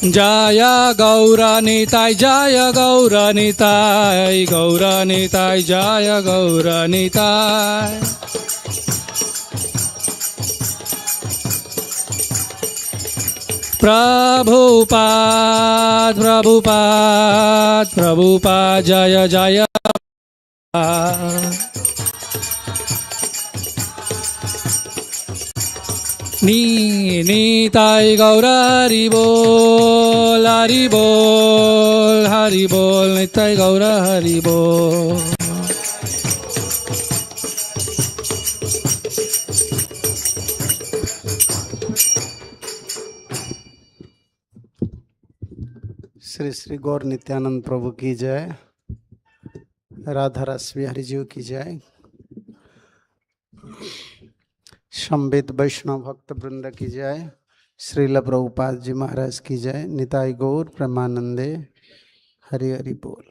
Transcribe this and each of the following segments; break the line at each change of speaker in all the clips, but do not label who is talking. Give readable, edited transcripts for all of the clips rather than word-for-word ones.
जय गौरनिताय जय गौरनिताय गौरनिताय जय गौरनिताय। प्रभुपाद प्रभुपाद प्रभुपाद जय जय। निताय गौर हरि बोल हरि बोल हरि बोल निताय गौर हरि बोल।
श्री श्री गौर नित्यानंद प्रभु की जय। राधा रस बिहारी जी की जय। संबित वैष्णव भक्त वृंद की जय। श्रील प्रभुपाद जी महाराज की जय। निताय गौर प्रेमानंदे हरि हरि बोल।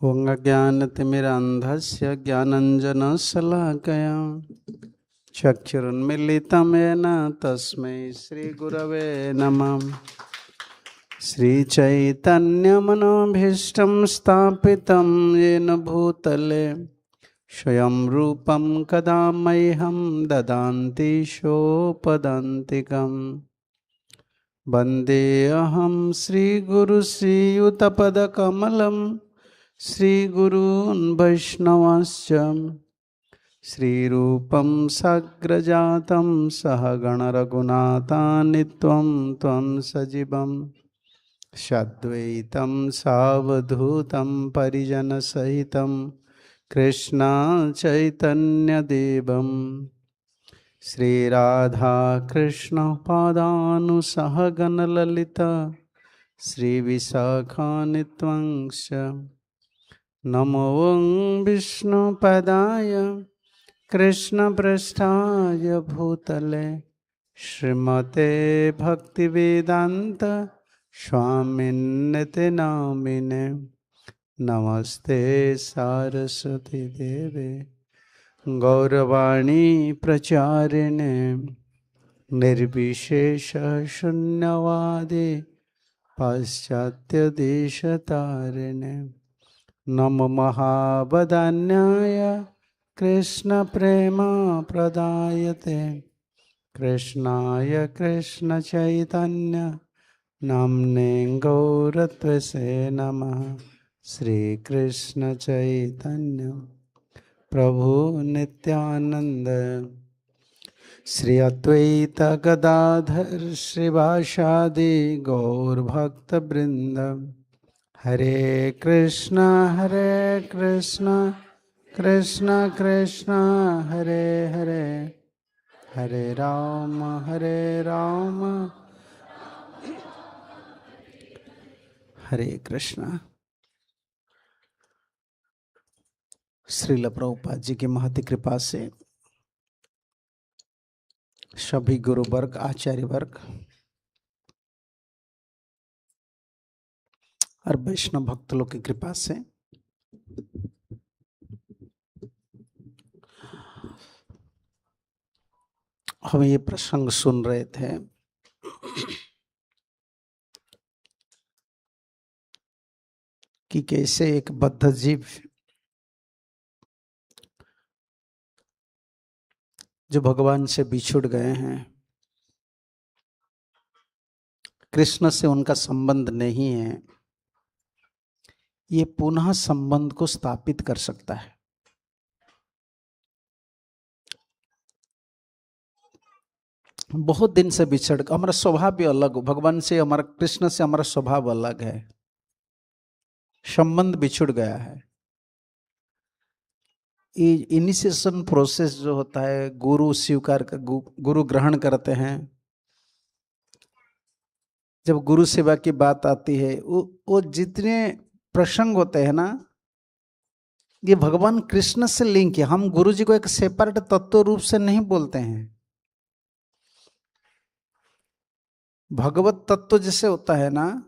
ओं अज्ञानतिमिरान्धस्य ज्ञानञ्जन शलाकया चक्षुरुन्मीलितं येन तस्मै श्रीगुरवे नमः। श्रीचैतन्यमनोभीष्टं स्थापितं येन भूतले स्वयं रूपं कदा मह्यं ददान्ति सोपदान्तिकं। वन्देऽहं श्रीगुरुश्रीयुतपदकमलं श्रीगुरून् वैष्णवांश्च श्रीरूपं साग्रजातं सहगणरघुनाथान्वितं त्वं सजीवं साद्वैतं सावधूतं परिजनसहितं कृष्ण चैतन्यदेवं श्रीराधा कृष्ण पादानुसहगणललिता श्रीविशाखान्वितंश्च। नमो विष्णुपदाय कृष्णपृष्ठाय भूतले श्रीमते भक्तिवेदांत स्वामिन्निति नामिने। नमस्ते सारस्वती देवे गौरवाणी प्रचारिणे निर्विशेष शून्यवादे पाश्चात्य देशतारिणे। नमो महावदान्याय कृष्ण प्रेम प्रदायते कृष्णाय कृष्ण चैतन्य नाम्ने गौरत्वसे नमः। श्री कृष्ण चैतन्य प्रभु नित्यानंद श्री अद्वैत गदाधर श्रीवासादि गौर भक्त वृंद। हरे कृष्ण कृष्ण कृष्ण हरे हरे हरे राम हरे कृष्ण। श्रील प्रभुपाद जी की महती कृपा से सभी गुरु वर्ग आचार्य वर्ग और वैष्णव भक्त लोग की कृपा से हम ये प्रसंग सुन रहे थे कि कैसे एक बद्ध जीव जो भगवान से बिछुड़ गए हैं, कृष्ण से उनका संबंध नहीं है, ये पुनः संबंध को स्थापित कर सकता है। बहुत दिन से बिछड़, हमारा स्वभाव भी अलग हो, भगवान से हमारा कृष्ण से हमारा स्वभाव अलग है, संबंध बिछुड़ गया है। ये इनिशिएशन प्रोसेस जो होता है, गुरु स्वीकार कर गुरु ग्रहण करते हैं, जब गुरु सेवा की बात आती है, वो जितने प्रसंग होते हैं ना, ये भगवान कृष्ण से लिंक है। हम गुरु जी को एक सेपरेट तत्व रूप से नहीं बोलते हैं। भगवत तत्व जैसे होता है ना,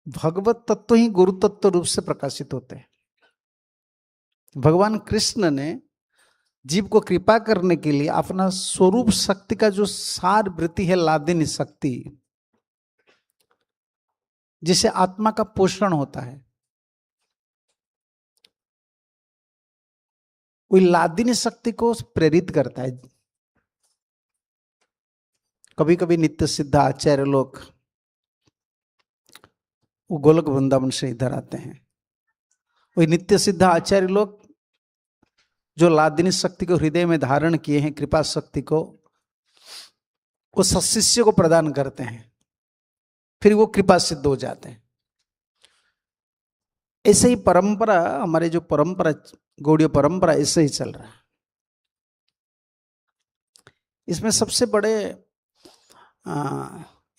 भगवत तत्व ही गुरु तत्व रूप से प्रकाशित होते हैं। भगवान कृष्ण ने जीव को कृपा करने के लिए अपना स्वरूप शक्ति का जो सार वृत्ति है, लादिनी शक्ति, जिसे आत्मा का पोषण होता है, वही लादिनी शक्ति को प्रेरित करता है। कभी कभी नित्य सिद्ध आचार्य लोग वो गोलक वृंदावन से इधर आते हैं, वही नित्य सिद्ध आचार्य लोग जो लादिनी शक्ति को हृदय में धारण किए हैं, कृपा शक्ति को, वो सत्शिष्य को प्रदान करते हैं, फिर वो कृपा सिद्ध हो जाते हैं। ऐसे ही परंपरा, हमारे जो परंपरा, गौड़ीय परंपरा, ऐसे ही चल रहा है। इसमें सबसे बड़े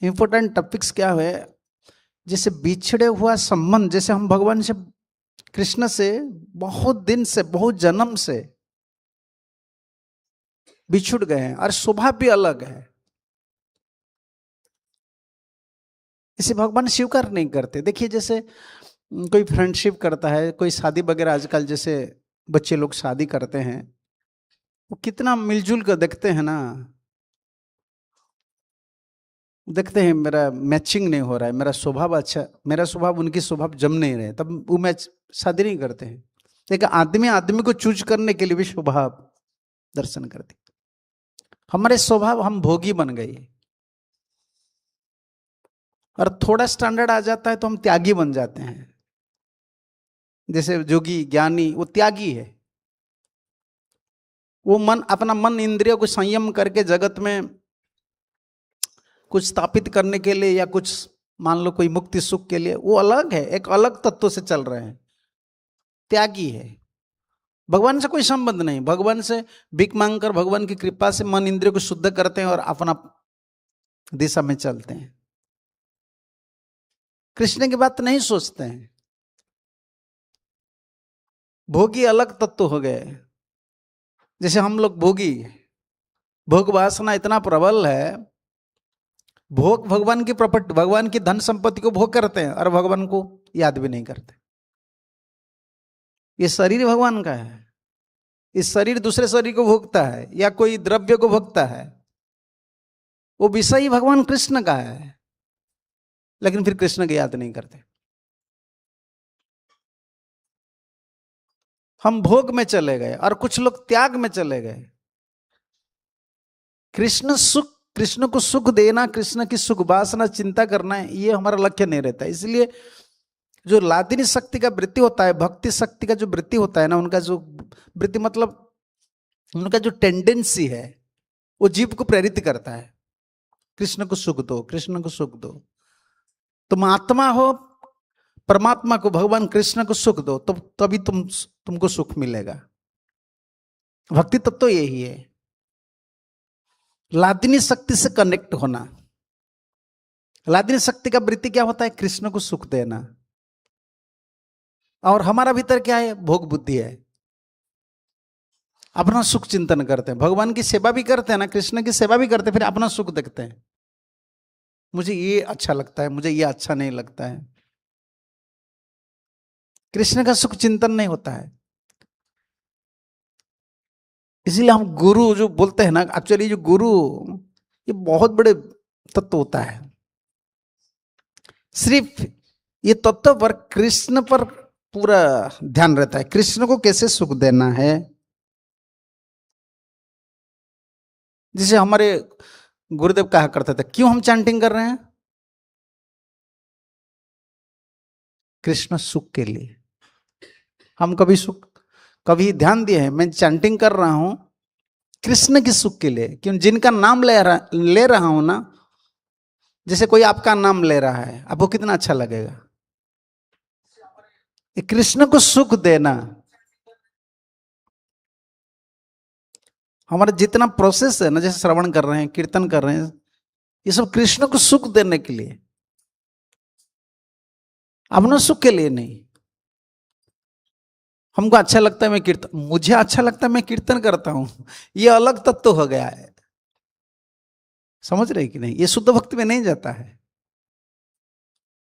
इंपॉर्टेंट टॉपिक्स क्या है, जैसे बिछड़े हुआ संबंध, जैसे हम भगवान से, कृष्ण से बहुत दिन से, बहुत जन्म से बिछुड़ गए हैं और स्वभाव भी अलग है, इसे भगवान स्वीकार नहीं करते। देखिए जैसे कोई फ्रेंडशिप करता है, कोई शादी वगैरह, आजकल जैसे बच्चे लोग शादी करते हैं, वो कितना मिलजुल कर देखते हैं ना, देखते हैं मेरा मैचिंग नहीं हो रहा है, मेरा स्वभाव अच्छा, मेरा स्वभाव उनकी स्वभाव जम नहीं रहे, तब वो मैच शादी नहीं करते हैं। लेकिन आदमी आदमी को चूज करने के लिए भी स्वभाव दर्शन करते। हमारे स्वभाव, हम भोगी बन गए, और थोड़ा स्टैंडर्ड आ जाता है तो हम त्यागी बन जाते हैं। जैसे जोगी ज्ञानी, वो त्यागी है, वो मन, अपना मन इंद्रियों को संयम करके जगत में कुछ स्थापित करने के लिए, या कुछ मान लो कोई मुक्ति सुख के लिए, वो अलग है, एक अलग तत्व से चल रहे हैं, त्यागी है। भगवान से कोई संबंध नहीं, भगवान से भीख मांगकर भगवान की कृपा से मन इंद्रियों को शुद्ध करते हैं और अपना दिशा में चलते हैं, कृष्ण की बात नहीं सोचते हैं। भोगी अलग तत्व हो गए। जैसे हम लोग भोगी, भोग वासना इतना प्रबल है, भोग भगवान की प्रॉपर्टी, भगवान की धन संपत्ति को भोग करते हैं और भगवान को याद भी नहीं करते। ये शरीर भगवान का है, इस शरीर दूसरे शरीर को भोगता है या कोई द्रव्य को भोगता है, वो विषय ही भगवान कृष्ण का है, लेकिन फिर कृष्ण की याद नहीं करते। हम भोग में चले गए और कुछ लोग त्याग में चले गए। कृष्ण सुख, कृष्ण को सुख देना, कृष्ण की सुख वासना चिंता करना, ये हमारा लक्ष्य नहीं रहता। इसलिए जो लादिनी शक्ति का वृत्ति होता है, भक्ति शक्ति का जो वृत्ति होता है ना, उनका जो वृत्ति मतलब उनका जो टेंडेंसी है, वो जीव को प्रेरित करता है, कृष्ण को सुख दो, कृष्ण को सुख दो। तुम आत्मा हो, परमात्मा को, भगवान कृष्ण को सुख दो, तो तभी तुमको सुख मिलेगा। भक्ति तत्व तो यही है, लादिनी शक्ति से कनेक्ट होना। लादिनी शक्ति का वृत्ति क्या होता है? कृष्ण को सुख देना। और हमारा भीतर क्या है? भोग बुद्धि है, अपना सुख चिंतन करते हैं। भगवान की सेवा भी करते हैं ना, कृष्ण की सेवा भी करते हैं, फिर अपना सुख देखते हैं, मुझे ये अच्छा लगता है, मुझे ये अच्छा नहीं लगता है। कृष्ण का सुख चिंतन नहीं होता है। इसीलिए हम गुरु जो बोलते हैं ना, एक्चुअली जो गुरु, ये बहुत बड़े तत्व होता है। सिर्फ ये तत्व पर, कृष्ण पर पूरा ध्यान रहता है, कृष्ण को कैसे सुख देना है। जैसे हमारे गुरुदेव कहा करते थे, क्यों हम चैंटिंग कर रहे हैं? कृष्ण सुख के लिए। हम कभी सुख, कभी ध्यान दिए हैं, मैं चैंटिंग कर रहा हूं कृष्ण के सुख के लिए। क्यों? जिनका नाम ले रहा हूं ना, जैसे कोई आपका नाम ले रहा है, आपको कितना अच्छा लगेगा। कृष्ण को सुख देना, हमारा जितना प्रोसेस है ना, जैसे श्रवण कर रहे हैं, कीर्तन कर रहे हैं, ये सब कृष्ण को सुख देने के लिए, अपना सुख के लिए नहीं। हमको अच्छा लगता है मैं कीर्तन, मुझे अच्छा लगता है मैं कीर्तन करता हूं, ये अलग तत्व हो गया है। समझ रहे कि नहीं? ये शुद्ध भक्ति में नहीं जाता है।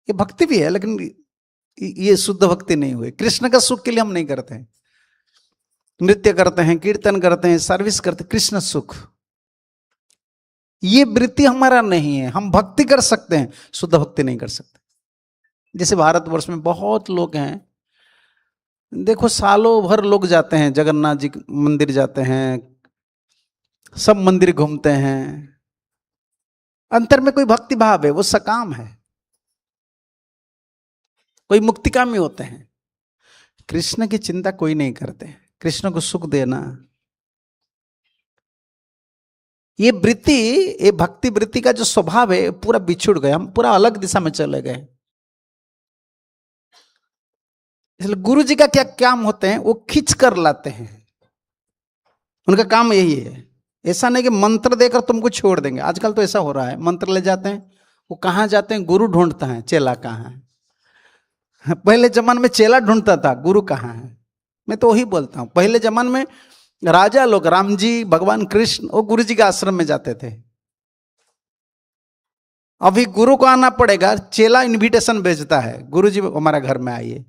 ये भक्ति भी है, लेकिन ये शुद्ध भक्ति नहीं हुई। कृष्ण का सुख के लिए हम नहीं करते हैं। नृत्य करते हैं, कीर्तन करते हैं, सर्विस करते हैं, कृष्ण सुख। ये वृत्ति हमारा नहीं है। हम भक्ति कर सकते हैं, शुद्ध भक्ति नहीं कर सकते। जैसे भारतवर्ष में बहुत लोग हैं, देखो सालों भर लोग जाते हैं, जगन्नाथ जी मंदिर जाते हैं, सब मंदिर घूमते हैं, अंतर में कोई भक्ति भाव है, वो सकाम है, कोई मुक्तिकामी होते हैं। कृष्ण की चिंता कोई नहीं करते, कृष्ण को सुख देना, ये वृत्ति, ये भक्ति वृत्ति का जो स्वभाव है पूरा बिछुड़ गया, हम पूरा अलग दिशा में चले गए। इसलिए गुरु जी का क्या काम होते हैं, वो खींच कर लाते हैं, उनका काम यही है। ऐसा नहीं कि मंत्र देकर तुमको छोड़ देंगे, आजकल तो ऐसा हो रहा है, मंत्र ले जाते हैं, वो कहाँ जाते हैं, गुरु ढूंढता है, चेला कहाँ है। पहले जमाने में चेला ढूंढता था, गुरु कहाँ है। मैं तो वही बोलता हूँ, पहले जमाने में राजा लोग, राम जी, भगवान कृष्ण, वो गुरु जी के आश्रम में जाते थे। अभी गुरु को आना पड़ेगा, चेला इनविटेशन भेजता है, गुरु जी हमारा घर में आइए।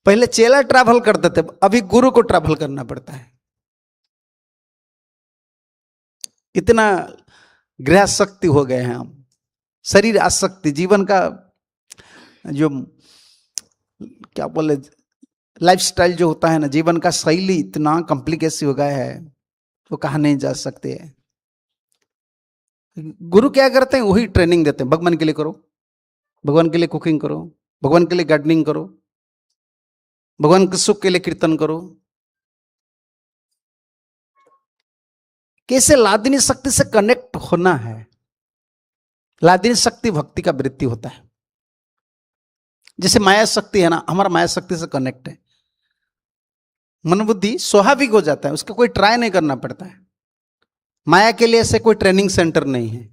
पहले चेला ट्रैवल करते थे, अभी गुरु को ट्रैवल करना पड़ता है। इतना गृह शक्ति हो गए हैं हम, शरीर आसक्ति, जीवन का जो क्या बोले लाइफस्टाइल जो होता है ना, जीवन का शैली इतना कॉम्प्लिकेसी हो गया है, वो कहा नहीं जा सकते है। गुरु क्या करते हैं, वही ट्रेनिंग देते हैं, भगवान के लिए करो, भगवान के लिए कुकिंग करो, भगवान के लिए गार्डनिंग करो, भगवान के सुख के लिए कीर्तन करो। कैसे लादिनी शक्ति से कनेक्ट होना है। लादिनी शक्ति भक्ति का वृत्ति होता है। जैसे माया शक्ति है ना, हमारा माया शक्ति से कनेक्ट है, मन बुद्धि स्वाभाविक हो जाता है, उसका कोई ट्राई नहीं करना पड़ता है। माया के लिए ऐसे कोई ट्रेनिंग सेंटर नहीं है,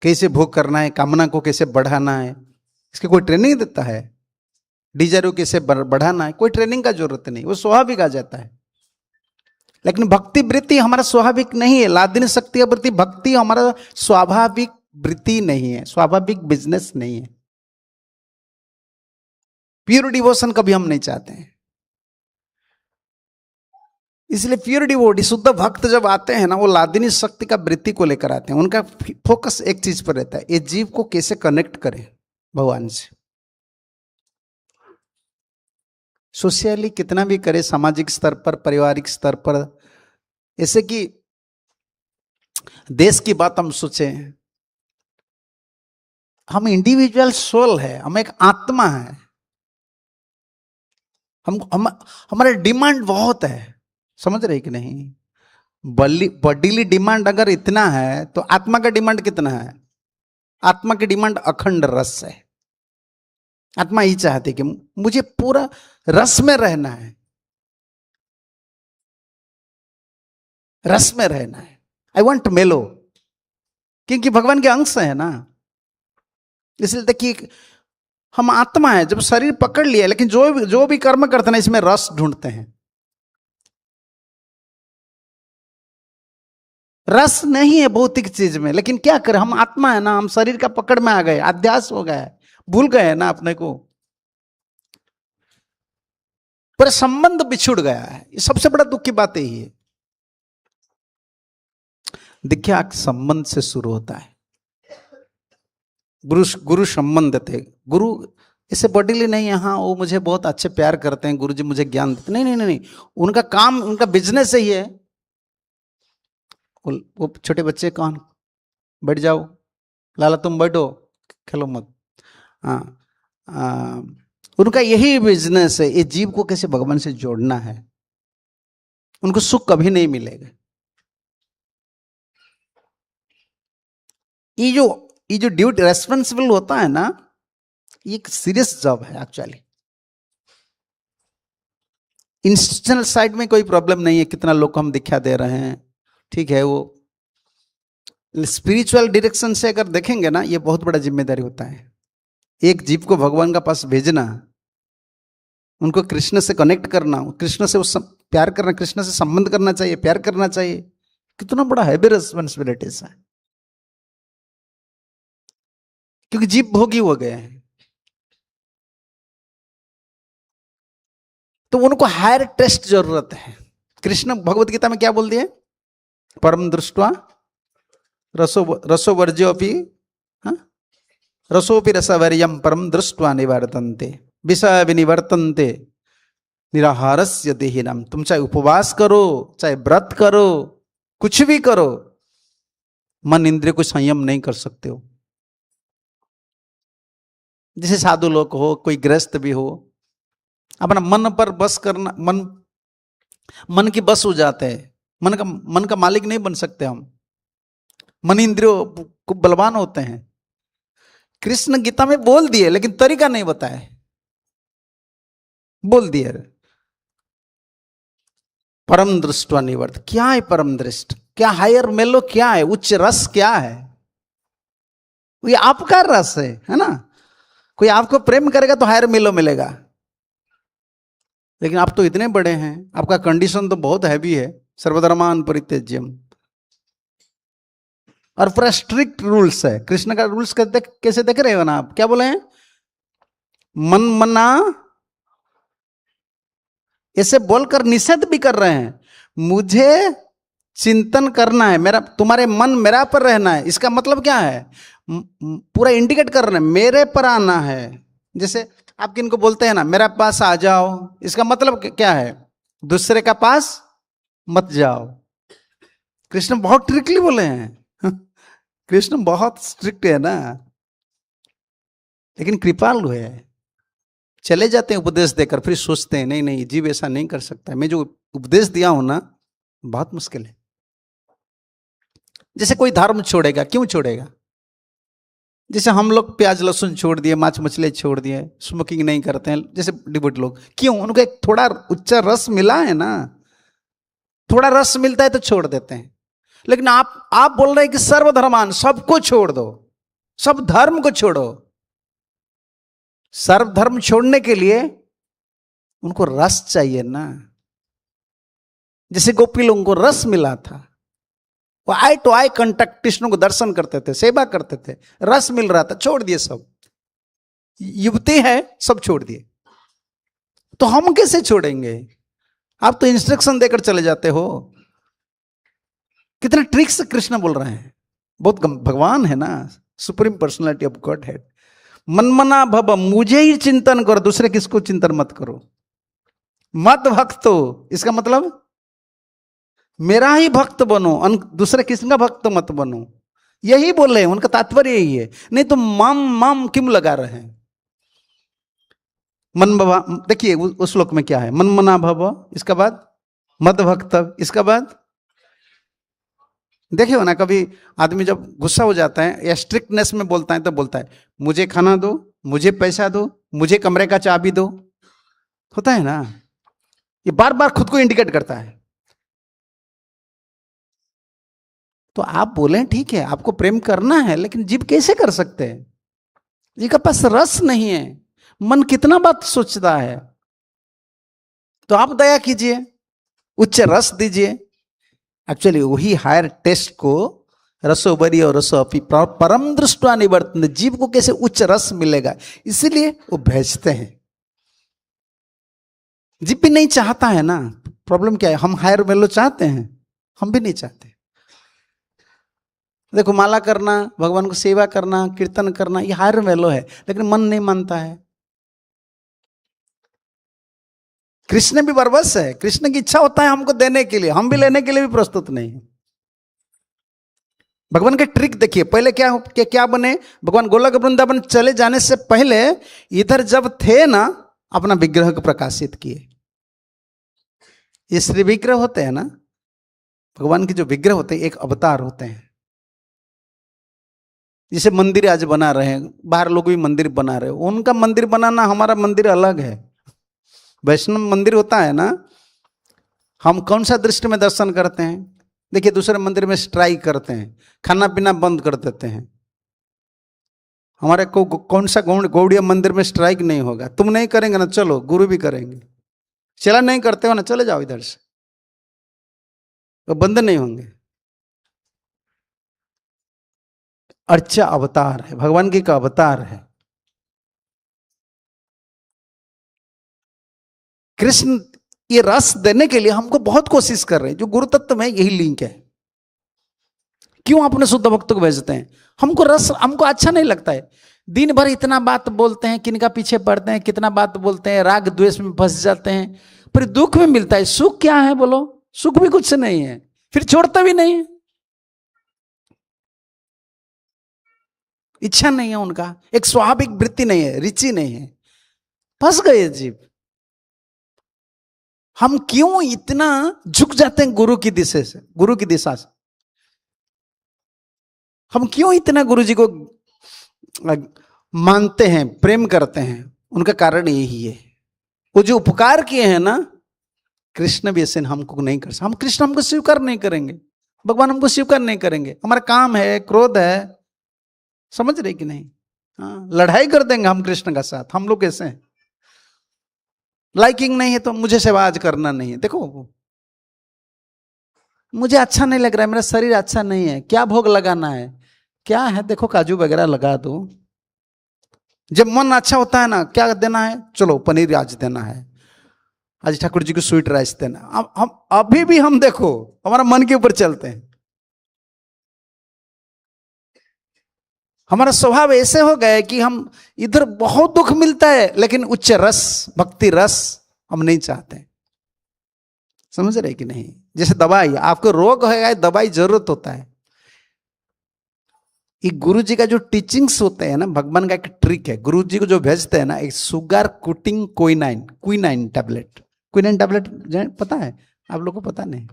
कैसे भोग करना है, कामना को कैसे बढ़ाना है, इसकी कोई ट्रेनिंग देता है। डिजायर को कैसे बढ़ाना है, कोई ट्रेनिंग का जरूरत नहीं, वो स्वाभाविक आ जाता है। लेकिन भक्ति वृत्ति हमारा स्वाभाविक नहीं है। लादिनी शक्ति वृत्ति, भक्ति हमारा स्वाभाविक वृत्ति नहीं है, स्वाभाविक बिजनेस नहीं है। प्योर डिवोशन कभी हम नहीं चाहते हैं। इसलिए प्योर डिवोटी, शुद्ध भक्त जब आते हैं ना, वो लादिनी शक्ति का वृत्ति को लेकर आते हैं। उनका फोकस एक चीज पर रहता है, ये जीव को कैसे कनेक्ट करें भगवान से। सोशली कितना भी करे, सामाजिक स्तर पर, पारिवारिक स्तर पर, ऐसे कि देश की बात हम सोचे, हम इंडिविजुअल सोल है, हम एक आत्मा है, हम हमारे डिमांड बहुत है, समझ रहे कि नहीं। बॉडीली डिमांड अगर इतना है तो आत्मा का डिमांड कितना है। आत्मा की डिमांड अखंड रस है। आत्मा ही चाहती कि मुझे पूरा रस में रहना है, रस में रहना है। आई वॉन्ट मेलो, क्योंकि भगवान के अंश है ना। इसलिए देखिए, हम आत्मा है, जब शरीर पकड़ लिया, लेकिन जो भी कर्म करते हैं ना, इसमें रस ढूंढते हैं। रस नहीं है भौतिक चीज में, लेकिन क्या करें, हम आत्मा है ना, हम शरीर का पकड़ में आ गए, अध्यास हो गया है, भूल गए ना अपने को, पर संबंध बिछुड़ गया है। ये सबसे बड़ा दुख की बात यही है। देखिए, संबंध से शुरू होता है। गुरु संबंध थे, गुरु इससे बॉडीली नहीं, यहाँ वो मुझे बहुत अच्छे प्यार करते हैं, गुरु जी मुझे ज्ञान देते, नहीं नहीं नहीं, उनका काम, उनका बिजनेस ही है। वो छोटे बच्चे कौन, बैठ जाओ लाला, तुम बैठो, खेलो मत। उनका यही बिजनेस है, ये जीव को कैसे भगवान से जोड़ना है। उनको सुख कभी नहीं मिलेगा। ये जो ड्यूटी रेस्पॉन्सिबल होता है ना, ये एक सीरियस जॉब है एक्चुअली। इंस्टीट्यूशनल साइड में कोई प्रॉब्लम नहीं है, कितना लोग को हम दिखा दे रहे हैं, ठीक है। वो स्पिरिचुअल डायरेक्शन से अगर देखेंगे ना, ये बहुत बड़ा जिम्मेदारी होता है। एक जीव को भगवान का पास भेजना, उनको कृष्ण से कनेक्ट करना, कृष्ण से वो प्यार करना, कृष्ण से संबंध करना चाहिए, प्यार करना चाहिए, कितना बड़ा हैवी रेस्पॉन्सिबिलिटीज है। क्योंकि जीव भोगी हो गए हैं। तो उनको हायर टेस्ट जरूरत है। कृष्ण भगवत गीता में क्या बोल दिए? परम दृष्टवा रसो वर्ज्योपि, रसोपि रसवर्यम परम दृष्टवा निवर्तन्ते विषय विनिवर्तन्ते निराहारस्य देहिनाम। तुम चाहे उपवास करो, चाहे व्रत करो, कुछ भी करो, मन इंद्रिय को संयम नहीं कर सकते हो। जैसे साधु लोग हो, कोई गृहस्थ भी हो, अपना मन पर बस करना, मन की बस हो जाते हैं, मन का मालिक नहीं बन सकते हम, मन इंद्रियों को बलवान होते हैं। कृष्ण गीता में बोल दिए लेकिन तरीका नहीं बताए, बोल दिए परम दृष्टवा निवर्त। क्या है परम दृष्ट? क्या हायर मेलो? क्या है उच्च रस? क्या है? ये आपका रस है ना। कोई आपको प्रेम करेगा तो हायर मेलो मिलेगा, लेकिन आप तो इतने बड़े हैं, आपका कंडीशन तो बहुत हैवी है, सर्वधर्मान परित्यज्यम, और पूरा स्ट्रिक्ट रूल्स है। कृष्ण का रूल्स कैसे देख रहे हो ना आप? क्या बोले हैं? मन मना, ऐसे बोलकर निषेध भी कर रहे हैं। मुझे चिंतन करना है, मेरा तुम्हारे मन मेरा पर रहना है। इसका मतलब क्या है? पूरा इंडिकेट कर रहे हैं, मेरे पर आना है। जैसे आप किनको बोलते हैं ना, मेरा पास आ जाओ, इसका मतलब क्या है? दूसरे का पास मत जाओ। कृष्ण बहुत स्ट्रिक्टली बोले हैं। कृष्ण बहुत स्ट्रिक्ट है ना, लेकिन कृपालु है। चले जाते हैं उपदेश देकर, फिर सोचते हैं नहीं नहीं जीव ऐसा नहीं कर सकता। मैं जो उपदेश दिया हूं ना, बहुत मुश्किल है। जैसे कोई धर्म छोड़ेगा, क्यों छोड़ेगा? जैसे हम लोग प्याज लहसुन छोड़ दिए, मांस मछली छोड़ दिए, स्मोकिंग नहीं करते हैं, जैसे डिबोट लोग, क्यों? उनको एक थोड़ा उच्च रस मिला है ना, थोड़ा रस मिलता है तो छोड़ देते हैं। लेकिन आप बोल रहे हैं कि सर्वधर्मान, सबको छोड़ दो, सब धर्म को छोड़ो। सर्वधर्म छोड़ने के लिए उनको रस चाहिए ना। जैसे गोपी लोगों को रस मिला था, वो आई टू आई कांटेक्ट, कृष्ण को दर्शन करते थे, सेवा करते थे, रस मिल रहा था, छोड़ दिए सब। युवती है, सब छोड़ दिए। तो हम कैसे छोड़ेंगे? आप तो इंस्ट्रक्शन देकर चले जाते हो। कितने ट्रिक्स से कृष्ण बोल रहे हैं। बहुत भगवान है ना, supreme personality of God head. मनमना भव, मुझे ही चिंतन करो, दूसरे किसको चिंतन मत करो। मत भक्तो, इसका मतलब मेरा ही भक्त बनो, दूसरे किसका भक्त मत बनो। यही बोल रहे हैं, उनका तात्पर्य यही है। नहीं तो मम मम क्यों लगा रहे हैं? मन भवा, देखिए उस श्लोक में क्या है? मन मना भव, इसका बाद मद भक्त, इसका बाद देखिए ना, कभी आदमी जब गुस्सा हो जाता है या स्ट्रिक्टनेस में बोलता है तो बोलता है मुझे खाना दो, मुझे पैसा दो, मुझे कमरे का चाबी दो, होता है ना। ये बार बार खुद को इंडिकेट करता है। तो आप बोले ठीक है, आपको प्रेम करना है, लेकिन जीव कैसे कर सकते हैं? जी के पास रस नहीं है, मन कितना बात सोचता है। तो आप दया कीजिए, उच्च रस दीजिए। एक्चुअली वही हायर टेस्ट को रसोबरी और रसोपी परम दृष्टवा निवर्तन, जीव को कैसे उच्च रस मिलेगा, इसीलिए वो भेजते हैं। जीव भी नहीं चाहता है ना। प्रॉब्लम क्या है? हम हायर वैल्यू चाहते हैं, हम भी नहीं चाहते। देखो, माला करना, भगवान को सेवा करना, कीर्तन करना, ये हायर वैल्यू है, लेकिन मन नहीं मानता है। कृष्ण भी बरबस है, कृष्ण की इच्छा होता है हमको देने के लिए, हम भी लेने के लिए भी प्रस्तुत नहीं है। भगवान के ट्रिक देखिए, पहले क्या बने? भगवान गोलक वृंदावन चले जाने से पहले इधर जब थे ना, अपना विग्रह को प्रकाशित किए। ये श्री विग्रह होते हैं ना, भगवान के जो विग्रह होते हैं एक अवतार होते हैं। जैसे मंदिर आज बना रहे हैं, बाहर लोग भी मंदिर बना रहे हैं, उनका मंदिर बनाना हमारा मंदिर अलग है। वैष्णव मंदिर होता है ना, हम कौन सा दृष्टि में दर्शन करते हैं? देखिए, दूसरे मंदिर में स्ट्राइक करते हैं, खाना पीना बंद कर देते हैं। हमारे को कौन सा गौड़िया मंदिर में स्ट्राइक नहीं होगा। तुम नहीं करेंगे ना, चलो गुरु भी करेंगे। चला नहीं करते हो ना, चले जाओ इधर से, वो बंद नहीं होंगे। अर्चा अवतार है, भगवान की का अवतार है। कृष्ण ये रस देने के लिए हमको बहुत कोशिश कर रहे हैं। जो गुरु तत्व में यही लिंक है। क्यों अपने शुद्ध भक्तों को भेजते हैं? हमको रस, हमको अच्छा नहीं लगता है। दिन भर इतना बात बोलते हैं, किनका पीछे पड़ते हैं, कितना बात बोलते हैं, राग द्वेष में फंस जाते हैं, फिर दुख में मिलता है। सुख क्या है बोलो? सुख भी कुछ नहीं है, फिर छोड़ता भी नहीं है। इच्छा नहीं है उनका, एक स्वाभाविक वृत्ति नहीं है, रुचि नहीं है, फंस गए जीव। हम क्यों इतना झुक जाते हैं गुरु की दिशा से, गुरु की दिशा से? हम क्यों इतना गुरु जी को मानते हैं, प्रेम करते हैं? उनका कारण यही है, वो जो उपकार किए हैं ना, कृष्ण भी ऐसे हमको नहीं कर सकते। हम कृष्ण हमको स्वीकार नहीं करेंगे, भगवान हमको स्वीकार नहीं करेंगे। हमारा काम है, क्रोध है, समझ रहे कि नहीं? हाँ, लड़ाई कर देंगे हम कृष्ण का साथ। हम लोग कैसे हैं? लाइकिंग नहीं है तो मुझे सेवा आज करना नहीं है। देखो मुझे अच्छा नहीं लग रहा है, मेरा शरीर अच्छा नहीं है, क्या भोग लगाना है, क्या है, देखो काजू वगैरह लगा दो। जब मन अच्छा होता है ना, क्या देना है, चलो पनीर आज देना है, आज ठाकुर जी को स्वीट राइस देना। हम अभी भी हम देखो हमारा मन के ऊपर चलते हैं। हमारा स्वभाव ऐसे हो गया है कि हम इधर बहुत दुख मिलता है, लेकिन उच्च रस, भक्ति रस हम नहीं चाहते। समझ रहे कि नहीं? जैसे दवाई, आपको रोग है, दवाई जरूरत होता है। ये गुरु जी का जो टीचिंग्स होते हैं ना, भगवान का एक ट्रिक है। गुरु जी को जो भेजते हैं ना, एक sugar coating quinine tablet. Quinine tablet पता है आप लोगों को? पता नहीं,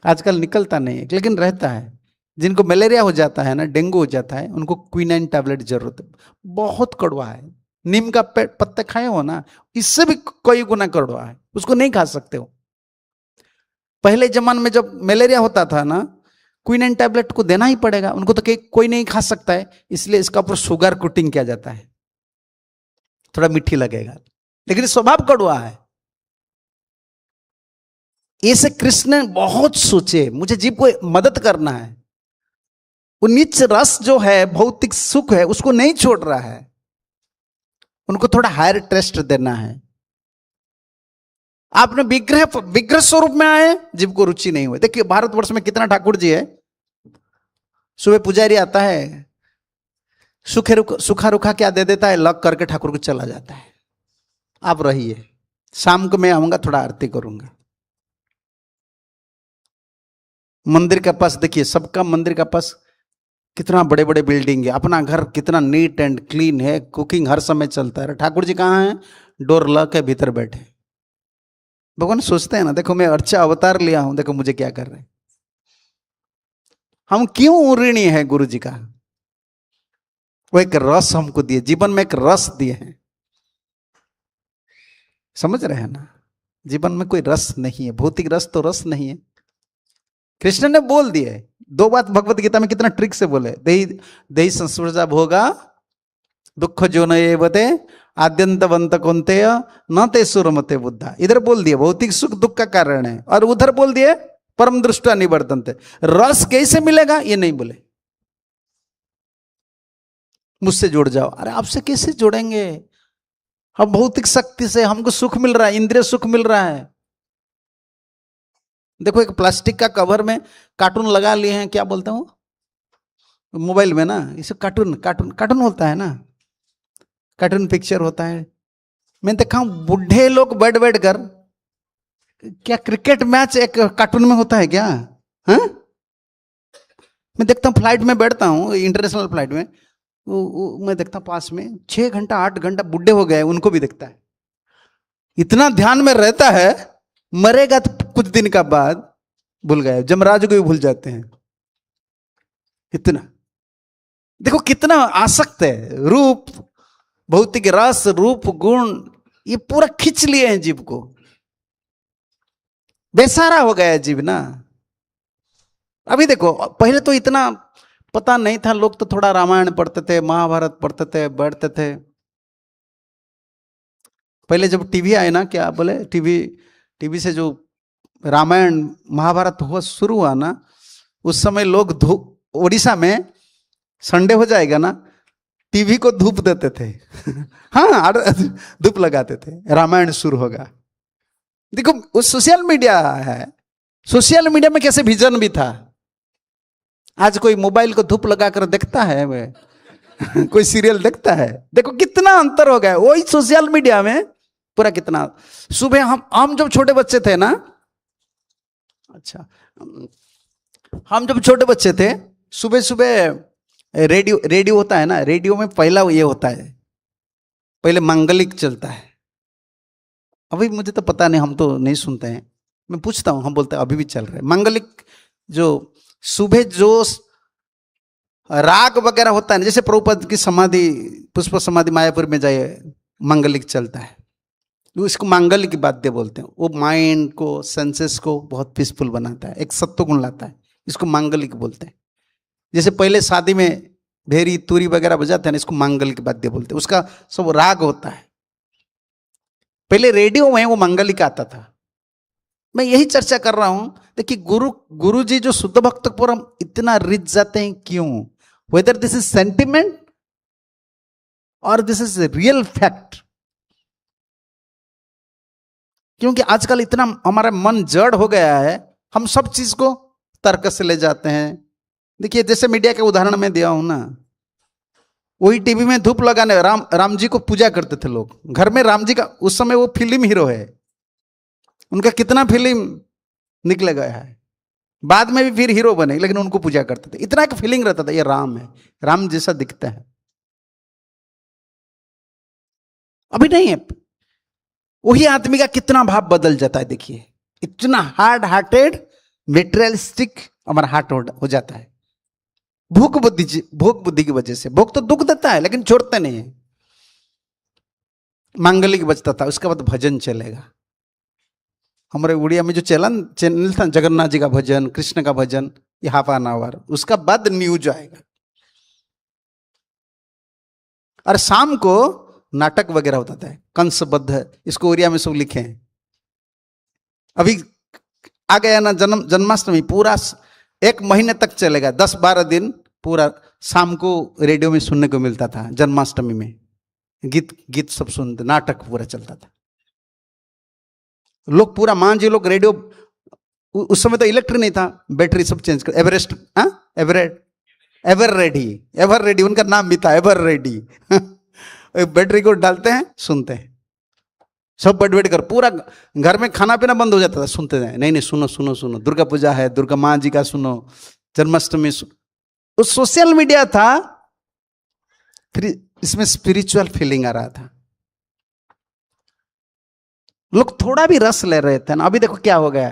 आजकल निकलता नहीं है, लेकिन रहता है। जिनको मलेरिया हो जाता है ना, डेंगू हो जाता है, उनको क्विनाइन टैबलेट जरूरत है। बहुत कड़वा है। नीम का पत्ते खाए हो ना, इससे भी कई गुना कड़वा है, उसको नहीं खा सकते हो। पहले जमाने में जब मलेरिया होता था ना, क्विनाइन टैबलेट को देना ही पड़ेगा, उनको तो कोई नहीं खा सकता है, इसलिए इसका ऊपर शुगर कोटिंग किया जाता है। थोड़ा मीठी लगेगा, लेकिन स्वभाव कड़वा है। ऐसे कृष्ण बहुत सोचे, मुझे जीव को मदद करना है। वो नीच रस जो है, भौतिक सुख है, उसको नहीं छोड़ रहा है, उनको थोड़ा हायर टेस्ट देना है। आपने विग्रह स्वरूप में आए, जीव को रुचि नहीं हुई। देखिए भारतवर्ष में कितना ठाकुर जी है। सुबह पुजारी आता है, सूखा रुखा क्या दे देता है, लग करके ठाकुर को चला जाता है। आप रहिए, शाम को मैं आऊंगा, थोड़ा आरती करूंगा। मंदिर के पास देखिए, सबका मंदिर के पास कितना बड़े बड़े बिल्डिंग है, अपना घर कितना नीट एंड क्लीन है, कुकिंग हर समय चलता है। ठाकुर जी कहाँ हैं? डोर लॉक के भीतर बैठे। भगवान सोचते हैं ना, देखो मैं अर्चा अवतार लिया हूं, देखो मुझे क्या कर रहे हैं। हम क्यों ऋणी है गुरु जी का? वो एक रस हमको दिए, जीवन में एक रस दिए हैं। समझ रहे हैं ना? जीवन में कोई रस नहीं है, भौतिक रस तो रस नहीं है। कृष्ण ने बोल दिए दो बात भगवत गीता में, कितना ट्रिक से बोले। देही संस्पर्शा भोगा दुख जो नये आद्यंतवंत कौन्तेय न ते सुरमते बुद्धा। इधर बोल दिए भौतिक सुख दुख का कारण है, और उधर बोल दिए परम दृष्टा निवर्तन्ते। रस कैसे मिलेगा ये नहीं बोले। मुझसे जुड़ जाओ, अरे आपसे कैसे जुड़ेंगे? हम भौतिक शक्ति से, हमको सुख मिल रहा है, इंद्रिय सुख मिल रहा है। देखो एक प्लास्टिक का कवर में कार्टून लगा लिए हैं, क्या बोलते हो मोबाइल में ना, इसे कार्टून कार्टून कार्टून होता है ना, कार्टून पिक्चर होता है। मैं देखा हूं बुढ़े लोग बैठ बैठ कर, क्या क्रिकेट मैच एक कार्टून में होता है क्या? हाँ, मैं देखता हूँ फ्लाइट में बैठता हूँ, इंटरनेशनल फ्लाइट में, मैं देखता हूँ पास में 6 घंटा 8 घंटा बुढ़े हो गए, उनको भी देखता है। इतना ध्यान में रहता है, मरेगा तो कुछ दिन का बाद भूल गए, जमराज को भी भूल जाते हैं। इतना देखो कितना आसक्त है। रूप, भौतिक रस, रूप, गुण, ये पूरा खींच लिए हैं जीव को। बेसारा हो गया है जीव ना। अभी देखो, पहले तो इतना पता नहीं था, लोग तो थोड़ा रामायण पढ़ते थे, महाभारत पढ़ते थे, बैठते थे। पहले जब टीवी आए ना, क्या बोले, टीवी से जो रामायण महाभारत हुआ शुरू हुआ ना, उस समय लोग उड़ीसा में संडे हो जाएगा ना, टीवी को धूप देते थे हाँ, धूप लगाते थे, रामायण शुरू होगा। देखो वो सोशल मीडिया है, सोशल मीडिया में कैसे विजन भी था। आज कोई मोबाइल को धूप लगाकर देखता है वे कोई सीरियल देखता है? देखो कितना अंतर हो गया। वही सोशल मीडिया में पूरा कितना। सुबह हम जब छोटे बच्चे थे ना, अच्छा हम जब छोटे बच्चे थे, सुबह सुबह रेडियो होता है ना, रेडियो में पहला ये होता है, पहले मांगलिक चलता है। अभी मुझे तो पता नहीं, हम तो नहीं सुनते हैं, मैं पूछता हूँ, हम बोलते हैं अभी भी चल रहा है मांगलिक। जो सुबह जो राग वगैरह होता है ना, जैसे प्रभुपाद की समाधि, पुष्प समाधि मायापुर में जाए, मांगलिक चलता है, वो इसको मांगलिक वाद्य बोलते हैं। वो माइंड को, सेंसेस को बहुत पीसफुल बनाता है, एक सत्व गुण लाता है, इसको मांगलिक बोलते हैं। जैसे पहले शादी में भेरी तुरी वगैरह बजाते हैं ना, इसको मांगलिक वाद्य बोलते हैं। उसका सब राग होता है। पहले रेडियो में वो मांगलिक आता था। मैं यही चर्चा कर रहा हूं। देखिए गुरु जी जो शुद्ध भक्त पर हम इतना रिझ जाते हैं, क्यों? वेदर दिस इज सेंटिमेंट और दिस इज रियल फैक्ट। क्योंकि आजकल इतना हमारा मन जड़ हो गया है, हम सब चीज को तर्क से ले जाते हैं। देखिए जैसे मीडिया का उदाहरण मैं दिया हूं ना, वही टीवी में धूप लगाने राम जी को पूजा करते थे लोग घर में। राम जी का उस समय वो फिल्म हीरो है, उनका कितना फिल्म निकल गया है, बाद में भी फिर हीरो बने, लेकिन उनको पूजा करते थे। इतना एक फीलिंग रहता था, ये राम है, राम जैसा दिखता है। अभी नहीं है। वही आदमी का कितना भाव बदल जाता है। देखिए इतना हार्ड हार्टेड मेटेरियलिस्टिक हमारा हार्ट हो जाता है, भूख बुद्धि की वजह से। भूख तो दुख देता है लेकिन छोड़ते नहीं है। मांगलिक बजता था, उसके बाद भजन चलेगा। हमारे उड़िया में जो चैनल था, जगन्नाथ जी का भजन, कृष्ण का भजन, ये हाफ एन आवर, उसका बाद न्यूज आएगा। और शाम को नाटक वगैरह होता था, कंसबद्ध, इसको उड़िया में सब लिखे हैं। अभी आ गया ना जन्माष्टमी, पूरा 1 महीने तक चलेगा, 10-12 दिन पूरा शाम को रेडियो में सुनने को मिलता था। जन्माष्टमी में गीत सब सुनते, नाटक पूरा चलता था। लोग पूरा मान जी लोग रेडियो, उस समय तो इलेक्ट्रिक नहीं था, बैटरी सब चेंज कर, एवरेस्ट, एवर रेडी उनका नाम भी था, एवर रेडी बैटरी को डालते हैं, सुनते हैं, सब बैठ कर। पूरा घर में खाना पीना बंद हो जाता था, सुनते थे। नहीं सुनो सुनो सुनो, दुर्गा पूजा है, दुर्गा माँ जी का सुनो, जन्माष्टमी सुनो। सोशल मीडिया था, फिर इसमें स्पिरिचुअल फीलिंग आ रहा था, लोग थोड़ा भी रस ले रहे थे ना। अभी देखो क्या हो गया,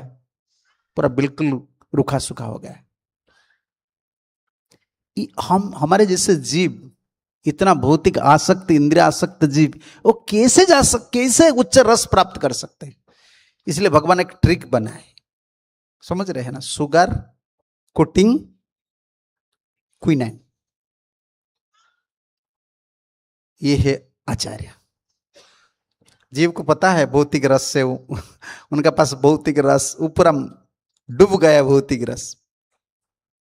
पूरा बिल्कुल रूखा सूखा हो गया। हमारे जैसे जीव, इतना भौतिक आसक्त, इंद्रिय आसक्त जीव, वो कैसे उच्च रस प्राप्त कर सकते हैं? इसलिए भगवान एक ट्रिक बनाए, समझ रहे हैं ना? सुगर कोटिंग क्विनाइन, ये है आचार्य। जीव को पता है भौतिक रस से उनका पास भौतिक रस, ऊपर डूब गया भौतिक रस,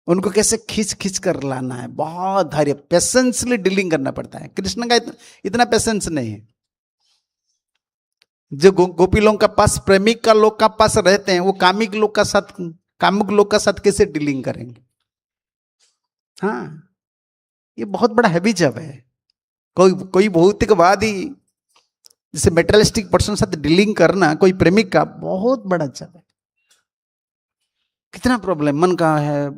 उनको कैसे खींच कर लाना है। बहुत धैर्य, पेशेंसली डीलिंग करना पड़ता है। कृष्ण का इतना पेशेंस नहीं है। जो गोपी लोगों का पास, प्रेमिक का लोग का पास रहते हैं, वो कामुक लोग का साथ कैसे डीलिंग करेंगे? हाँ, ये बहुत बड़ा हैवी जब है। कोई भौतिकवादी, जैसे मेटेरियलिस्टिक पर्सन साथ डीलिंग करना, कोई प्रेमिक का बहुत बड़ा जब है। कितना प्रॉब्लम मन का है।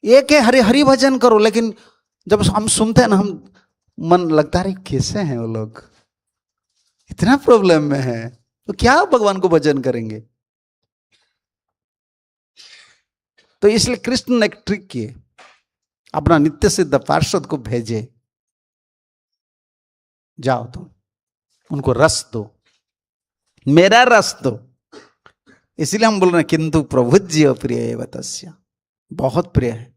एक है हरि भजन करो, लेकिन जब हम सुनते हैं ना, हम मन लगता है कैसे हैं वो लोग, इतना प्रॉब्लम में है, तो क्या भगवान को भजन करेंगे? तो इसलिए कृष्ण ने एक ट्रिक किए, अपना नित्य सिद्ध पार्षद को भेजे, जाओ तुम उनको रस दो, मेरा रस दो। इसलिए हम बोल रहे हैं किंतु प्रभुज्य प्रिय तस्य, बहुत प्रिय है।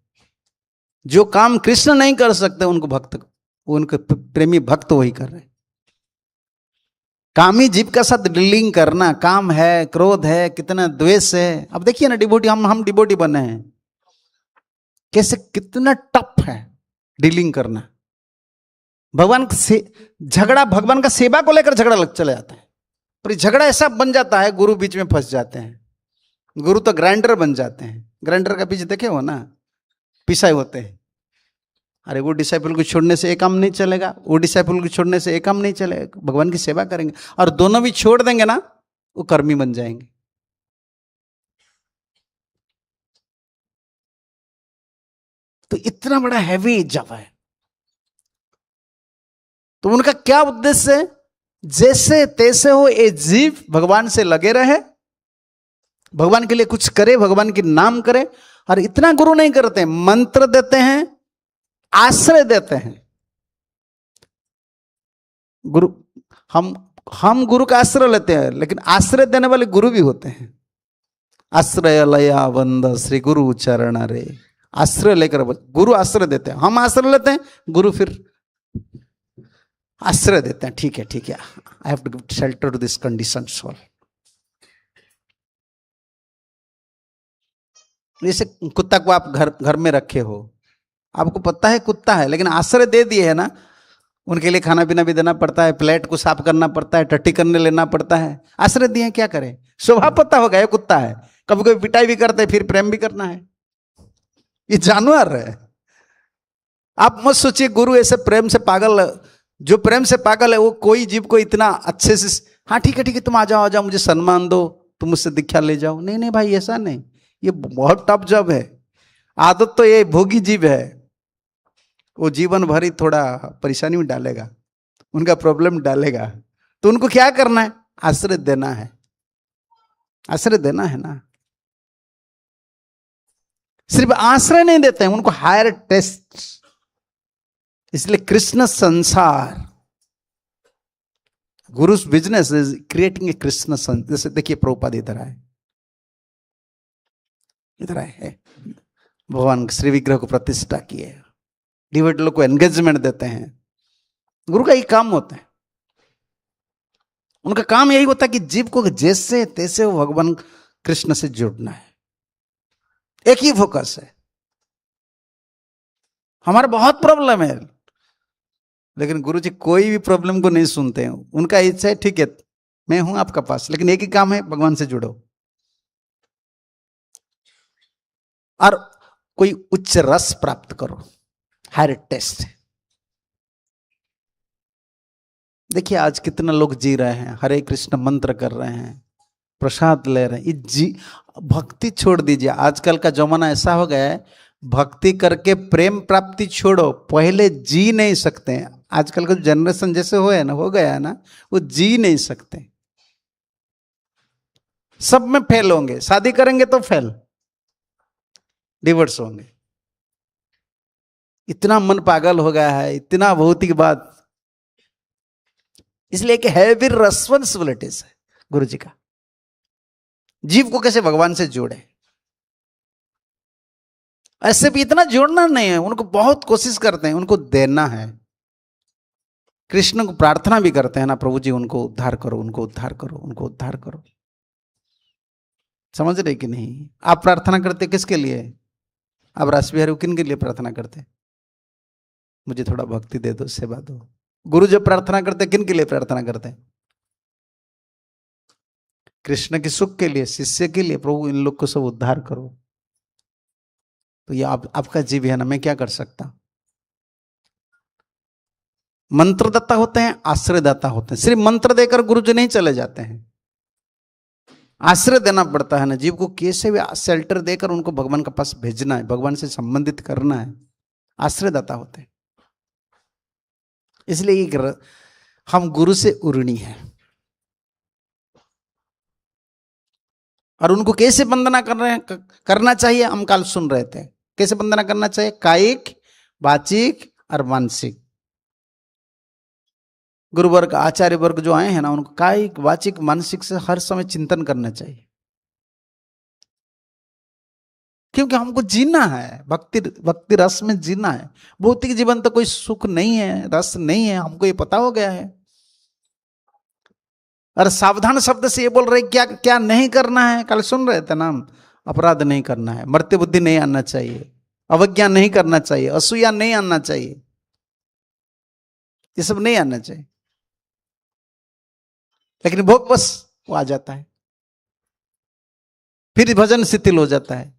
जो काम कृष्ण नहीं कर सकते, उनके प्रेमी भक्त वही कर रहे हैं। कामी जीव का साथ डीलिंग करना, काम है, क्रोध है, कितना द्वेष है। अब देखिए ना, डिवोटी, हम डिवोटी बने हैं, कैसे कितना टफ है डीलिंग करना। भगवान से झगड़ा, भगवान का सेवा को लेकर झगड़ा चला जाता है। पर झगड़ा ऐसा बन जाता है, गुरु बीच में फंस जाते हैं। गुरु तो ग्राइंडर बन जाते हैं। ग्राइंडर का बीच देखे हो ना, पिसाई होते हैं। अरे वो डिसाइपल को छोड़ने से एक काम नहीं चलेगा, वो डिसाइपल को छोड़ने से एक काम नहीं चलेगा। भगवान की सेवा करेंगे और दोनों भी छोड़ देंगे ना, वो कर्मी बन जाएंगे। तो इतना बड़ा हैवी जब है, तो उनका क्या उद्देश्य है? जैसे तैसे हो ये जीव भगवान से लगे रहे, भगवान के लिए कुछ करे, भगवान के नाम करे। और इतना गुरु नहीं करते, मंत्र देते हैं, आश्रय देते हैं। गुरु हम गुरु का आश्रय लेते हैं, लेकिन आश्रय देने वाले गुरु भी होते हैं। आश्रय लया वंद श्री गुरु चरण रे। आश्रय लेकर गुरु आश्रय देते हैं, हम आश्रय लेते हैं, गुरु फिर आश्रय देते हैं। ठीक है ठीक है, I have to give shelter to this condition soul. जैसे कुत्ता को आप घर में रखे हो, आपको पता है कुत्ता है, लेकिन आश्रय दे दिए है ना, उनके लिए खाना पीना भी देना पड़ता है, प्लेट को साफ करना पड़ता है, टट्टी करने लेना पड़ता है। आश्रय दिए, क्या करें? स्वभाव पता होगा ये कुत्ता है, कभी कभी पिटाई भी करते हैं, फिर प्रेम भी करना है। ये जानवर है। आप मत सोचिए गुरु ऐसे प्रेम से पागल, जो प्रेम से पागल है वो कोई जीव को इतना अच्छे से, हाँ ठीक है तुम आ जाओ मुझे सम्मान दो, तुम मुझसे दीक्षा ले जाओ। नहीं नहीं भाई, ऐसा नहीं, ये बहुत टफ जॉब है। आदत तो ये भोगी जीव है, वो जीवन भर ही थोड़ा परेशानी में डालेगा, उनका प्रॉब्लम डालेगा। तो उनको क्या करना है? आश्रय देना है, आश्रय देना है ना। सिर्फ आश्रय नहीं देते हैं, उनको हायर टेस्ट। इसलिए कृष्ण संसार, guru's business is creating a Krishna संसार। जैसे देखिए प्रभुपाद इधर आए, इधर आए, भगवान श्री विग्रह को प्रतिष्ठा किए, डिवोटी लोग को एंगेजमेंट देते हैं। गुरु का यही काम होता है, उनका काम यही होता है कि जीव को जैसे तैसे वो भगवान कृष्ण से जुड़ना है, एक ही फोकस है। हमारा बहुत प्रॉब्लम है, लेकिन गुरु जी कोई भी प्रॉब्लम को नहीं सुनते हैं। उनका इच्छा है ठीक है मैं हूं आपका पास, लेकिन एक ही काम है, भगवान से जुड़ो और कोई उच्च रस प्राप्त करो, हायर टेस्ट। देखिए आज कितना लोग जी रहे हैं, हरे कृष्ण मंत्र कर रहे हैं, प्रसाद ले रहे हैं। ये भक्ति छोड़ दीजिए। आजकल का जमाना ऐसा हो गया है, भक्ति करके प्रेम प्राप्ति छोड़ो, पहले जी नहीं सकते हैं। आजकल का जनरेशन जैसे हो गया है ना, वो जी नहीं सकते, सब में फेल होंगे। शादी करेंगे तो फेल, डिवोर्स होंगे। इतना मन पागल हो गया है, इतना भौतिक बात। इसलिए एक हैवी रेस्पॉन्सिबिलिटीज है गुरु जी का, जीव को कैसे भगवान से जोड़े। ऐसे भी इतना जोड़ना नहीं है, उनको बहुत कोशिश करते हैं, उनको देना है। कृष्ण को प्रार्थना भी करते हैं ना, प्रभु जी उनको उद्धार करो, उनको उद्धार करो, उनको उद्धार करो। समझ रहे कि नहीं? आप प्रार्थना करते किसके लिए? आप रास बिहारी किन के लिए प्रार्थना करते? मुझे थोड़ा भक्ति दे दो, सेवा दो। गुरु जब प्रार्थना करते किन के लिए प्रार्थना करते? कृष्ण के सुख के लिए, शिष्य के लिए, प्रभु इन लोग को सब उद्धार करो। तो ये आपका जीव है ना, मैं क्या कर सकता? मंत्रदाता होते हैं, आश्रयदाता होते हैं। सिर्फ मंत्र देकर गुरु जी नहीं चले जाते हैं, आश्रय देना पड़ता है ना। जीव को कैसे भी शेल्टर देकर उनको भगवान के पास भेजना है, भगवान से संबंधित करना है, आश्रयदाता होते हैं। इसलिए हम गुरु से उऋणी हैं। और उनको कैसे वंदना करना चाहिए, हम कल सुन रहे थे। कैसे वंदना करना चाहिए? कायिक, वाचिक और मानसिक। गुरु वर्ग, आचार्य वर्ग जो आए हैं ना, उनको कायिक, वाचिक, मानसिक से हर समय चिंतन करना चाहिए। क्योंकि हमको जीना है, भक्ति रस में जीना है। भौतिक जीवन तो कोई सुख नहीं है, रस नहीं है, हमको ये पता हो गया है। और सावधान शब्द से ये बोल रहे क्या क्या नहीं करना है, कल सुन रहे थे ना। अपराध नहीं करना है, मर्त्य बुद्धि नहीं आना चाहिए, अवज्ञा नहीं करना चाहिए, असूया नहीं आना चाहिए, ये सब नहीं आना चाहिए। लेकिन भोग बस वो आ जाता है, फिर भजन शिथिल हो जाता है।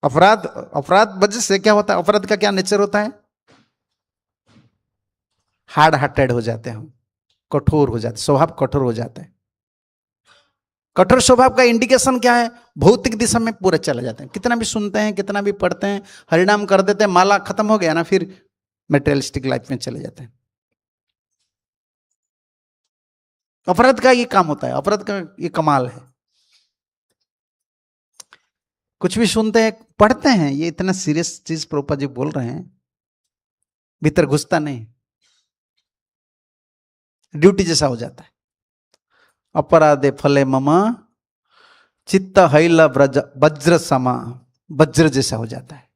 अपराध अपराध वजह से क्या होता है, अपराध का क्या नेचर होता है, हार्ड हार्टेड हो जाते हैं हम, कठोर हो जाते, स्वभाव कठोर हो जाता है। कठोर स्वभाव का इंडिकेशन क्या है, भौतिक दिशा में पूरे चले जाते हैं, कितना भी सुनते हैं, कितना भी पढ़ते हैं, हरिनाम कर देते हैं, माला खत्म हो गया ना, फिर मेटेरियलिस्टिक लाइफ में चले जाते हैं। अपराध का ये काम होता है, अपराध का ये कमाल है। कुछ भी सुनते हैं, पढ़ते हैं, ये इतना सीरियस चीज प्रभुपाद जी बोल रहे हैं, भीतर घुसता नहीं, ड्यूटी जैसा हो जाता है। अपराधे फले मम चित्त हैल वज्र समा, वज्र जैसा हो जाता है,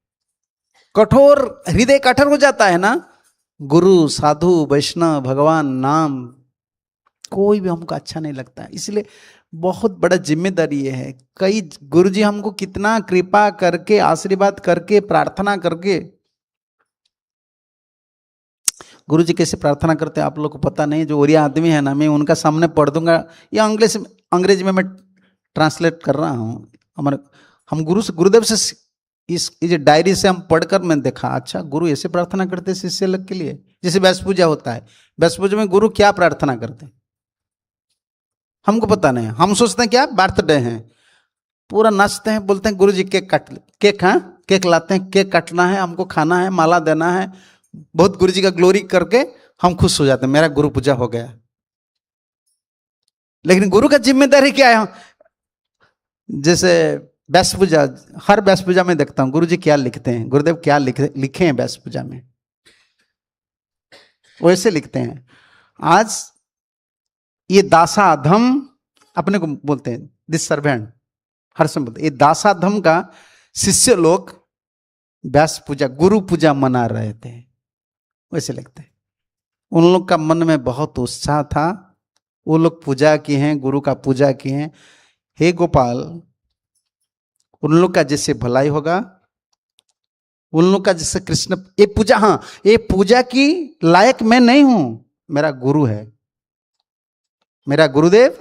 कठोर, हृदय कठोर हो जाता है ना। गुरु साधु वैष्णव भगवान नाम कोई भी हमको अच्छा नहीं लगता है। इसलिए बहुत बड़ा जिम्मेदारी ये है। कई गुरुजी हमको कितना कृपा करके, आशीर्वाद करके, प्रार्थना करके, गुरुजी कैसे प्रार्थना करते हैं आप लोग को पता नहीं। जो ओरिया आदमी है ना, मैं उनका सामने पढ़ दूंगा, या अंग्रेजी में मैं ट्रांसलेट कर रहा हूँ। हमारे हम गुरु से, गुरुदेव से इस डायरी से हम पढ़कर मैं देखा, अच्छा गुरु ऐसे प्रार्थना करते शिष्य लोग के लिए। जैसे व्यास पूजा होता है, व्यास पूजा में गुरु क्या प्रार्थना करते हैं हमको पता नहीं। हम सोचते हैं क्या बर्थडे है, पूरा नाचते हैं, बोलते हैं गुरु जी केक काट, केक, हाँ केक लाते हैं, केक काटना है, हमको खाना है, माला देना है, बहुत गुरु जी का ग्लोरी करके हम खुश हो जाते हैं, मेरा गुरु पूजा हो गया। लेकिन गुरु का जिम्मेदारी क्या है, जैसे व्यास पूजा, हर व्यास पूजा में देखता हूं गुरु जी क्या लिखते हैं, गुरुदेव क्या लिखे हैं व्यास पूजा में, वैसे लिखते हैं। आज ये दासाधम अपने को बोलते हैं, दिस सर्वेंट, हर समय बोलते, ये दासाधम का शिष्य लोग व्यास पूजा, गुरु पूजा मना रहे थे, वैसे लगते हैं। उन लोग का मन में बहुत उत्साह था, वो लोग पूजा किए हैं, गुरु का पूजा किए हैं। हे गोपाल, उन लोग का जैसे भलाई होगा, उन लोग का जैसे कृष्ण, ये पूजा, हाँ ये पूजा की लायक मैं नहीं हूं, मेरा गुरु है, मेरा गुरुदेव,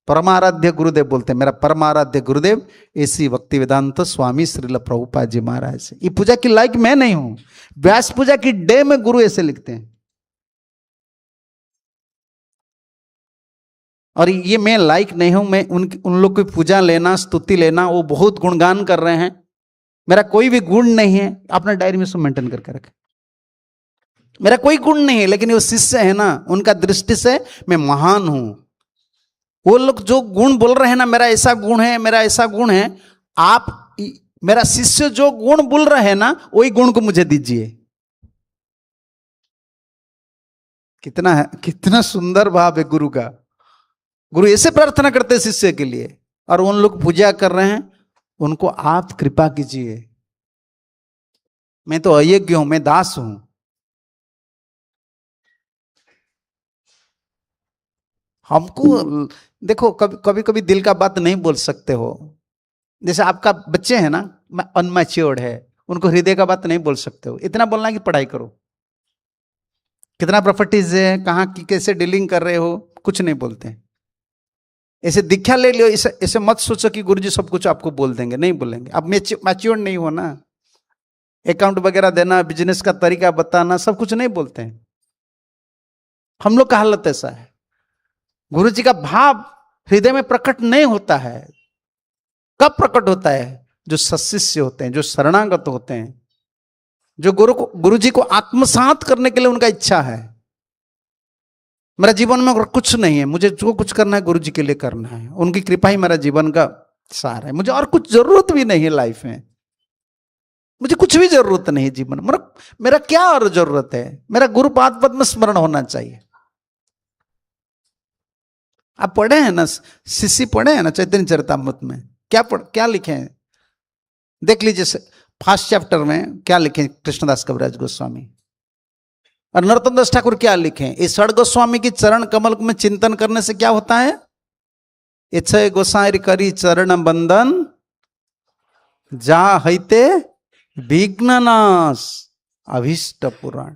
परमाराध्य गुरुदेव बोलते हैं, मेरा परमाराध्य गुरुदेव ऐसी भक्ति वेदांत स्वामी श्रील प्रभुपाद जी महाराज से, ये पूजा की लायक मैं नहीं हूं। व्यास पूजा की डे में गुरु ऐसे लिखते हैं, और ये मैं लायक नहीं हूं, मैं उन लोग की पूजा लेना, स्तुति लेना, वो बहुत गुणगान कर रहे हैं, मेरा कोई भी गुण नहीं है। अपना डायरी में सब मेंटेन करके रखें, मेरा कोई गुण नहीं है, लेकिन वो शिष्य है ना, उनका दृष्टि से मैं महान हूं। वो लोग जो गुण बोल रहे हैं ना, मेरा ऐसा गुण है, मेरा ऐसा गुण है, आप मेरा शिष्य जो गुण बोल रहे हैं ना, वही गुण को मुझे दीजिए। कितना है, कितना सुंदर भाव है गुरु का। गुरु ऐसे प्रार्थना करते हैं शिष्य के लिए, और उन लोग पूजा कर रहे हैं, उनको आप कृपा कीजिए, मैं तो अयोग्य हूं, मैं दास हूं। हमको देखो, कभी कभी दिल का बात नहीं बोल सकते हो। जैसे आपका बच्चे हैं ना, अनमैच्योर्ड है, उनको हृदय का बात नहीं बोल सकते हो। इतना बोलना कि पढ़ाई करो, कितना प्रॉपर्टीज है, कहाँ की कैसे डीलिंग कर रहे हो, कुछ नहीं बोलते। ऐसे दीक्षा ले लियो, ऐसे मत सोचो कि गुरुजी सब कुछ आपको बोल देंगे, नहीं बोलेंगे। अब मैच्योर्ड नहीं हो ना, अकाउंट वगैरह देना, बिजनेस का तरीका बताना, सब कुछ नहीं बोलते हैं। हम लोग का हालत ऐसा है, गुरु जी का भाव हृदय में प्रकट नहीं होता है। कब प्रकट होता है? जो सशिष्य होते हैं, जो शरणागत होते हैं, जो गुरु जी को आत्मसात करने के लिए उनका इच्छा है। मेरा जीवन में और कुछ नहीं है, मुझे जो कुछ करना है गुरु जी के लिए करना है, उनकी कृपा ही मेरा जीवन का सार है, मुझे और कुछ जरूरत भी नहीं है लाइफ में, मुझे कुछ भी जरूरत नहीं है जीवन में। मेरा क्या और जरूरत है? मेरा गुरु पाद पद्म स्मरण होना चाहिए। आप पढ़े हैं ना, शिष्य पढ़े हैं ना चैतन्य चरितामृत में, क्या लिखे हैं देख लीजिए, फर्स्ट चैप्टर में क्या लिखे कृष्णदास कविराज गोस्वामी, और नरोत्तम दास ठाकुर क्या लिखे। इस षड गोस्वामी की चरण कमल में चिंतन करने से क्या होता है? इच्छे गोसाई करी चरण बंदन जा हईते विघ्न नाश अभीष्ट पुराण।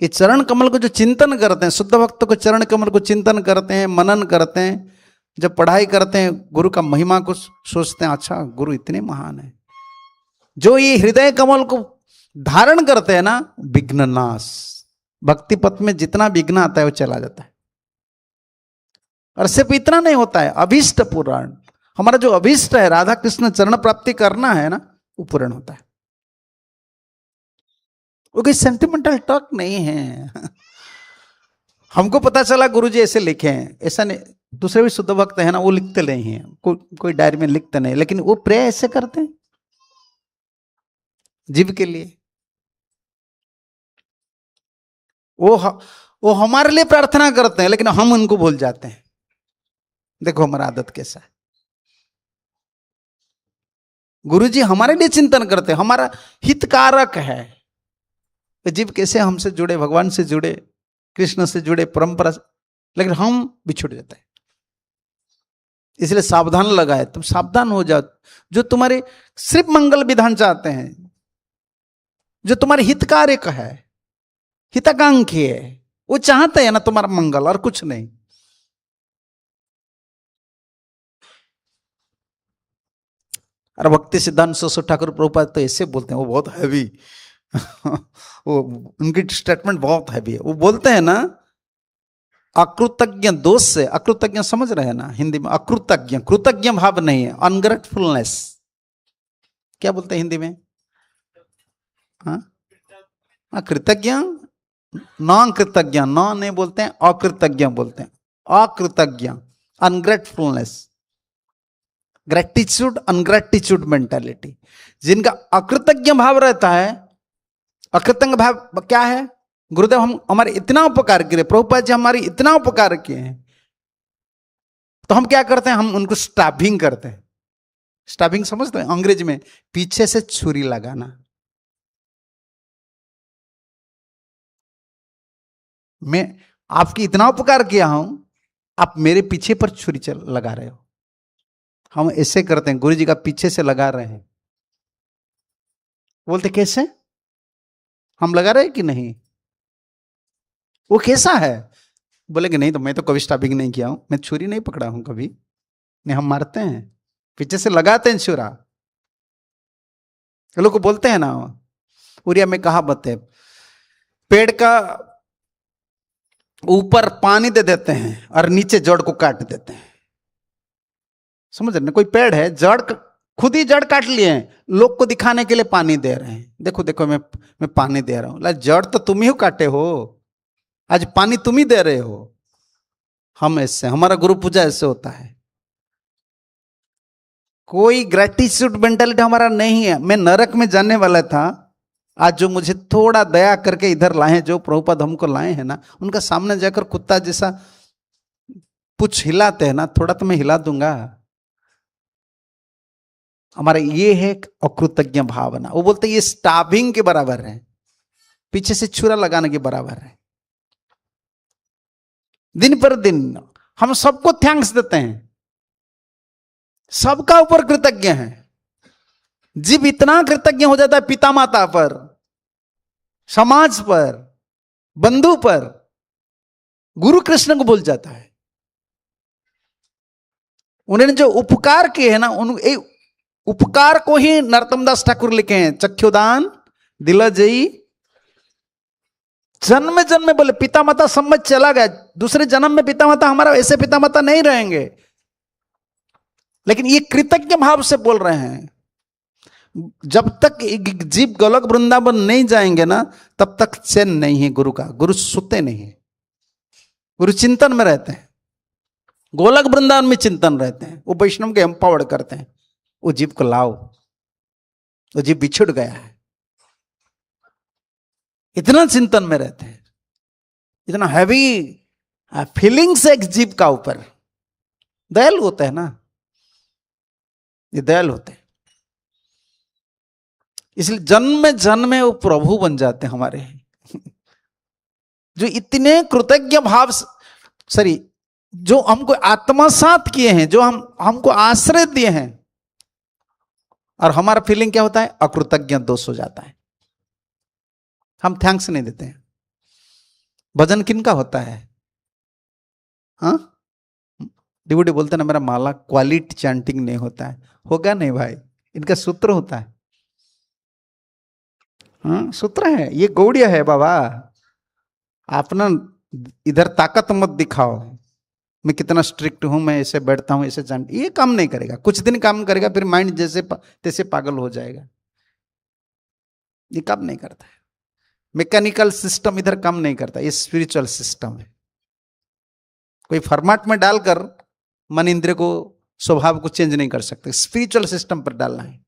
कि चरण कमल को जो चिंतन करते हैं, शुद्ध भक्त को चरण कमल को चिंतन करते हैं, मनन करते हैं, जब पढ़ाई करते हैं गुरु का महिमा को सोचते हैं, अच्छा गुरु इतने महान है। जो ये हृदय कमल को धारण करते हैं ना, विघ्न नाश, भक्ति पथ में जितना विघ्न आता है वो चला जाता है। और सिर्फ इतना नहीं होता है, अभीष्ट पूर्ण, हमारा जो अभीष्ट है राधा कृष्ण चरण प्राप्ति करना है ना, वो पूर्ण होता है। वो कोई सेंटिमेंटल टॉक नहीं है। हमको पता चला गुरुजी ऐसे लिखे हैं, ऐसा नहीं। दूसरे भी शुद्ध भक्त है ना, वो लिखते नहीं है, कोई डायरी में लिखते नहीं, लेकिन वो प्रे ऐसे करते हैं जीव के लिए। वो हमारे लिए प्रार्थना करते हैं, लेकिन हम उनको भूल जाते हैं। देखो हमारा आदत कैसा है। गुरुजी हमारे लिए चिंतन करते हैं, हमारा हितकारक है। जीव कैसे हमसे जुड़े, भगवान से जुड़े, कृष्ण से जुड़े, परंपरा से, लेकिन हम बिछुड़ जाते हैं। इसलिए सावधान लगाए, तुम सावधान हो जाओ। जो तुम्हारे सिर्फ मंगल विधान चाहते हैं, जो तुम्हारे हितकारक है, हितकांक्षी है, वो चाहते हैं ना तुम्हारा मंगल, और कुछ नहीं। और भक्ति सिद्धांत सरस्वती ठाकुर प्रभुपाद तो ऐसे बोलते हैं, वो बहुत हैवी वो उनकी स्टेटमेंट बहुत हैवी है। वो बोलते हैं ना, अकृतज्ञ दोष से, अकृतज्ञ समझ रहे हैं ना हिंदी में, अकृतज्ञ, कृतज्ञ भाव नहीं है, अनग्रेटफुलनेस। क्या बोलते हैं हिंदी में? हाँ, कृतज्ञ, नॉन कृतज्ञ, नॉन नहीं बोलते हैं, अकृतज्ञ बोलते हैं। अकृतज्ञ, अनग्रेटफुलनेस, ग्रेटिट्यूड, अनग्रेटिट्यूड मेंटालिटी। जिनका अकृतज्ञ भाव रहता है, अकृतज्ञ भाव क्या है? गुरुदेव हम हमारे इतना उपकार किए, प्रभुपाद जी हमारी इतना उपकार किए हैं, तो हम क्या करते हैं? हम उनको स्टाबिंग करते हैं। स्टाबिंग समझते हैं अंग्रेजी में? पीछे से छुरी लगाना। मैं आपकी इतना उपकार किया हूं, आप मेरे पीछे पर छुरी लगा रहे हो। हम ऐसे करते हैं, गुरु जी का पीछे से लगा रहे हैं। बोलते कैसे? हम लगा रहे हैं कि नहीं? वो कैसा है? बोलेंगे नहीं, तो मैं तो कभी स्टाबिंग नहीं किया हूं, मैं छुरी नहीं पकड़ा हूं कभी। नहीं, हम मारते हैं, पीछे से लगाते हैं छुरा। लोग को बोलते हैं ना, उड़िया में कहावत है, पेड़ का ऊपर पानी दे देते हैं और नीचे जड़ को काट देते हैं। समझ रहे ना? कोई पेड़ है, जड़ खुद ही जड़ काट लिए हैं, लोग को दिखाने के लिए पानी दे रहे हैं। देखो देखो मैं पानी दे रहा हूं। जड़ तो तुम ही काटे हो, आज पानी तुम ही दे रहे हो। हम ऐसे, हमारा गुरु पूजा ऐसे होता है। कोई ग्रेटिट्यूड मेंटालिटी हमारा नहीं है। मैं नरक में जाने वाला था, आज जो मुझे थोड़ा दया करके इधर लाए, जो प्रभुपाद हमको लाए हैं ना, उनका सामने जाकर कुत्ता जैसा पुछ हिलाते हैं ना, थोड़ा तो मैं हिला दूंगा। हमारा ये है अकृतज्ञ भावना। वो बोलते ये स्टाबिंग के बराबर है, पीछे से छुरा लगाने के बराबर है। दिन पर दिन हम सबको थैंक्स देते हैं, सबका ऊपर कृतज्ञ है। जीव इतना कृतज्ञ हो जाता है पिता माता पर, समाज पर, बंधु पर, गुरु कृष्ण को भूल जाता है। उन्होंने जो उपकार किए हैं ना, उन उपकार को ही नरोत्तम दास ठाकुर लिखे हैं, चक्षुदान दिलजयी। जन्म जन्म बोले पिता माता समझ चला गया, दूसरे जन्म में पिता माता हमारा ऐसे पिता माता नहीं रहेंगे, लेकिन ये कृतज्ञ भाव से बोल रहे हैं। जब तक जीव गोलक वृंदावन नहीं जाएंगे ना, तब तक चैन नहीं है गुरु का। गुरु सुते नहीं है, गुरु चिंतन में रहते हैं, गोलक वृंदावन में चिंतन रहते हैं। वो वैष्णव के एम्पावर्ड करते हैं, वो जीव को लाओ, वो जीव बिछुड़ गया है, इतना चिंतन में रहते हैं, इतना हैवी फीलिंग्स एक जीव का ऊपर। दयालु होते हैं ना, ये दयालु होते हैं, इसलिए जन्म जन्म में वो प्रभु बन जाते हैं हमारे। जो इतने कृतज्ञ भाव, सॉरी, जो हमको आत्मसात किए हैं, जो हमको आश्रय दिए हैं, और हमारा फीलिंग क्या होता है? अकृतज्ञ दोष हो जाता है। हम थैंक्स नहीं देते हैं। भजन किन का होता है? हाँ, डिवोटी बोलते ना मेरा माला क्वालिटी चैंटिंग नहीं होता है। होगा नहीं भाई, इनका सूत्र होता है। हाँ, सूत्र है, ये गौड़िया है बाबा। आप ना इधर ताकत मत दिखाओ, मैं कितना स्ट्रिक्ट हूं, मैं ऐसे बैठता हूं ऐसे चैंट, ये काम नहीं करेगा। कुछ दिन काम करेगा, फिर माइंड जैसे तैसे पागल हो जाएगा। ये काम नहीं करता है। मैकेनिकल सिस्टम इधर काम नहीं करता, ये स्पिरिचुअल सिस्टम है। कोई फॉर्मेट में डालकर मन इंद्रिय को, स्वभाव को चेंज नहीं कर सकते, स्पिरिचुअल सिस्टम पर डालना है।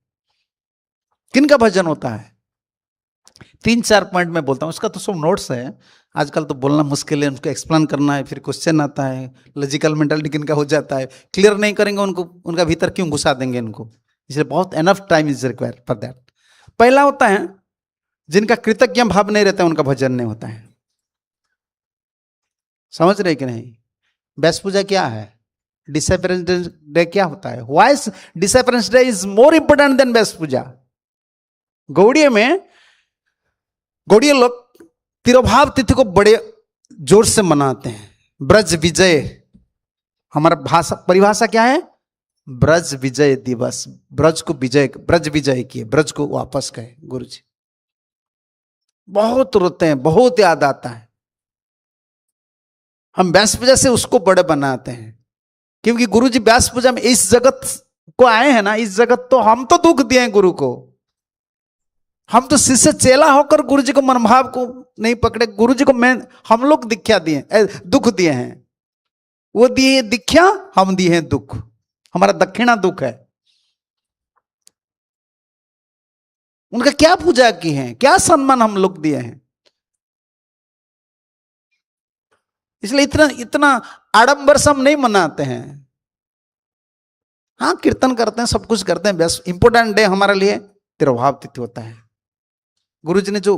किनका भजन होता है? 3-4 पॉइंट में बोलता हूं, उसका तो सब नोट्स है। आजकल तो बोलना मुश्किल है, उनको एक्सप्लेन करना है, फिर क्वेश्चन आता है, लॉजिकल मेंटालिटी किनका हो जाता है, क्लियर नहीं करेंगे उनको, उनका भीतर क्यों घुसा देंगे इनको, इसलिए बहुत enough time is required for that. पहला होता है जिनका कृतज्ञ भाव नहीं रहता, उनका भजन नहीं होता है। समझ रहे कि नहीं? व्यास पूजा क्या है? डिसअपियरेंस डे क्या होता है? Why disappearance day is more important than Vyasa Puja? Gaudiya में गौड़िया लोग तिरुभाव तिथि को बड़े जोर से मनाते हैं। ब्रज विजय, हमारा भाषा परिभाषा क्या है? ब्रज विजय दिवस। ब्रज को विजय, ब्रज विजय किए, ब्रज को वापस कहे गुरु जी। बहुत रोते हैं, बहुत याद आता है। हम व्यास पूजा से उसको बड़े बनाते हैं, क्योंकि गुरु जी व्यास पूजा में इस जगत को आए हैं ना, इस जगत तो हम तो दुख दिए हैं गुरु को, हम तो शिष्य चेला होकर गुरु जी को मनभाव को नहीं पकड़े। गुरु जी को हम लोग दीक्षा दिए, दुख दिए हैं। वो दिए दीक्षा, हम दिए हैं दुख, हमारा दक्षिणा दुख है। उनका क्या पूजा की है, क्या सम्मान हम लोग दिए हैं। इसलिए इतना इतना आडंबर से हम नहीं मनाते हैं। हाँ, कीर्तन करते हैं, सब कुछ करते हैं, बस इंपोर्टेंट डे हमारे लिए तिरुभाव तिथि होता है। गुरु जी ने जो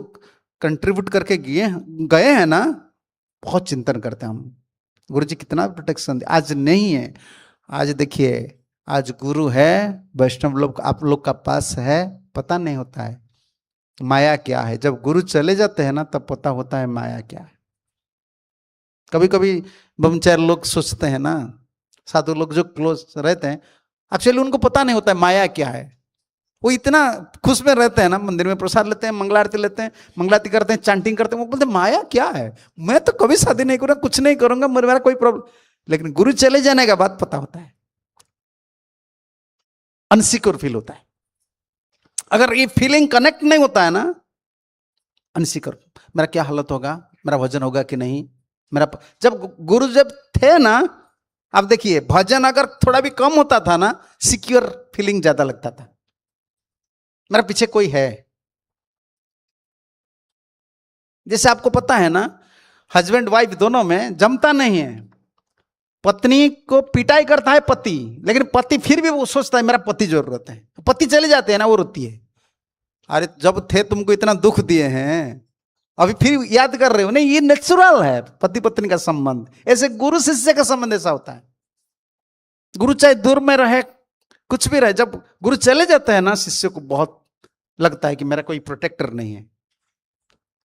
कंट्रीब्यूट करके गए हैं ना, बहुत चिंतन करते हैं हम। गुरु जी कितना प्रोटेक्शन दे। आज नहीं है, आज देखिए, आज गुरु है, वैष्णव लोग आप लोग का पास है, पता नहीं होता है माया क्या है। जब गुरु चले जाते हैं ना, तब पता होता है माया क्या है। कभी कभी ब्रह्मचारी लोग सोचते हैं ना, साधु लोग जो क्लोज रहते हैं, एक्चुअली उनको पता नहीं होता है माया क्या है। वो इतना खुश में रहते हैं ना, मंदिर में प्रसाद लेते हैं, मंगलारती लेते हैं, मंगलारती करते हैं, चांटिंग करते हैं, वो बोलते हैं माया क्या है, मैं तो कभी शादी नहीं करूंगा, कुछ नहीं करूंगा, मेरा कोई प्रॉब्लम। लेकिन गुरु चले जाने का बाद पता होता है, अनसिक्योर फील होता है। अगर ये फीलिंग कनेक्ट नहीं होता है ना, अनसिक्योर, मेरा क्या हालत होगा, मेरा भजन होगा कि नहीं, मेरा जब गुरु जब थे ना, अब देखिए भजन अगर थोड़ा भी कम होता था ना, सिक्योर फीलिंग ज्यादा लगता था, मेरा पीछे कोई है। जैसे आपको पता है ना, हस्बैंड वाइफ दोनों में जमता नहीं है। पत्नी को पिटाई करता है पति, लेकिन पति फिर भी वो सोचता है मेरा पति जरूरत है। पति चले जाते हैं ना, वो रोती है, अरे जब थे तुमको इतना दुख दिए हैं, अभी फिर याद कर रहे हो। नहीं, ये नेचुरल है पति पत्नी का संबंध। ऐसे गुरु शिष्य का संबंध ऐसा होता है। गुरु चाहे दूर में रहे, कुछ भी रहे, जब गुरु चले जाते हैं ना, शिष्य को बहुत लगता है कि मेरा कोई प्रोटेक्टर नहीं है।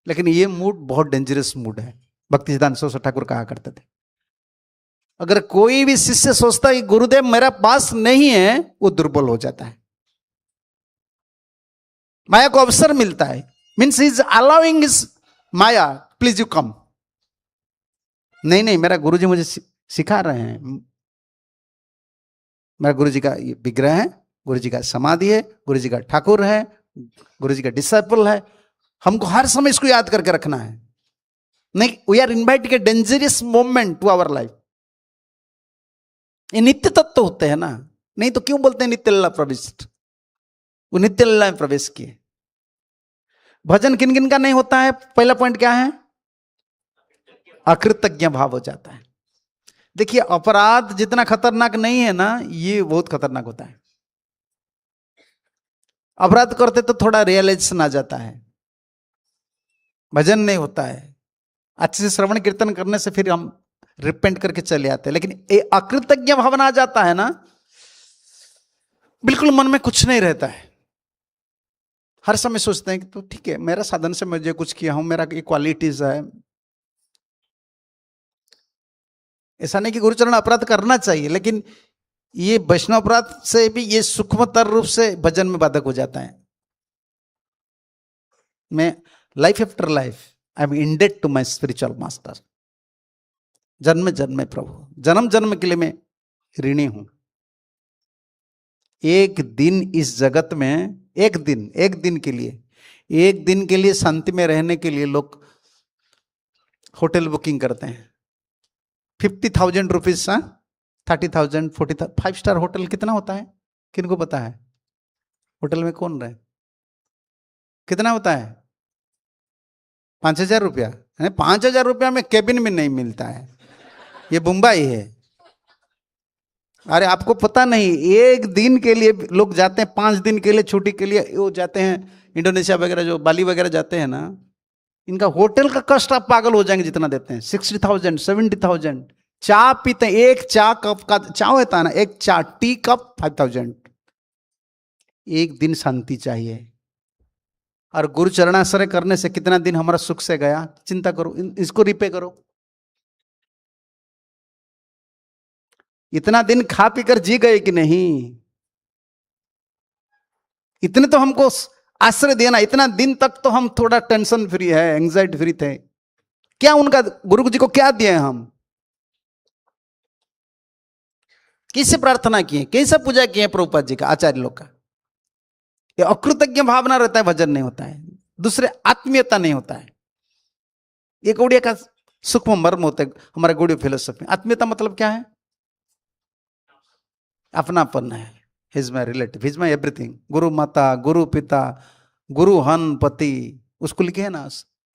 लेकिन ये मूड बहुत डेंजरस मूड है। भक्ति सिद्धांत सरस्वती ठाकुर कहा करते थे, अगर कोई भी शिष्य सोचता है कि गुरुदेव मेरा पास नहीं है, वो दुर्बल हो जाता है। माया को अवसर मिलता है, means is allowing is Maya, please you come. नहीं नहीं, मेरा गुरुजी मुझे सिखा रहे हैं, मेरा गुरुजी का विग्रह है, गुरुजी का समाधि है, गुरुजी का ठाकुर है, गुरुजी का डिसाइपल है, हमको हर समय इसको याद करके रखना है। नहीं, we are inviting a dangerous moment to our life. ये नित्य तत्व होते हैं ना, नहीं तो क्यों बोलते हैं नित्य लीला प्रविष्ट? वो नित्य लीला में प्रवेश किए। भजन किन किन का नहीं होता है? पहला पॉइंट क्या है? अकृतज्ञ भाव हो जाता है। देखिए, अपराध जितना खतरनाक नहीं है ना, ये बहुत खतरनाक होता है। अपराध करते तो थोड़ा रियलाइजेशन आ जाता है, भजन नहीं होता है। अच्छे से श्रवण कीर्तन करने से फिर हम रिपेंट करके चले आते हैं। लेकिन ये अकृतज्ञ भावना आ जाता है ना, बिल्कुल मन में कुछ नहीं रहता है। हर समय सोचते हैं कि तो ठीक है, मेरा साधन से मैं जो कुछ किया हूं, मेरा ये क्वालिटीज है, ऐसा नहीं कि गुरुचरण अपराध करना चाहिए, लेकिन ये वैष्णव अपराध से भी ये सूक्ष्मतर रूप से भजन में बाधक हो जाता है। मैं life after life I am indebted to my spiritual master. जन्म जन्म में प्रभु, जन्म जन्म के लिए मैं ऋणी हूं। एक दिन इस जगत में, एक दिन के लिए शांति में रहने के लिए लोग होटल बुकिंग करते हैं। 50,000 रुपीज, 30,000, 40,000। 5 स्टार होटल कितना होता है, किनको पता है? होटल में कौन रहे? कितना होता है? 5,000 रुपया। 5,000 रुपया में केबिन में नहीं मिलता है, ये मुंबई है। अरे आपको पता नहीं, एक दिन के लिए लोग जाते हैं, 5 दिन के लिए छुट्टी के लिए वो जाते हैं इंडोनेशिया वगैरह, जो बाली वगैरह जाते हैं ना, इनका होटल का कष्ट आप पागल हो जाएंगे जितना देते हैं। 60,000, 70,000। चाय पीते हैं, एक चाय कप का चाय होता है ना, एक चाय टी कप 5,000। एक दिन शांति चाहिए। और गुरु चरणाश्रय करने से कितना दिन हमारा सुख से गया, चिंता करो, इसको रिपे करो। इतना दिन खा पीकर जी गए कि नहीं? इतने तो हमको आश्रय देना, इतना दिन तक तो हम थोड़ा टेंशन फ्री है, एंजाइटी फ्री थे। क्या उनका, गुरु जी को क्या दिए हम? किससे प्रार्थना किए, कैसे पूजा किए प्रभुपाद जी का, आचार्य लोग का? ये अकृतज्ञ भावना रहता है, भजन नहीं होता है। दूसरे आत्मीयता नहीं होता है। ये गौड़िया का सूक्ष्म मर्म होता है हमारे गौड़िया फिलोसफी। आत्मीयता मतलब क्या है? अपनापन है। His my relative, his my everything. गुरु माता, गुरु पिता, गुरु हन पति, उसको लिखे है ना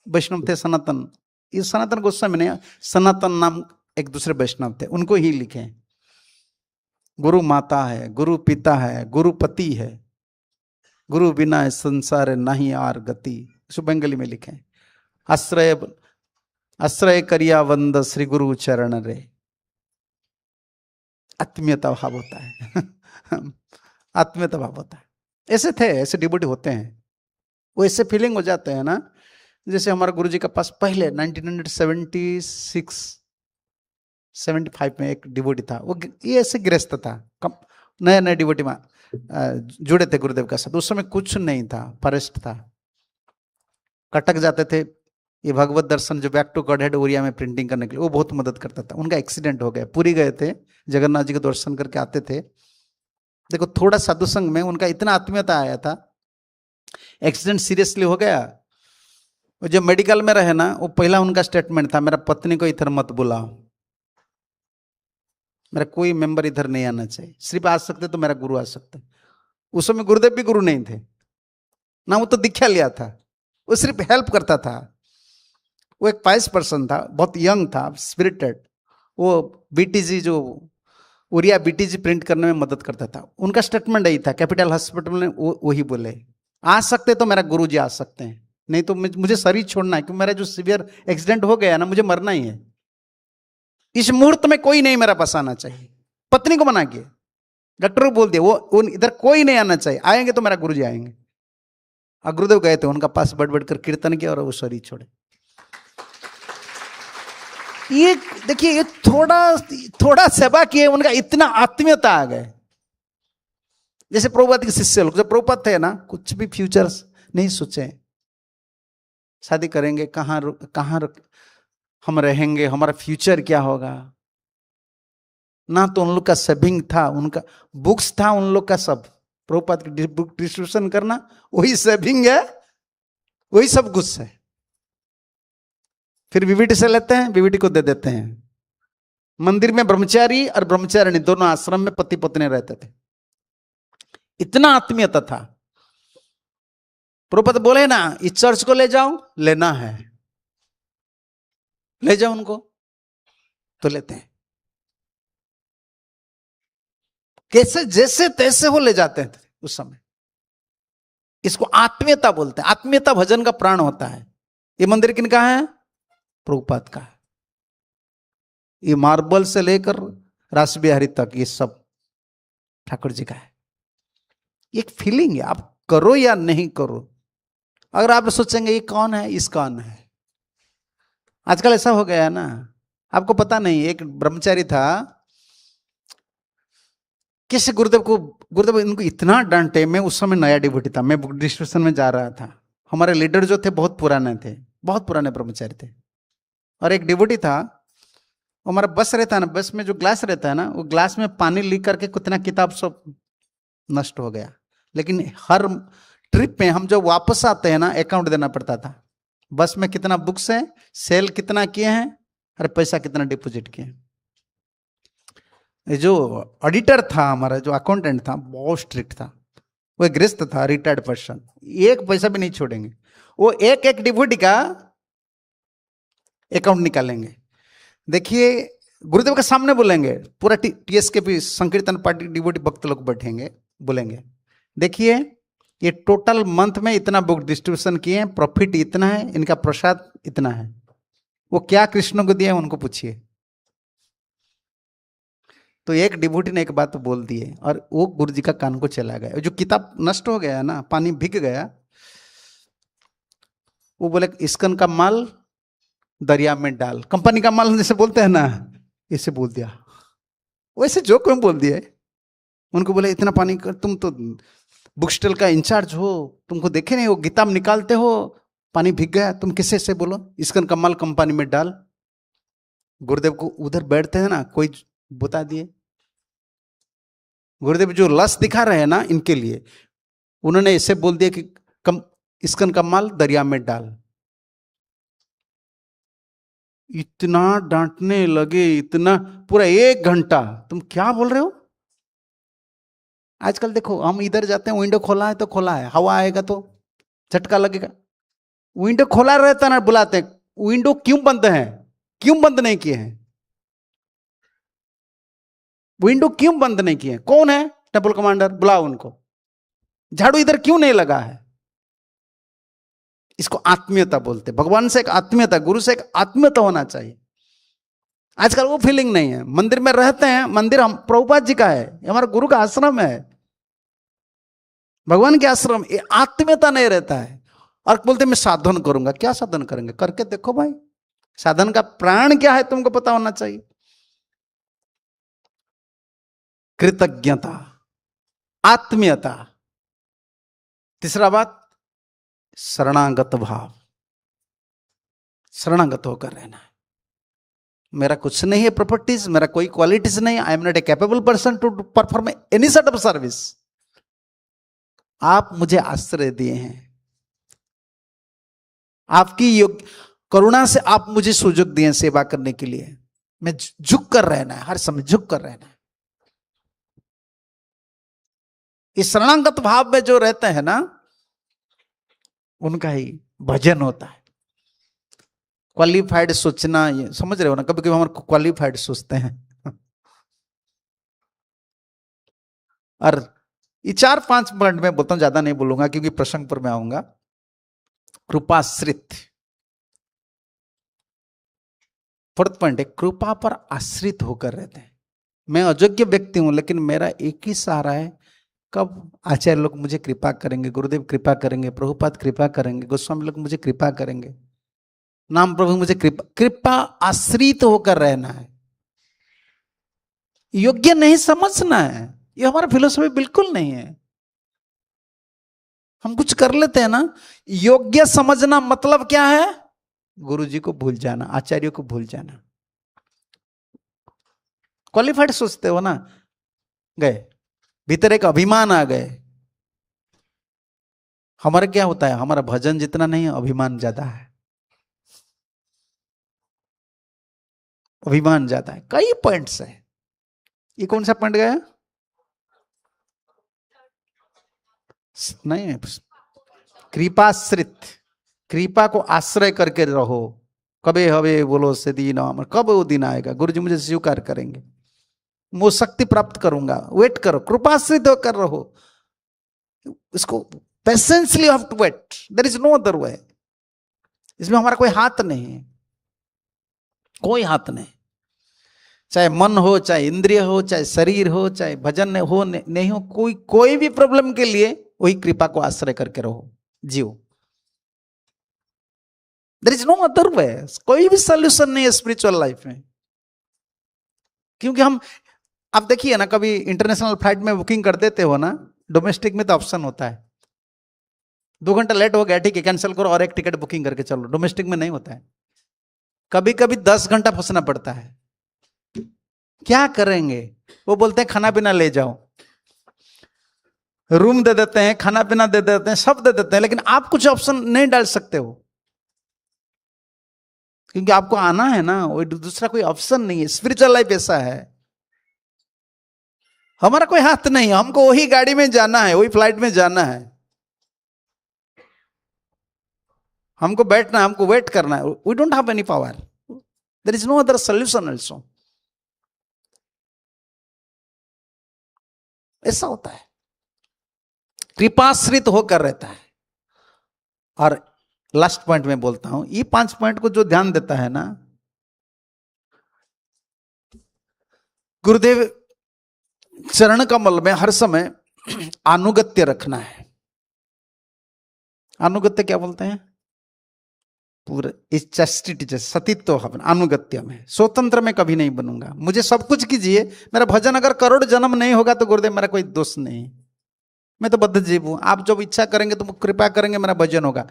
वैष्णव थे सनातन। ये सनातन गोस्वामी ने, सनातन नाम एक दूसरे वैष्णव थे, उनको ही लिखे। गुरु माता है, गुरु पिता है, गुरु पति है, गुरु बिना संसार नहीं आर गति, इसको बंगाली में लिखे। आश्रय आश्रय करिया वंद श्री गुरु चरण रे। आत्मीयता भाव होता है। आत्मीयता भाव होता है। ऐसे थे, ऐसे डिवोटी होते हैं, वो ऐसे फीलिंग हो जाते हैं ना। जैसे हमारे गुरुजी के पास पहले 1976 75 में एक डिवोटी था, वो ये ऐसे गृहस्थ था, नया नया डिवोटी में जुड़े थे गुरुदेव का साथ। उस समय कुछ नहीं था, फॉरेस्ट था, कटक जाते थे। ये भगवत दर्शन जो बैक टू गॉड हेड ओरिया में प्रिंटिंग करने के लिए, वो बहुत मदद करता था। उनका एक्सीडेंट हो गया, पूरी गए थे, जगन्नाथ जी के दर्शन करके आते थे। देखो थोड़ा साधु संघ में उनका इतना आत्मीयता आया था, एक्सीडेंट सीरियसली हो गया। वो जब मेडिकल में रहे ना, वो पहला उनका स्टेटमेंट था, मेरा पत्नी को इधर मत बुलाओ, मेरा कोई मेंबर इधर नहीं आना चाहिए, सिर्फ आ सकते तो मेरा गुरु आ सकता। उस समय गुरुदेव भी गुरु नहीं थे ना, वो तो दीक्षा लिया था, वो सिर्फ हेल्प करता था। वो एक पाइस पर्सन था, बहुत यंग था, स्पिरिटेड। वो बीटीजी जो उरिया बीटीजी प्रिंट करने में मदद करता था। उनका स्टेटमेंट यही था, कैपिटल हॉस्पिटल में वही बोले, आ सकते तो मेरा गुरु जी आ सकते हैं, नहीं तो मुझे शरीर छोड़ना है, क्योंकि मेरा जो सीवियर एक्सीडेंट हो गया ना, मुझे मरना ही है। इस मुहूर्त में कोई नहीं मेरा पास आना चाहिए। पत्नी को मना किया, डॉक्टर को बोल दिया वो इधर कोई नहीं आना चाहिए, आएंगे तो मेरा गुरु जी आएंगे। और गुरुदेव गए थे, उनका पास बढ़ बढ़कर कीर्तन किया और वो शरीर छोड़े। ये देखिए, ये थोड़ा सेवा किए, उनका इतना आत्मीयता आ गए। जैसे प्रभुपाद के शिष्य लोग, जब प्रभुपाद थे ना, कुछ भी फ्यूचर्स नहीं सोचे, शादी करेंगे, कहाँ हम रहेंगे, हमारा फ्यूचर क्या होगा ना। तो उन लोग का सेविंग था, उनका बुक्स था उन लोग का सब। प्रभुपाद की बुक डिस्ट्रीब्यूशन करना वही सेविंग है, वही सब कुछ है। फिर विविटी से लेते हैं, विविटी को दे देते हैं। मंदिर में ब्रह्मचारी और ब्रह्मचारिणी दोनों आश्रम में पति पत्नी रहते थे। इतना आत्मीयता था। प्रभुपाद बोले ना, इस चर्च को ले जाओ, लेना है, ले जाओ उनको, तो लेते हैं। कैसे जैसे तैसे वो ले जाते थे उस समय। इसको आत्मीयता बोलते हैं। आत्मीयता भजन का प्राण होता है। ये मंदिर किनका है? प्रभुपाद का है। ये मार्बल से लेकर रास बिहारी तक ये सब ठाकुर जी का है। एक फीलिंग है, आप करो या नहीं करो। अगर आप सोचेंगे ये कौन है, इस कौन है, आजकल ऐसा हो गया है ना, आपको पता नहीं, एक ब्रह्मचारी था, किसी गुरुदेव इनको इतना डांटे। मैं उस समय नया डिवोटी था, मैं बुक डिस्ट्रीब्यूशन में जा रहा था। हमारे लीडर जो थे बहुत पुराने थे, बहुत पुराने ब्रह्मचारी थे। और एक डिवोटी था, हमारा बस रहता है ना, बस में जो ग्लास रहता है ना, वो ग्लास में पानी लीक करके कितना किताब सब नष्ट हो गया। लेकिन हर ट्रिप में हम जो वापस आते हैं ना, अकाउंट देना पड़ता था, बस में कितना बुक्स है, सेल कितना किए हैं, अरे पैसा कितना डिपॉजिट किए। जो ऑडिटर था हमारा, जो अकाउंटेंट था, बहुत स्ट्रिक्ट था। वो गृहस्थ था, रिटायर्ड पर्सन, एक पैसा भी नहीं छोड़ेंगे। वो एक एक डिवोटी का अकाउंट निकालेंगे। देखिए, गुरुदेव के सामने बोलेंगे, पूरा टीएसके संकीर्तन पार्टी डिवोटी भक्त लोग बैठेंगे, बोलेंगे देखिए ये टोटल मंथ में इतना बुक डिस्ट्रीब्यूशन किए हैं, प्रॉफिट इतना है, इनका प्रसाद इतना है। वो क्या कृष्ण को दिया है उनको पूछिए। तो एक डिवोटी ने एक बात बोल दी है और वो गुरु जी का कान को चला गया। जो किताब नष्ट हो गया ना, पानी भीग गया, वो बोले इस्कन का माल दरिया में डाल। कंपनी का माल जैसे बोलते हैं ना, इसे बोल दिया, वैसे जो कोई बोल दिया। उनको बोले इतना पानी कर, तुम तो बुक स्टॉल का इंचार्ज हो, तुमको देखे नहीं, वो किताब निकालते हो, पानी भीग गया, तुम किसे से बोलो इस्कन का माल कंपनी में डाल। गुरुदेव को उधर बैठते हैं ना, कोई बता दिए। गुरुदेव जो लस दिखा रहे हैं ना इनके लिए, उन्होंने ऐसे बोल दिया कि इस्कन का माल दरिया में डाल। इतना डांटने लगे, इतना, पूरा 1 घंटा तुम क्या बोल रहे हो। आजकल देखो, हम इधर जाते हैं, विंडो खोला है तो खोला है, हवा आएगा तो झटका लगेगा। विंडो खोला रहता ना, बुलाते हैं, विंडो क्यों बंद है, क्यों बंद नहीं किए हैं, विंडो क्यों बंद नहीं किए, कौन है टेंपल कमांडर, बुलाओ उनको। झाड़ू इधर क्यों नहीं लगा है। इसको आत्मीयता बोलते। भगवान से एक आत्मीयता, गुरु से एक आत्मीयता होना चाहिए। आजकल वो फीलिंग नहीं है। मंदिर में रहते हैं, मंदिर हम प्रभुपाद जी का है, हमारा गुरु का आश्रम है, भगवान के आश्रम, ये आत्मीयता नहीं रहता है। और बोलते मैं साधन करूंगा। क्या साधन करेंगे, करके देखो भाई, साधन का प्राण क्या है तुमको पता होना चाहिए। कृतज्ञता, आत्मीयता। तीसरा बात, शरणागत भाव, शरणागत होकर रहना है। मेरा कुछ नहीं है प्रॉपर्टीज, मेरा कोई क्वालिटीज नहीं, I am not a capable person to perform any sort of service. आप मुझे आश्रय दिए हैं, आपकी करुणा से आप मुझे सुযোগ दिए सेवा करने के लिए। मैं झुक कर रहना है, हर समय झुक कर रहना है। इस शरणागत भाव में जो रहते हैं ना, उनका ही भजन होता है। क्वालिफाइड सोचना, ये समझ रहे हो ना, कभी कभी हम क्वालिफाइड सोचते हैं। और ये 4-5 पॉइंट में बोलता हूं, ज्यादा नहीं बोलूंगा क्योंकि प्रसंग पर मैं आऊंगा। कृपाश्रित, 4th पॉइंट है, कृपा पर आश्रित होकर रहते हैं। मैं अयोग्य व्यक्ति हूं, लेकिन मेरा एक ही सहारा है, कब आचार्य लोग मुझे कृपा करेंगे, गुरुदेव कृपा करेंगे, प्रभुपाद कृपा करेंगे, गोस्वामी लोग मुझे कृपा करेंगे, नाम प्रभु मुझे कृपा आश्रित होकर रहना है। योग्य नहीं समझना है, ये हमारा फिलोसफी बिल्कुल नहीं है। हम कुछ कर लेते हैं ना, योग्य समझना मतलब क्या है, गुरु जी को भूल जाना, आचार्यों को भूल जाना। क्वालिफाइड सोचते हो ना, गए भीतर एक अभिमान आ गए। हमारा क्या होता है, हमारा भजन जितना नहीं है, अभिमान ज्यादा है, अभिमान ज्यादा है। कई पॉइंट्स है, ये कौन सा पॉइंट गया, नहीं, कृपाश्रित, कृपा को आश्रय करके रहो। कबे हवे बोलो से दिन, कब वो दिन आएगा गुरु जी मुझे स्वीकार करेंगे, वो शक्ति प्राप्त करूंगा, वेट करो, कृपाश्रित होकर रहो। इसको patiently have to wait, there is no other way. इसमें हमारा कोई हाथ नहीं है, कोई हाथ नहीं। चाहे मन हो, चाहे इंद्रिय हो, चाहे शरीर हो, चाहे भजन हो नहीं हो, कोई भी प्रॉब्लम के लिए वही कृपा को आश्रय करके रहो, जियो। There is no other way, कोई भी सॉल्यूशन नहीं है स्पिरिचुअल लाइफ में। क्योंकि हम, आप देखिए ना, कभी इंटरनेशनल फ्लाइट में बुकिंग कर देते हो ना, डोमेस्टिक में तो ऑप्शन होता है 2 घंटा लेट हो गया, ठीक है कैंसिल करो और एक टिकट बुकिंग करके चलो। डोमेस्टिक में नहीं होता है, कभी कभी 10 घंटा फंसना पड़ता है। क्या करेंगे? वो बोलते हैं खाना पीना ले जाओ, रूम दे देते हैं, खाना पीना दे देते हैं, सब दे देते हैं, लेकिन आप कुछ ऑप्शन नहीं डाल सकते हो क्योंकि आपको आना है ना, वो दूसरा कोई ऑप्शन नहीं है। स्पिरिचुअल लाइफ ऐसा है, हमारा कोई हाथ नहीं है, हमको वही गाड़ी में जाना है, वही फ्लाइट में जाना है, हमको बैठना है, हमको वेट करना है। We don't have any power, there is no other solution also. ऐसा होता है, कृपाश्रित होकर रहता है। और लास्ट पॉइंट में बोलता हूं, ये 5 पॉइंट को जो ध्यान देता है ना, गुरुदेव चरण कमल में हर समय अनुगत्य रखना है। अनुगत्य क्या बोलते हैं? पूरे इस चैस्टिटी, सतीत्व भाव, अनुगत्य में। स्वतंत्र में कभी नहीं बनूंगा, मुझे सब कुछ कीजिए, मेरा भजन अगर करोड़ जन्म नहीं होगा तो गुरुदेव मेरा कोई दोष नहीं, मैं तो बद्ध जीव हूं, आप जब इच्छा करेंगे तो कृपा करेंगे मेरा भजन होगा।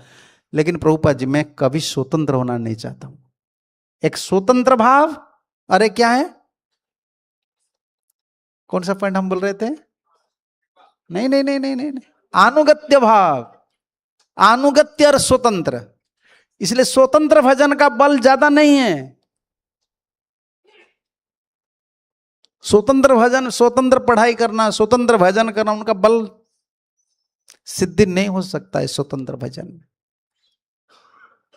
लेकिन प्रभुपाद जी मैं कभी स्वतंत्र होना नहीं चाहता हूं। एक स्वतंत्र भाव, अरे क्या है, कौन सा पॉइंट हम बोल रहे थे? नहीं नहीं नहीं नहीं नहीं, नहीं। अनुगत्य भाव, अनुगत्य और स्वतंत्र। इसलिए स्वतंत्र भजन का बल ज्यादा नहीं है। स्वतंत्र भजन, स्वतंत्र पढ़ाई करना, स्वतंत्र भजन करना, उनका बल सिद्धि नहीं हो सकता है स्वतंत्र भजन में।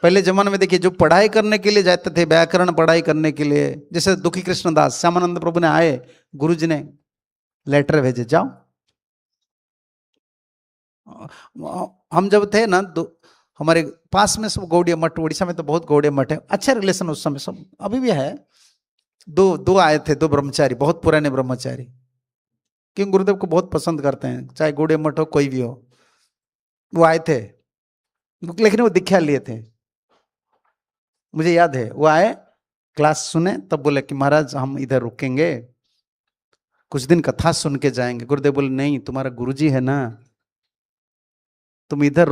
पहले जमाने में देखिए, जो पढ़ाई करने के लिए जाते थे, व्याकरण पढ़ाई करने के लिए, जैसे दुखी कृष्णदास, श्यामानंद प्रभु ने आए, गुरुजी ने लेटर भेजे, जाओ। हम जब थे ना, हमारे पास में सब गौड़िया मठ, उड़ीसा में तो बहुत गौड़िया मठ है, अच्छा रिलेशन उस समय, सब अभी भी है। दो आए थे, 2 ब्रह्मचारी, बहुत पुराने ब्रह्मचारी, क्योंकि गुरुदेव को बहुत पसंद करते हैं, चाहे गौड़िया मठ हो कोई भी हो। वो आए थे, लेकिन वो दीक्षा लिए थे, मुझे याद है। वो आए, क्लास सुने, तब बोले कि महाराज हम इधर रुकेंगे, कुछ दिन कथा सुन के जाएंगे। गुरुदेव बोले नहीं, तुम्हारा गुरुजी है ना, तुम इधर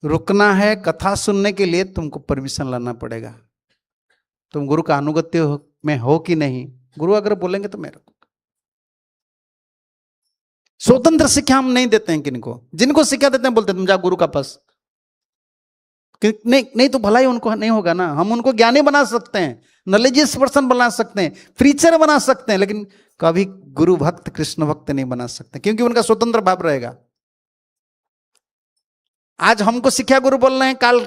रुकना है, कथा सुनने के लिए तुमको परमिशन लाना पड़ेगा। तुम गुरु का अनुगत्य में हो कि नहीं? गुरु अगर बोलेंगे तो मैं रुकूंगा। स्वतंत्र शिक्षा हम नहीं देते हैं किनको, जिनको शिक्षा देते हैं बोलते तुम जा गुरु का पास, नहीं नहीं तो भलाई उनको नहीं होगा ना। हम उनको ज्ञानी बना सकते हैं, नॉलेजियस पर्सन बना सकते हैं, प्रीचर बना सकते हैं, लेकिन कभी गुरु भक्त, कृष्ण भक्त नहीं बना सकते, क्योंकि उनका स्वतंत्र भाव रहेगा। आज हमको शिक्षा गुरु बोल रहे हैं, कल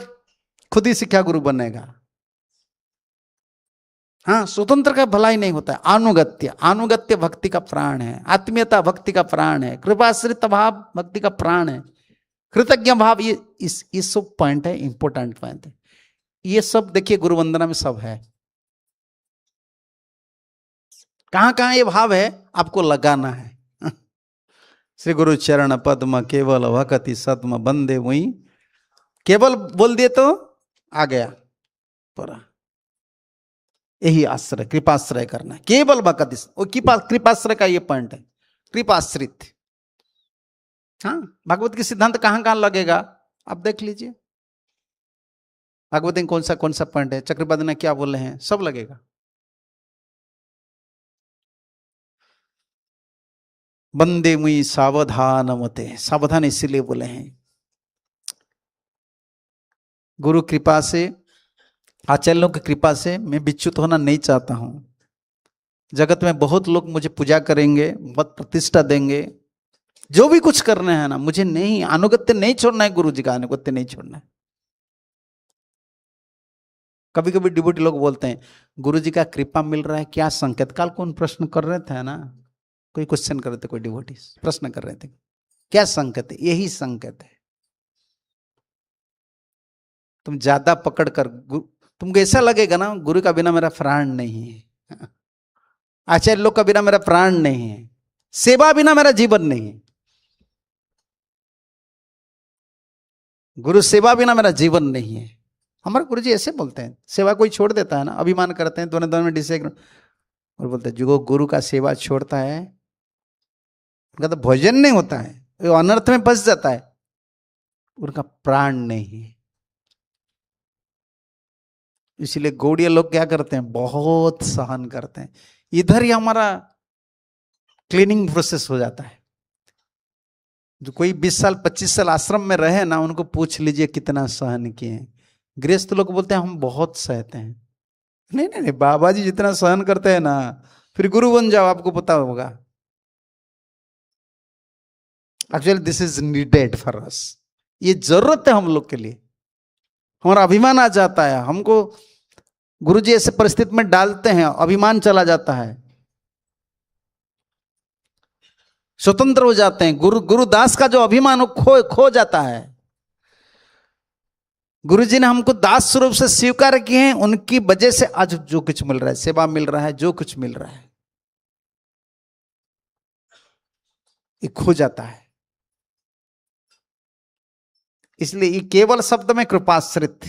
खुद ही शिक्षा गुरु बनेगा। हाँ, स्वतंत्र का भलाई नहीं होता है। अनुगत्य, अनुगत्य भक्ति का प्राण है, आत्मीयता भक्ति का प्राण है, कृपाश्रित भाव भक्ति का प्राण है, कृतज्ञ भाव, ये सब पॉइंट है, इंपॉर्टेंट पॉइंट है। ये सब देखिए गुरु वंदना में सब है। कहां कहां ये भाव है आपको लगाना है। श्री गुरु चरण पद्म केवल भक्ति सत्म बंदे, वही केवल बोल दिए तो आ गया पर। यही आश्रय, कृपाश्रय करना, केवल भक्ति, वो कृपाश्रय का ये पॉइंट है, कृपाश्रित। हाँ, भागवत की सिद्धांत कहां कहां लगेगा आप देख लीजिए। भागवत में कौन सा पॉइंट है, चक्रपाद ने क्या बोले हैं, सब लगेगा। बंदे मुई सावधान मते, सावधान इसीलिए बोले हैं। गुरु कृपा से, आचार्यों की कृपा से मैं विच्युत होना नहीं चाहता हूं। जगत में बहुत लोग मुझे पूजा करेंगे, बहुत प्रतिष्ठा देंगे, जो भी कुछ करना है ना, मुझे नहीं, अनुगत्य नहीं छोड़ना है, गुरु जी का अनुगत्य नहीं छोड़ना है। कभी कभी डिवोटी लोग बोलते हैं गुरु जी का कृपा मिल रहा है, क्या संकेत? कल कौन प्रश्न कर रहे थे ना, कोई क्वेश्चन कर रहे थे, कोई डिवोटी प्रश्न कर रहे थे, क्या संकेत है? यही संकेत है। तुम ज्यादा पकड़ कर, तुमको ऐसा लगेगा ना गुरु का बिना मेरा प्राण नहीं है, आचार्य लोग का बिना मेरा प्राण नहीं है, सेवा बिना मेरा जीवन नहीं है, गुरु सेवा बिना मेरा जीवन नहीं है। हमारे गुरु जी ऐसे बोलते हैं। सेवा कोई छोड़ देता है ना, अभिमान करते हैं, दोनों में डिसएग्री, और बोलते जो गुरु का सेवा छोड़ता है उनका तो भोजन नहीं होता है, वो अनर्थ में फंस जाता है, उनका प्राण नहीं है। इसलिए गौड़िया लोग क्या करते हैं, बहुत सहन करते हैं। इधर ही हमारा क्लीनिंग प्रोसेस हो जाता है। जो कोई 20 साल 25 साल आश्रम में रहे ना, उनको पूछ लीजिए कितना सहन किए हैं। गृहस्थ लोग बोलते हैं हम बहुत सहते हैं। नहीं नहीं नहीं, बाबा जी जितना सहन करते हैं ना, फिर गुरु बन जाओ, आपको पता होगा। Actually this is needed for us, ये जरूरत है हम लोग के लिए। हमारा अभिमान आ जाता है, हमको गुरुजी ऐसे परिस्थिति में डालते हैं, अभिमान चला जाता है, स्वतंत्र हो जाते हैं। गुरुदास का जो अभिमान हो खो जाता है। गुरुजी ने हमको दास स्वरूप से स्वीकार किए हैं, उनकी वजह से आज जो कुछ मिल रहा है, सेवा मिल रहा है, जो कुछ मिल रहा है, ये खो जाता है। इसलिए ये केवल शब्द में कृपाश्रित,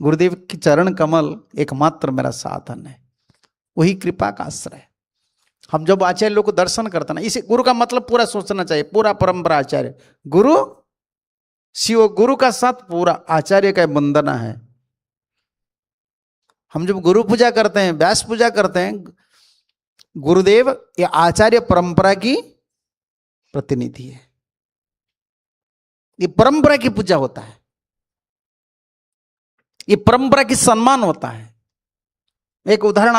गुरुदेव की चरण कमल एकमात्र मेरा साधन है, वही कृपा का आश्रय। हम जब आचार्य लोग को दर्शन करते ना, इसे गुरु का मतलब पूरा सोचना चाहिए, पूरा परंपरा आचार्य गुरु शिव, गुरु का साथ पूरा आचार्य का वंदना है। हम जब गुरु पूजा करते हैं, व्यास पूजा करते हैं, गुरुदेव ये आचार्य परंपरा की प्रतिनिधि है, ये परंपरा की पूजा होता है, ये परंपरा की सम्मान होता है। एक उदाहरण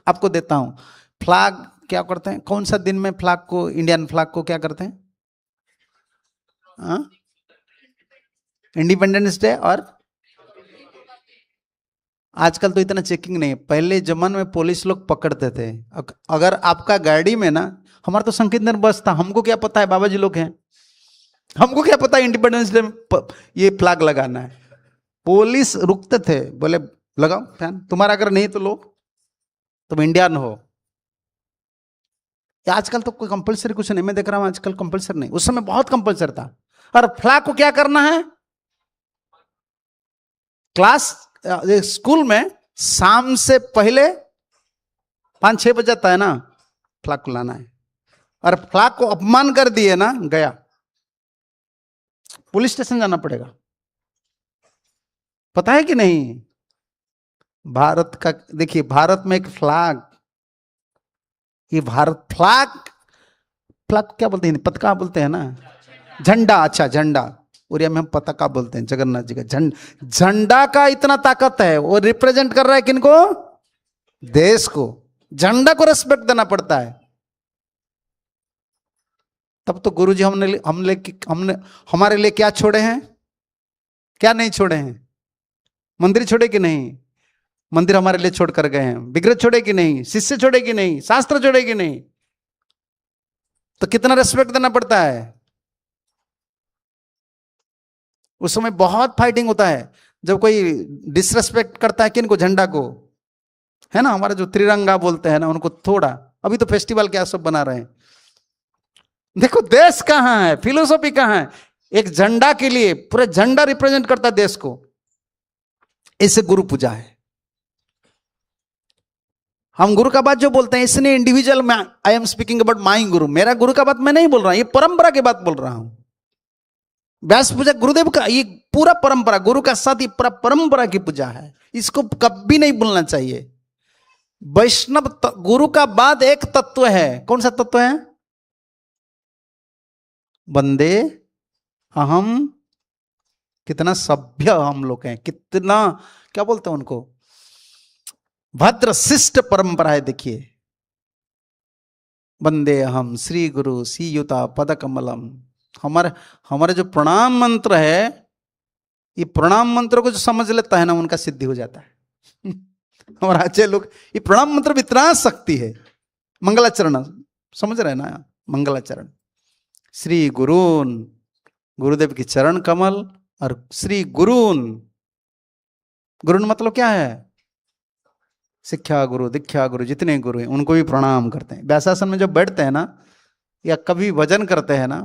आपको देता हूं। फ्लैग क्या करते हैं, कौन सा दिन में फ्लैग को, इंडियन फ्लैग को क्या करते हैं, इंडिपेंडेंस डे। और आजकल तो इतना चेकिंग नहीं है, पहले जमाने में पुलिस लोग पकड़ते थे। अगर आपका गाड़ी में ना, हमारा तो संकीर्तन बस था, हमको क्या पता है बाबा जी लोग हैं, हमको क्या पता है इंडिपेंडेंस डे में ये फ्लैग लगाना है। पुलिस रुकते थे, बोले लगाओ फैन, तुम्हारा अगर नहीं तो लो, तुम इंडियन हो। आजकल तो कोई कंपलसरी कुछ नहीं, मैं देख रहा हूं आजकल कंपलसरी नहीं, उस समय बहुत कंपलसरी था। और फ्लैग को क्या करना है, क्लास स्कूल में शाम से पहले 5-6 बजे जाता है ना, फ्लैग को लाना है। और फ्लैग को अपमान कर दिए ना, गया पुलिस स्टेशन जाना पड़ेगा। पता है कि नहीं, भारत का देखिए, भारत में एक फ्लैग, ये भारत फ्लैग, फ्लैग क्या बोलते हैं, पताका बोलते हैं ना, झंडा, अच्छा झंडा, उड़िया में हम पताका बोलते हैं, जगन्नाथ जी का झंडा का इतना ताकत है, वो रिप्रेजेंट कर रहा है किनको, देश को। झंडा को रेस्पेक्ट देना पड़ता है। तब तो गुरुजी हमने हमारे लिए क्या छोड़े हैं, क्या नहीं छोड़े हैं, मंदिर छोड़े कि नहीं, मंदिर हमारे लिए छोड़ कर गए हैं, विग्रह छोड़े कि नहीं, शिष्य छोड़े कि नहीं, शास्त्र छोड़े कि नहीं, तो कितना रेस्पेक्ट देना पड़ता है। उस समय बहुत फाइटिंग होता है जब कोई डिसरेस्पेक्ट करता है किनको, झंडा को, है ना, हमारा जो त्रिरंगा बोलते हैं ना, उनको थोड़ा, अभी तो फेस्टिवल क्या सब बना रहे हैं। देखो देश कहां है, फिलोसॉफी कहां है, एक झंडा के लिए पूरा झंडा रिप्रेजेंट करता है देश को। इसे गुरु पूजा है। हम गुरु का बात जो बोलते हैं, इसने इंडिविजुअल में, I am speaking about my गुरु, मेरा गुरु का बात मैं नहीं बोल रहा हूं, ये परंपरा की बात बोल रहा हूं। व्यास पूजा गुरुदेव का, ये पूरा परंपरा, गुरु का साथ, ये पूरा परंपरा की पूजा है, इसको कभी नहीं भूलना चाहिए। वैष्णव गुरु का बाद एक तत्व है, कौन सा तत्व है, वंदे अहम। कितना सभ्य हम लोग हैं, कितना क्या बोलते हैं उनको, भद्र शिष्ट परंपरा है। देखिए, वंदे अहम श्री गुरु सीयुता पद कमलम। हमारे जो प्रणाम मंत्र है, ये प्रणाम मंत्र को जो समझ लेता है ना, उनका सिद्धि हो जाता है। हमारे अच्छे लोग, ये प्रणाम मंत्र भी इतना शक्ति है। मंगलाचरण समझ रहे ना, मंगलाचरण, श्री गुरून, गुरुदेव की चरण कमल, और श्री गुरून, गुरून मतलब क्या है, शिक्षा गुरु, दीक्षा गुरु, जितने गुरु हैं उनको भी प्रणाम करते हैं। व्यासासन में जब बैठते हैं ना, या कभी भजन करते हैं ना,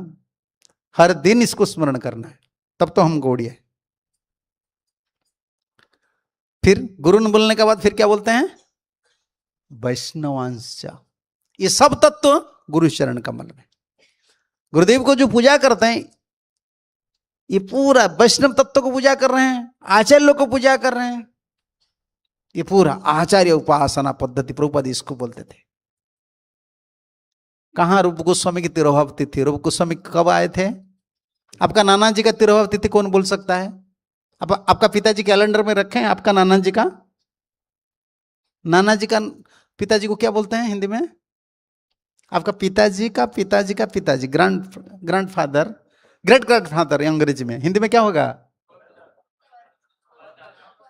हर दिन इसको स्मरण करना है, तब तो हम गौड़िया है। फिर गुरुन बोलने के बाद फिर क्या बोलते हैं, वैष्णवांश। ये सब तत्व गुरु चरण कमल में। गुरुदेव को जो पूजा करते हैं ये पूरा वैष्णव तत्व को पूजा कर रहे हैं, आचार्य लोग को पूजा कर रहे हैं। ये पूरा आचार्य उपासना पद्धति प्रभुपाद इसको बोलते थे। कहां रूप गोस्वामी की तिरोभाव तिथि? रूप गोस्वामी कब आए थे? आपका नाना जी का तिरोभाव तिथि कौन बोल सकता है? आपका पिताजी कैलेंडर में रखे हैं आपका नाना जी का? नाना जी का पिताजी को क्या बोलते हैं हिंदी में? आपका पिताजी का पिताजी का पिताजी, ग्रैंडफादर, ग्रेट ग्रैंडफादर अंग्रेजी में, हिंदी में क्या होगा?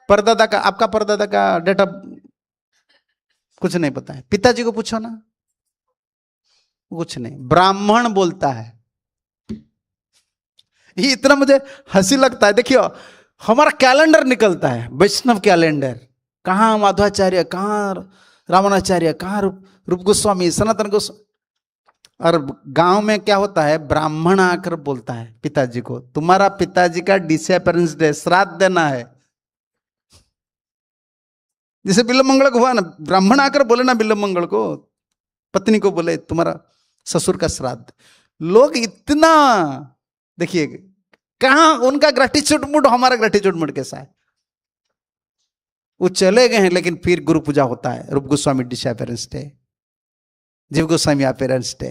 परदादा का। आपका परदादा का डेट ऑफ कुछ नहीं पता है? पिताजी को पूछो ना, कुछ नहीं। ब्राह्मण बोलता है। ये इतना मुझे हंसी लगता है। देखियो हमारा कैलेंडर निकलता है, वैष्णव कैलेंडर। कहां माधवाचार्य, कहां रामानुजाचार्य, कहां रूप गोस्वामी, सनातन गोस्वामी। और गांव में क्या होता है, ब्राह्मण आकर बोलता है पिताजी को, तुम्हारा पिताजी का डिसअपीयरेंस डे, श्राद्ध देना है। जैसे बिल्व मंगल को हुआ ना, ब्राह्मण आकर बोले ना बिल्व मंगल को, पत्नी को बोले तुम्हारा ससुर का श्राद्ध। लोग इतना, देखिए कहां उनका ग्रेटिट्यूड मूड, हमारा ग्रेटिट्यूड मूड कैसा है। वो चले गए हैं लेकिन फिर गुरु पूजा होता है। रूप गोस्वामी डिसअपीयरेंस डे, जीव गोस्वामी अपीयरेंस डे,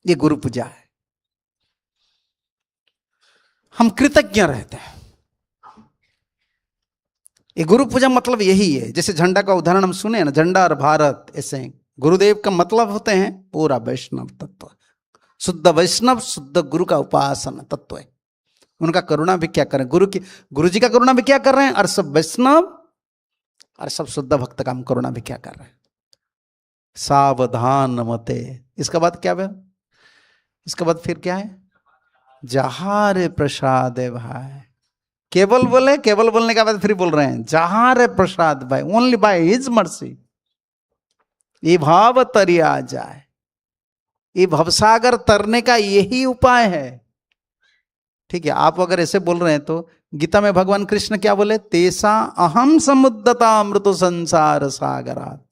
ये गुरु पूजा है। हम कृतज्ञ रहते हैं। ये गुरु पूजा मतलब यही है। जैसे झंडा का उदाहरण हम सुने ना, झंडा और भारत, ऐसे गुरुदेव का मतलब होते हैं पूरा वैष्णव तत्व, शुद्ध वैष्णव, शुद्ध गुरु का उपासना तत्व है। उनका करुणा भी क्या करें, गुरु जी का करुणा भी क्या कर रहे हैं, और सब वैष्णव और सब शुद्ध भक्त का हम करुणा भी क्या कर रहे हैं। सावधान मते। इसका बाद क्या है? इसके बाद फिर क्या है? जहां रे प्रसाद है भाई। केवल बोले, केवल बोलने के बाद फिर बोल रहे हैं जहां रे प्रसाद भाई, ओनली बाय हिज मर्सी ये भाव तरिया जाए। ये भवसागर तरने का यही उपाय है। ठीक है, आप अगर ऐसे बोल रहे हैं तो गीता में भगवान कृष्ण क्या बोले? तेसा अहम समुद्रता अमृत संसार सागरात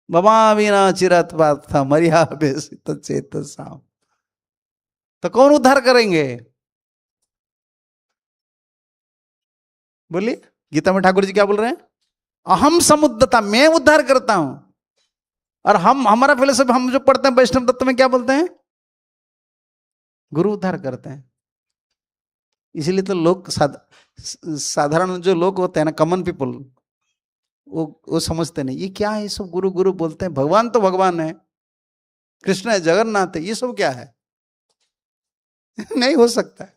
भवाविना चिरत पार्थ मरिया बेसित चेतसा। तो कौन उद्धार करेंगे? बोलिए, गीता में ठाकुर जी क्या बोल रहे हैं? अहम समुद्रता, मैं उद्धार करता हूं। और हमारा फिलोसफी, हम जो पढ़ते हैं वैष्णव तत्व में क्या बोलते हैं? गुरु उद्धार करते हैं। इसीलिए तो लोग साधारण जो लोग होते हैं ना, कॉमन पीपल, वो समझते नहीं ये क्या है, ये सब गुरु गुरु बोलते हैं। भगवान तो भगवान है, कृष्ण है, जगन्नाथ है, ये सब क्या है? नहीं हो सकता है।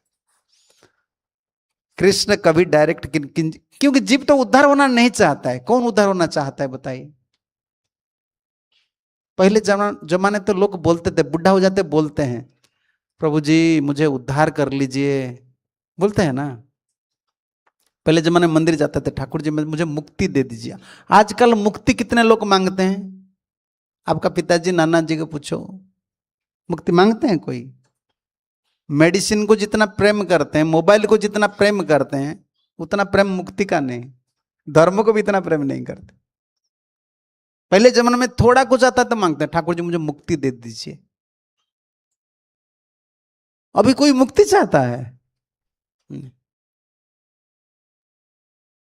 कृष्ण कभी डायरेक्ट क्योंकि जीव तो उद्धार होना नहीं चाहता है। कौन उद्धार होना चाहता है बताइए? पहले जमाने तो लोग बोलते थे, बुढ़ा हो जाते बोलते हैं प्रभु जी मुझे उद्धार कर लीजिए, बोलते हैं ना। पहले जमाने में मंदिर जाते थे, ठाकुर जी मुझे मुक्ति दे दीजिए। आजकल मुक्ति कितने लोग मांगते हैं? आपका पिताजी नाना जी को पूछो, मुक्ति मांगते हैं कोई? मेडिसिन को जितना प्रेम करते हैं, मोबाइल को जितना प्रेम करते हैं, उतना प्रेम मुक्ति का नहीं। धर्म को भी इतना प्रेम नहीं करते। पहले जमाने में थोड़ा कुछ आता तो मांगते हैं ठाकुर जी मुझे मुक्ति दे दीजिए। अभी कोई मुक्ति चाहता है?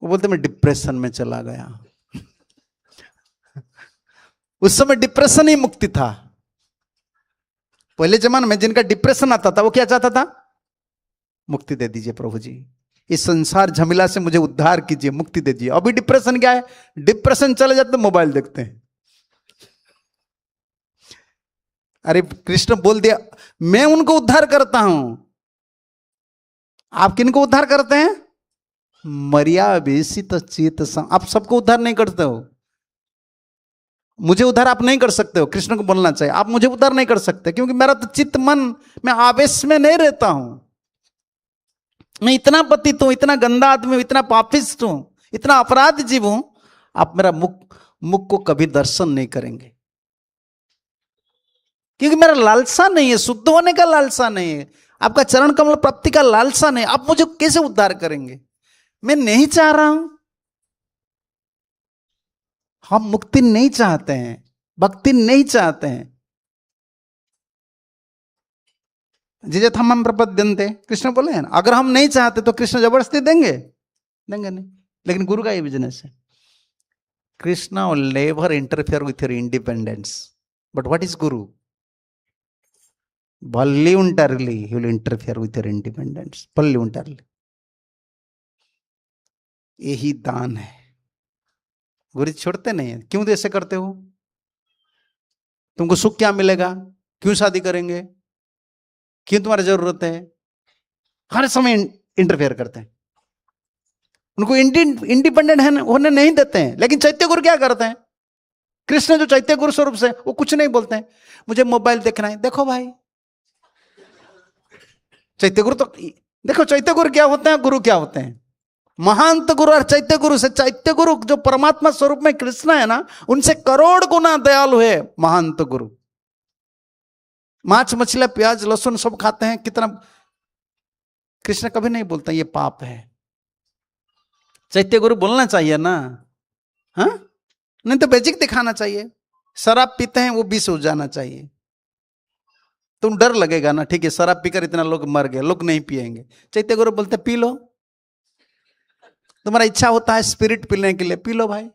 वो बोलते मैं डिप्रेशन में चला गया। उस समय डिप्रेशन ही मुक्ति था। पहले जमाने में जिनका डिप्रेशन आता था वो क्या चाहता था? मुक्ति दे दीजिए प्रभु जी, इस संसार झमेला से मुझे उद्धार कीजिए, मुक्ति दे दीजिए। अभी डिप्रेशन क्या है? डिप्रेशन चले जाते तो मोबाइल देखते हैं। अरे कृष्ण बोल दिया मैं उनको उद्धार करता हूं। आप किनको उद्धार करते हैं? मरिया बेसित चेत। आप सबको उद्धार नहीं करते हो। मुझे उद्धार आप नहीं कर सकते हो। कृष्ण को बोलना चाहिए आप मुझे उद्धार नहीं कर सकते, क्योंकि मेरा तो चित्त मन मैं आवेश में नहीं रहता हूं। मैं इतना पतित हूं, इतना गंदा आदमी हूं, इतना पापिष्ट हूं, इतना अपराध जीव हूं। आप मेरा मुख को कभी दर्शन नहीं करेंगे, क्योंकि मेरा लालसा नहीं है, शुद्ध होने का लालसा नहीं है, आपका चरण कमल प्राप्ति का लालसा नहीं। आप मुझे कैसे उद्धार करेंगे? मैं नहीं चाह रहा हूं। हम मुक्ति नहीं चाहते हैं, भक्ति नहीं चाहते हैं। जिजे हम प्रपद्यन्ते, कृष्ण बोले हैं ना, अगर हम नहीं चाहते तो कृष्ण जबरदस्ती देंगे? देंगे नहीं। लेकिन गुरु का ये बिजनेस है, Krishna will never interfere with your independence. But what is Guru? Voluntarily he will interfere with your independence. Voluntarily. यही दान है। गुरु छोड़ते नहीं है। क्यों ऐसे करते हो? तुमको सुख क्या मिलेगा? क्यों शादी करेंगे? क्यों तुम्हारी जरूरत है? हर समय इंटरफेयर करते हैं। उनको इंडिपेंडेंट होने नहीं देते हैं। लेकिन चैत्य गुरु क्या करते हैं? कृष्ण जो चैत्य गुरु स्वरूप से, वो कुछ नहीं बोलते हैं। मुझे मोबाइल देखना है, देखो भाई। चैत्य गुरु तो देखो, चैत्य गुरु क्या होते हैं, गुरु क्या होते हैं? महांत गुरु और चैत्य गुरु से, चैत्य गुरु जो परमात्मा स्वरूप में कृष्ण है ना, उनसे करोड़ गुना दयालु है महांत गुरु। मांस मछली प्याज लहसुन सब खाते हैं, कितना। कृष्ण कभी नहीं बोलता ये पाप है। चैत्य गुरु बोलना चाहिए ना, हाँ? नहीं तो बेसिक दिखाना चाहिए। शराब पीते हैं, वो विष हो जाना चाहिए। तुम डर लगेगा ना, ठीक है शराब पीकर इतना लोग मर गए, लोग नहीं पिएंगे। चैत्य गुरु बोलते पी लो, तुम्हारा इच्छा होता है स्पिरिट पीने के लिए, पी लो भाई।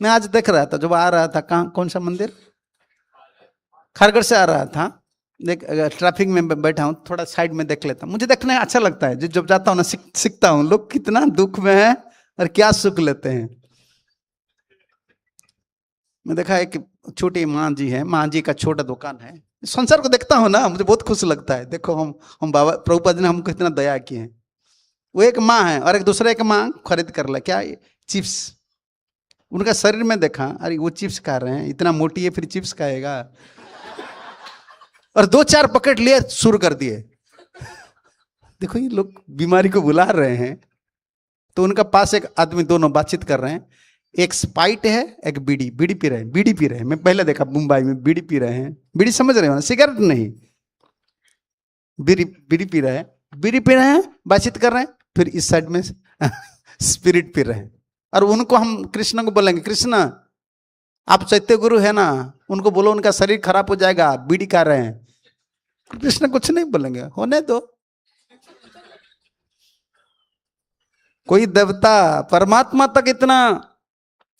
मैं आज देख रहा था, जब आ रहा था, कहाँ, कौन सा मंदिर, खारगढ़ से आ रहा था, देख ट्रैफिक में बैठा हूँ, थोड़ा साइड में देख लेता हूँ। मुझे देखने अच्छा लगता है, जब जाता हूँ ना सीखता हूँ लोग कितना दुख में है और क्या सुख लेते हैं। मैं देखा एक छोटी माँ जी है, माँ जी का छोटा दुकान है। संसार को देखता हूँ ना, मुझे बहुत खुश लगता है। देखो हम बाबा प्रभुपाद ने हमको इतना दया की है। वो एक माँ है और एक दूसरे एक माँ खरीद कर ला क्या, चिप्स। उनका शरीर में देखा, अरे वो चिप्स खा रहे हैं, इतना मोटी है फिर चिप्स खाएगा। और 2-4 पकेट लिए शुरू कर दिए। देखो ये लोग बीमारी को बुला रहे हैं। तो उनका पास एक आदमी, दोनों बातचीत कर रहे हैं। एक स्पाइट है, एक बीड़ी पी रहे हैं, बीड़ी पी रहे हैं। मैं पहले देखा मुंबई में बीड़ी पी रहे हैं। बीड़ी समझ रहे हो ना, सिगरेट नहीं, बीड़ी पी रहे हैं, बातचीत कर रहे हैं। फिर इस साइड में स्पिरिट पी रहे हैं। और उनको हम कृष्ण को बोलेंगे, कृष्ण आप चैत्य गुरु है ना, उनको बोलो उनका शरीर खराब हो जाएगा, बीड़ी खा रहे हैं। कृष्ण कुछ नहीं बोलेंगे, होने दो। कोई देवता परमात्मा तक इतना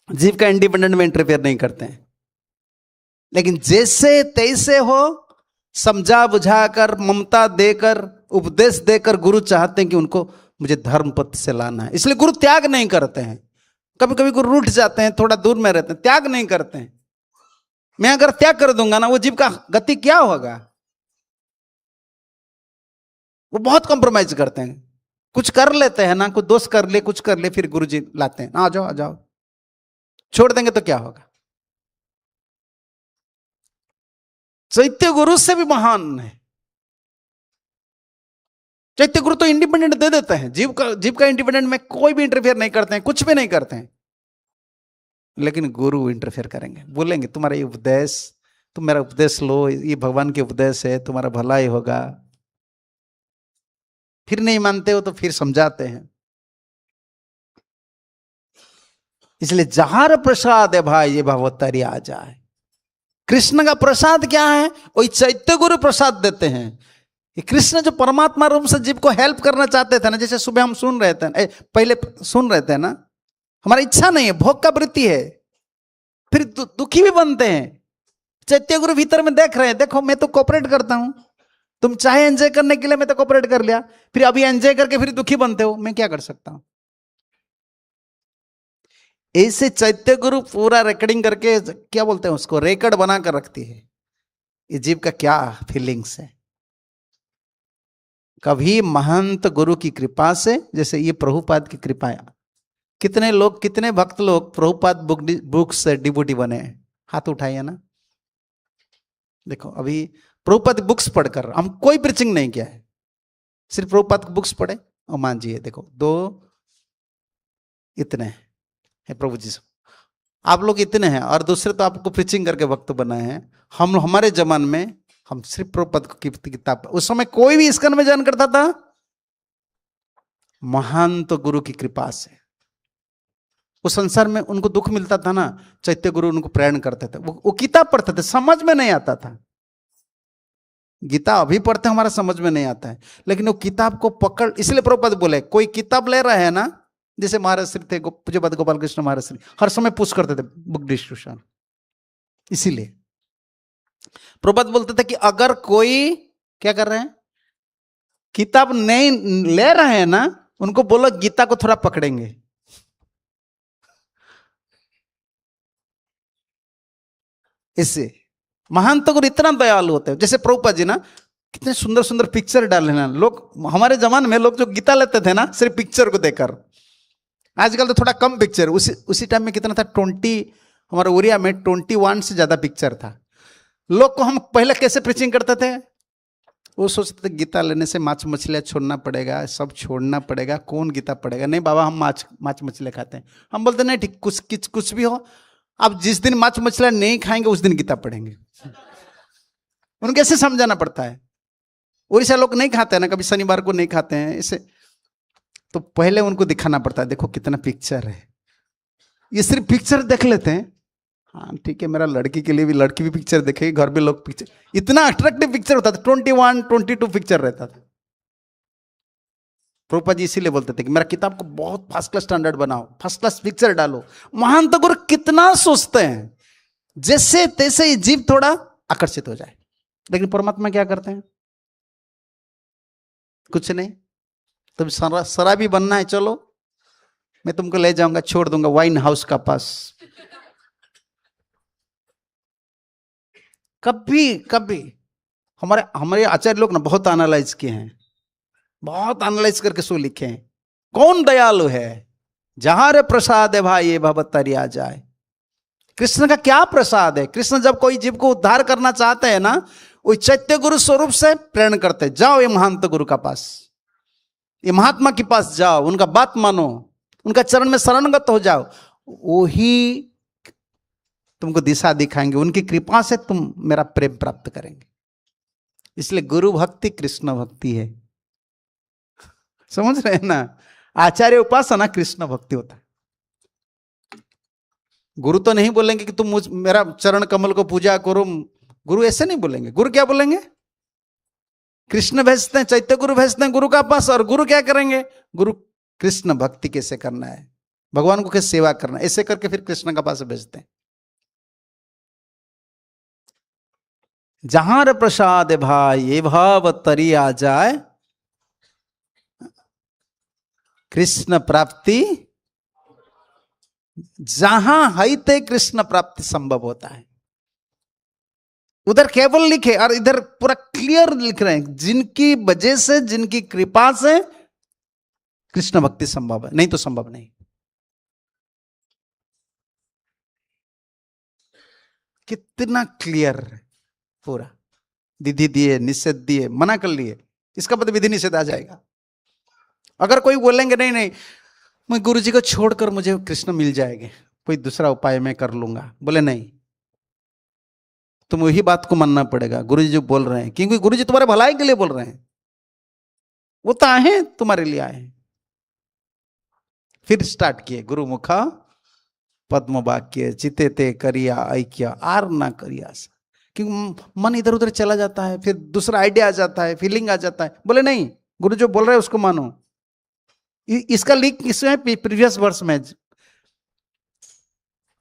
जीव का इंडिपेंडेंट में इंटरफेयर नहीं करते हैं। लेकिन जैसे तैसे हो, समझा बुझाकर, ममता देकर, उपदेश देकर गुरु चाहते हैं कि उनको मुझे धर्म पथ से लाना है। इसलिए गुरु त्याग नहीं करते हैं। कभी कभी गुरु रूठ जाते हैं, थोड़ा दूर में रहते हैं, त्याग नहीं करते हैं। मैं अगर त्याग कर दूंगा ना, वो जीव का गति क्या होगा? वो बहुत कॉम्प्रोमाइज करते हैं। कुछ कर लेते हैं ना, कुछ दोष कर ले, कुछ कर ले, फिर गुरु जी लाते हैं, आ जाओ आ जाओ। छोड़ देंगे तो क्या होगा? चैत्य गुरु से भी महान है। चैत्य गुरु तो इंडिपेंडेंट दे देते हैं, जीव का इंडिपेंडेंट में कोई भी इंटरफेयर नहीं करते हैं, कुछ भी नहीं करते हैं। लेकिन गुरु इंटरफेयर करेंगे, बोलेंगे तुम्हारा ये उपदेश, तुम मेरा उपदेश लो, ये भगवान के उपदेश है, तुम्हारा भला ही होगा। फिर नहीं मानते हो तो फिर समझाते हैं। इसलिए जहार प्रसाद है भाई, ये भगवतारी आ जाए। कृष्ण का प्रसाद क्या है? वही चैत्य गुरु प्रसाद देते हैं। ये कृष्ण जो परमात्मा रूप से जीव को हेल्प करना चाहते थे ना, जैसे सुबह हम सुन रहे थे, पहले सुन रहे थे ना, हमारी इच्छा नहीं है, भोग का वृत्ति है, फिर दुखी भी बनते हैं। चैत्य गुरु भीतर में देख रहे हैं, देखो मैं तो कोऑपरेट करता हूं, तुम चाहे एंजॉय करने के लिए मैं तो कोऑपरेट कर लिया, फिर अभी एंजॉय करके फिर दुखी बनते हो, मैं क्या कर सकता हूं? ऐसे चैत्य गुरु पूरा रिकॉर्डिंग करके, क्या बोलते हैं उसको, रिकॉर्ड बना कर रखती है ये जीव का क्या फीलिंग्स है। कभी महंत गुरु की कृपा से, जैसे ये प्रभुपाद की कृपा है, कितने लोग, कितने भक्त लोग प्रभुपाद बुक से डिवोटी बने हैं? हाथ उठाइए ना। देखो अभी प्रभुपाद बुक्स पढ़कर हम कोई प्रीचिंग नहीं किया है, सिर्फ प्रभुपाद बुक्स पढ़े और मान जी, देखो 2 इतने है प्रभु जी, आप लोग इतने हैं, और दूसरे तो आपको प्रीचिंग करके भक्त बनाए हैं। हम हमारे जमान में हम सिर्फ प्रभुपाद की किताब, उस समय कोई भी इसकन में ज्वाइन करता था, महान तो गुरु की कृपा से। वो संसार में उनको दुख मिलता था ना, चैत्य गुरु उनको प्रेरणा करते थे। वो किताब पढ़ते थे, समझ में नहीं आता था। गीता अभी पढ़ते हमारा समझ में नहीं आता है, लेकिन वो किताब को पकड़, इसलिए प्रभुपाद बोले कोई किताब ले रहा है ना, जैसे महाराज श्री थे पूज्यपाद गोपाल कृष्ण महाराज श्री, हर समय पुश करते थे बुक डिस्ट्रीब्यूशन। इसीलिए प्रभुपाद बोलते थे कि अगर कोई क्या कर रहे हैं, किताब नहीं ले रहे हैं ना, उनको बोलो गीता को थोड़ा पकड़ेंगे। इससे महान तो गुरु इतना दयालु होते हैं। जैसे प्रभुपाद जी ना कितने सुंदर सुंदर पिक्चर डाले ना, लोग हमारे जमाने में लोग जो गीता लेते थे ना सिर्फ पिक्चर को देखकर, आजकल तो थोड़ा कम पिक्चर। उसी टाइम में कितना था, 20, हमारे उड़िया में 21 से ज्यादा पिक्चर था। लोग को हम पहले कैसे प्रीचिंग करते थे, वो सोचते थे गीता लेने से माछ मछलियाँ छोड़ना पड़ेगा, सब छोड़ना पड़ेगा, कौन गीता पढ़ेगा। नहीं बाबा, हम माछ मछलियाँ खाते हैं। हम बोलते नहीं ठीक, कुछ भी हो, अब जिस दिन माछ मछलियाँ नहीं खाएंगे उस दिन गीता पढ़ेंगे। उनको कैसे समझाना पड़ता है। उड़ीसा लोग नहीं खाते हैं ना, कभी शनिवार को नहीं खाते हैं इसे, तो पहले उनको दिखाना पड़ता है, देखो कितना पिक्चर है। ये सिर्फ पिक्चर देख लेते हैं, हाँ ठीक है, मेरा लड़की के लिए भी, लड़की भी पिक्चर देखेगी, घर भी लोग पिक्चर, इतना अट्रैक्टिव पिक्चर होता था। 21, 22 पिक्चर रहता था। प्रभुपाद जी इसीलिए बोलते थे कि मेरा किताब को बहुत फर्स्ट क्लास स्टैंडर्ड बनाओ, फर्स्ट क्लास पिक्चर डालो। महान तो गुरु कितना सोचते हैं, जैसे तैसे ये जीव थोड़ा आकर्षित हो जाए। लेकिन परमात्मा क्या करते हैं, कुछ नहीं। तुम शराबी बनना है, चलो मैं तुमको ले जाऊंगा, छोड़ दूंगा वाइन हाउस का पास। कभी हमारे आचार्य लोग ना बहुत एनालाइज किए हैं, बहुत एनालाइज करके सो लिखे हैं। कौन दयालु है, जहां रे प्रसाद है भाई ये भवत तरी आ जाए। कृष्ण का क्या प्रसाद है। कृष्ण जब कोई जीव को उद्धार करना चाहते हैं ना, वो चैत्य गुरु स्वरूप से प्रेरणा करते हैं, जाओ ये महंत गुरु का पास, ये महात्मा के पास जाओ, उनका बात मानो, उनका चरण में शरणगत हो जाओ, वही तुमको दिशा दिखाएंगे, उनकी कृपा से तुम मेरा प्रेम प्राप्त करेंगे। इसलिए गुरु भक्ति कृष्ण भक्ति है, समझ रहे हैं ना। आचार्य उपासना कृष्ण भक्ति होता है। गुरु तो नहीं बोलेंगे कि तुम मेरा चरण कमल को पूजा करो, गुरु ऐसे नहीं बोलेंगे। गुरु क्या बोलेंगे, कृष्ण भेजते हैं, चैत्य गुरु भेजते हैं गुरु का पास, और गुरु क्या करेंगे, गुरु कृष्ण भक्ति कैसे करना है, भगवान को कैसे सेवा करना है, ऐसे करके फिर कृष्ण का पास भेजते हैं। जहां रे प्रसाद है भाई ये भाव तरी आ जाए, कृष्ण प्राप्ति जहां है ते कृष्ण प्राप्ति संभव होता है। उधर केवल लिखे और इधर पूरा क्लियर लिख रहे हैं, जिनकी वजह से, जिनकी कृपा से कृष्ण भक्ति संभव है, नहीं तो संभव नहीं। कितना क्लियर पूरा, विधि दिए, निषेध दिए, मना कर लिए, इसका मतलब विधि निषेध आ जाएगा। अगर कोई बोलेंगे नहीं नहीं मैं गुरु जी को छोड़कर मुझे कृष्ण मिल जाएंगे, कोई दूसरा उपाय मैं कर लूंगा, बोले नहीं, तुम वही बात को मानना पड़ेगा गुरु जी जो बोल रहे हैं, क्योंकि गुरु जी तुम्हारे भलाई के लिए बोल रहे हैं, वो तो आए हैं तुम्हारे लिए आए हैं। फिर स्टार्ट किए, गुरु मुखा पद्म वाक्य चिते ते करिया ऐक्य आर ना करिया, क्योंकि मन इधर उधर चला जाता है, फिर दूसरा आइडिया आ जाता है, फीलिंग आ जाता है। बोले नहीं, गुरु जो बोल रहे हैं उसको मानो। इसका लिंक इसमें प्रीवियस वर्ष में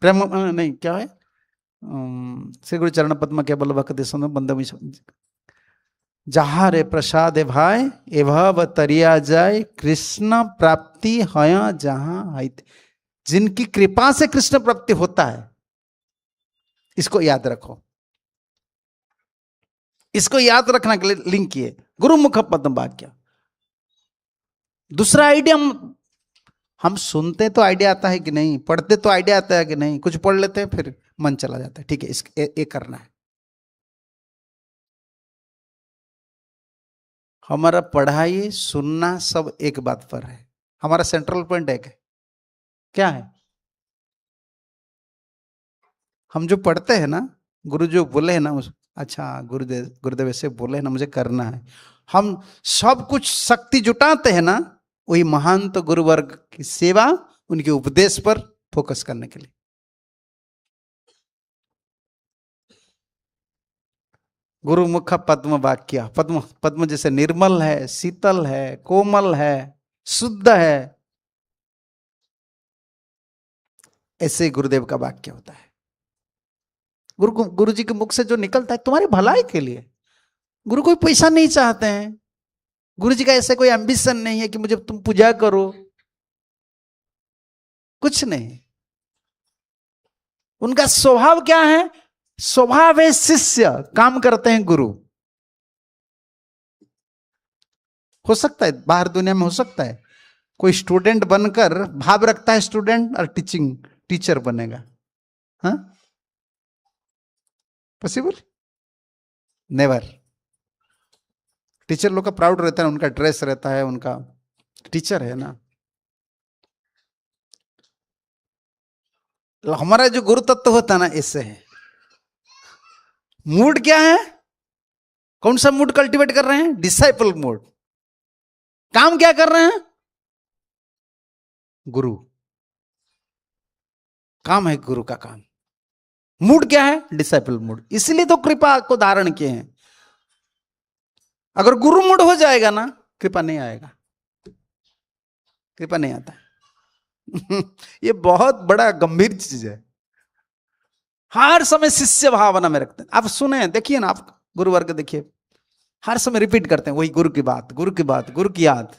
प्रेम नहीं क्या है, श्री गुरु चरण पद्म के बल भक्ति सुनो बंद, जहां रे प्रसाद है भाई ए भाव तरिया जाए, कृष्ण प्राप्ति हया जहां है, जिनकी कृपा से कृष्ण प्राप्ति होता है। इसको याद रखो, इसको याद रखना के लिए लिंक किए गुरुमुख पद्म वाक्य। दूसरा आइडिया हम सुनते तो आइडिया आता है कि नहीं, पढ़ते तो आइडिया आता है कि नहीं, कुछ पढ़ लेते हैं फिर मन चला जाता है, ठीक है ये करना है। हमारा पढ़ाई सुनना सब एक बात पर है, हमारा सेंट्रल पॉइंट एक है, क्या है, हम जो पढ़ते हैं ना, गुरु जो बोले हैं ना, अच्छा गुरुदेव से बोले हैं ना मुझे करना है, हम सब कुछ शक्ति जुटाते हैं ना, वही महान तो गुरुवर्ग की सेवा, उनके उपदेश पर फोकस करने के लिए। गुरुमुख पद्म वाक्य, पद्म पद्म जैसे निर्मल है, शीतल है, कोमल है, शुद्ध है, ऐसे गुरुदेव का वाक्य होता है। गुरु जी के मुख से जो निकलता है तुम्हारी भलाई के लिए। गुरु कोई पैसा नहीं चाहते हैं, गुरु जी का ऐसे कोई एम्बिशन नहीं है कि मुझे तुम पूजा करो, कुछ नहीं। उनका स्वभाव क्या है? स्वभाव है शिष्य, काम करते हैं गुरु। हो सकता है बाहर दुनिया में हो सकता है कोई स्टूडेंट बनकर भाव रखता है स्टूडेंट और टीचर बनेगा, हाँ पॉसिबल? नेवर। टीचर लोग का प्राउड रहता है, उनका ड्रेस रहता है, उनका टीचर है ना। हमारा जो गुरु तत्व होता है ना, इससे है। मूड क्या है? कौन सा मूड कल्टीवेट कर रहे हैं? Disciple mood. काम क्या कर रहे हैं? गुरु। काम है गुरु का काम। मूड क्या है? Disciple mood. इसलिए तो कृपा को धारण किए हैं। अगर गुरु मूड हो जाएगा ना, कृपा नहीं आएगा, कृपा नहीं आता। ये बहुत बड़ा गंभीर चीज है। हर समय शिष्य भावना में रखते हैं। आप सुने, देखिए ना, आप गुरु वर्ग देखिए, हर समय रिपीट करते हैं वही गुरु की बात, गुरु की बात, गुरु की याद।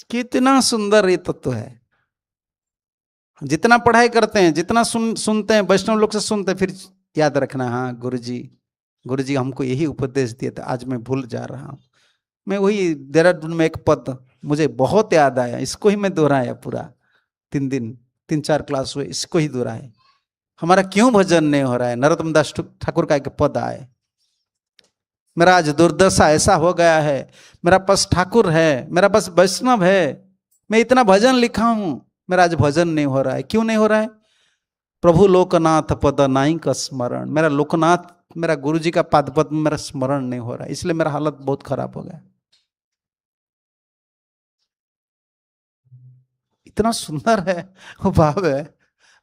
कितना सुंदर ये तत्व है। जितना पढ़ाई करते हैं, जितना सुनते हैं, वैष्णव लोग से सुनते हैं, फिर याद रखना, हाँ गुरु जी हमको यही उपदेश दिए थे, आज मैं भूल जा रहा हूं। मैं वही देहरादून में एक पद मुझे बहुत याद आया, इसको ही मैं दोहराया पूरा 3 4 क्लास हुए, इसको ही दोहराए। हमारा क्यों भजन नहीं हो रहा है? नरोत्तम दास ठाकुर का एक पद आए, मेरा आज दुर्दशा ऐसा हो गया है, मेरा पास ठाकुर है, मेरा पास वैष्णव है, मैं इतना भजन लिखा हूं, मेरा आज भजन नहीं हो रहा है। क्यों नहीं हो रहा है? प्रभु लोकनाथ पद नाई का स्मरण। मेरा लोकनाथ, मेरा गुरु जी का पाद पद में मेरा स्मरण नहीं हो रहा है, इसलिए मेरा हालत बहुत खराब हो गया। इतना सुंदर है वो भाव है।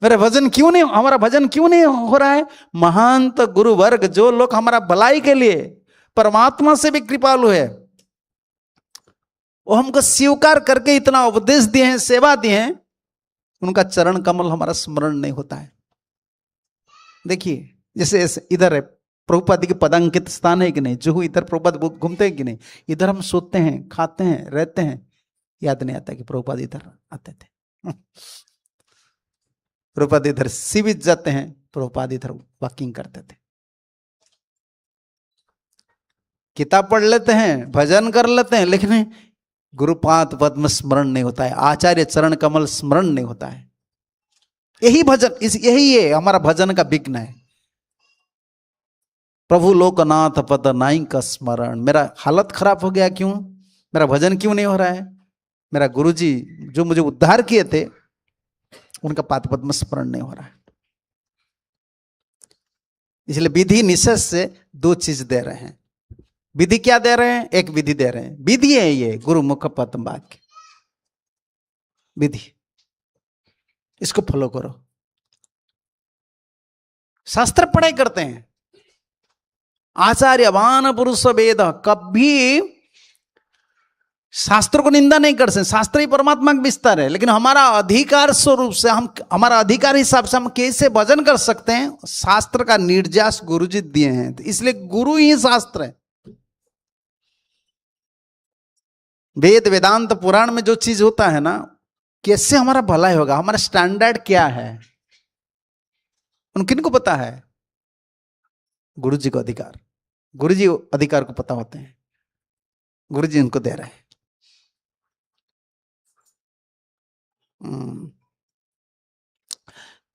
मेरा भजन क्यों नहीं, हमारा भजन क्यों नहीं हो रहा है? महान तो गुरु वर्ग, जो लोग हमारा भलाई के लिए परमात्मा से भी कृपालु है, वो हमको स्वीकार करके इतना उपदेश दिए हैं, सेवा दिए हैं, उनका चरण कमल हमारा स्मरण नहीं होता है। देखिए जैसे इधर है प्रभुपाद के पदांकित स्थान है कि नहीं, जो इधर प्रभुपाद घूमते हैं कि नहीं, इधर हम सोते हैं, खाते हैं, रहते हैं, याद नहीं आता कि प्रभुपाद इधर आते थे। प्रभुपाद इधर सी बीच जाते हैं, प्रभुपाद इधर वॉकिंग करते थे। किताब पढ़ लेते हैं, भजन कर लेते हैं, लेकिन गुरुपाद पद्म स्मरण नहीं होता है, आचार्य चरण कमल स्मरण नहीं होता है। यही भजन, यही है हमारा भजन का विघ्न है। प्रभु लोकनाथ पद नाई का स्मरण। मेरा हालत खराब हो गया, क्यों? मेरा भजन क्यों नहीं हो रहा है? मेरा गुरुजी जो मुझे उद्धार किए थे, उनका पाद पद्म स्मरण नहीं हो रहा है। इसलिए विधि निषेध से 2 चीज दे रहे हैं। विधि क्या दे रहे हैं? एक विधि दे रहे हैं, विधि है ये गुरुमुख पद्म वाक्य, विधि, इसको फॉलो करो। शास्त्र पढ़ाई करते हैं, आचार्यवान पुरुष वेद, कभी शास्त्र को निंदा नहीं कर सकते। शास्त्र ही परमात्मा का विस्तार है, लेकिन हमारा अधिकार स्वरूप से, हम हमारा अधिकार हिसाब से हम कैसे भजन कर सकते हैं, शास्त्र का निर्यास गुरुजी दिए हैं। तो इसलिए गुरु ही शास्त्र है। वेद वेदांत पुराण में जो चीज होता है ना, कैसे हमारा भलाई होगा, हमारा स्टैंडर्ड क्या है, उन किन को पता है? गुरु जी को अधिकार, गुरु जी अधिकार को पता होते हैं, गुरु जी उनको दे रहे हैं।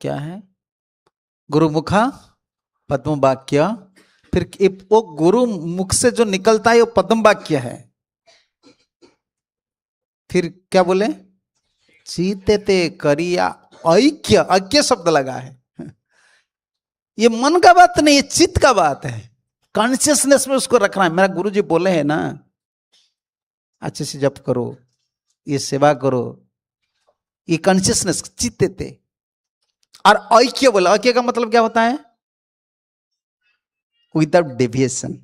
क्या है? गुरुमुखा पद्म वाक्य। फिर वो गुरु मुख से जो निकलता है वो पद्म वाक्य है। फिर क्या बोले? चीते ते करिया ऐक्य, ऐक्य शब्द लगा है। ये मन का बात नहीं, ये चित्त का बात है, कॉन्शियसनेस में उसको रखना है। मेरा गुरुजी बोले हैं ना, अच्छे से जप करो, ये सेवा करो, ये कॉन्शियसनेस चित्ते थे। और ऐक्य बोला, ऐक्य का मतलब क्या होता है? Without deviation,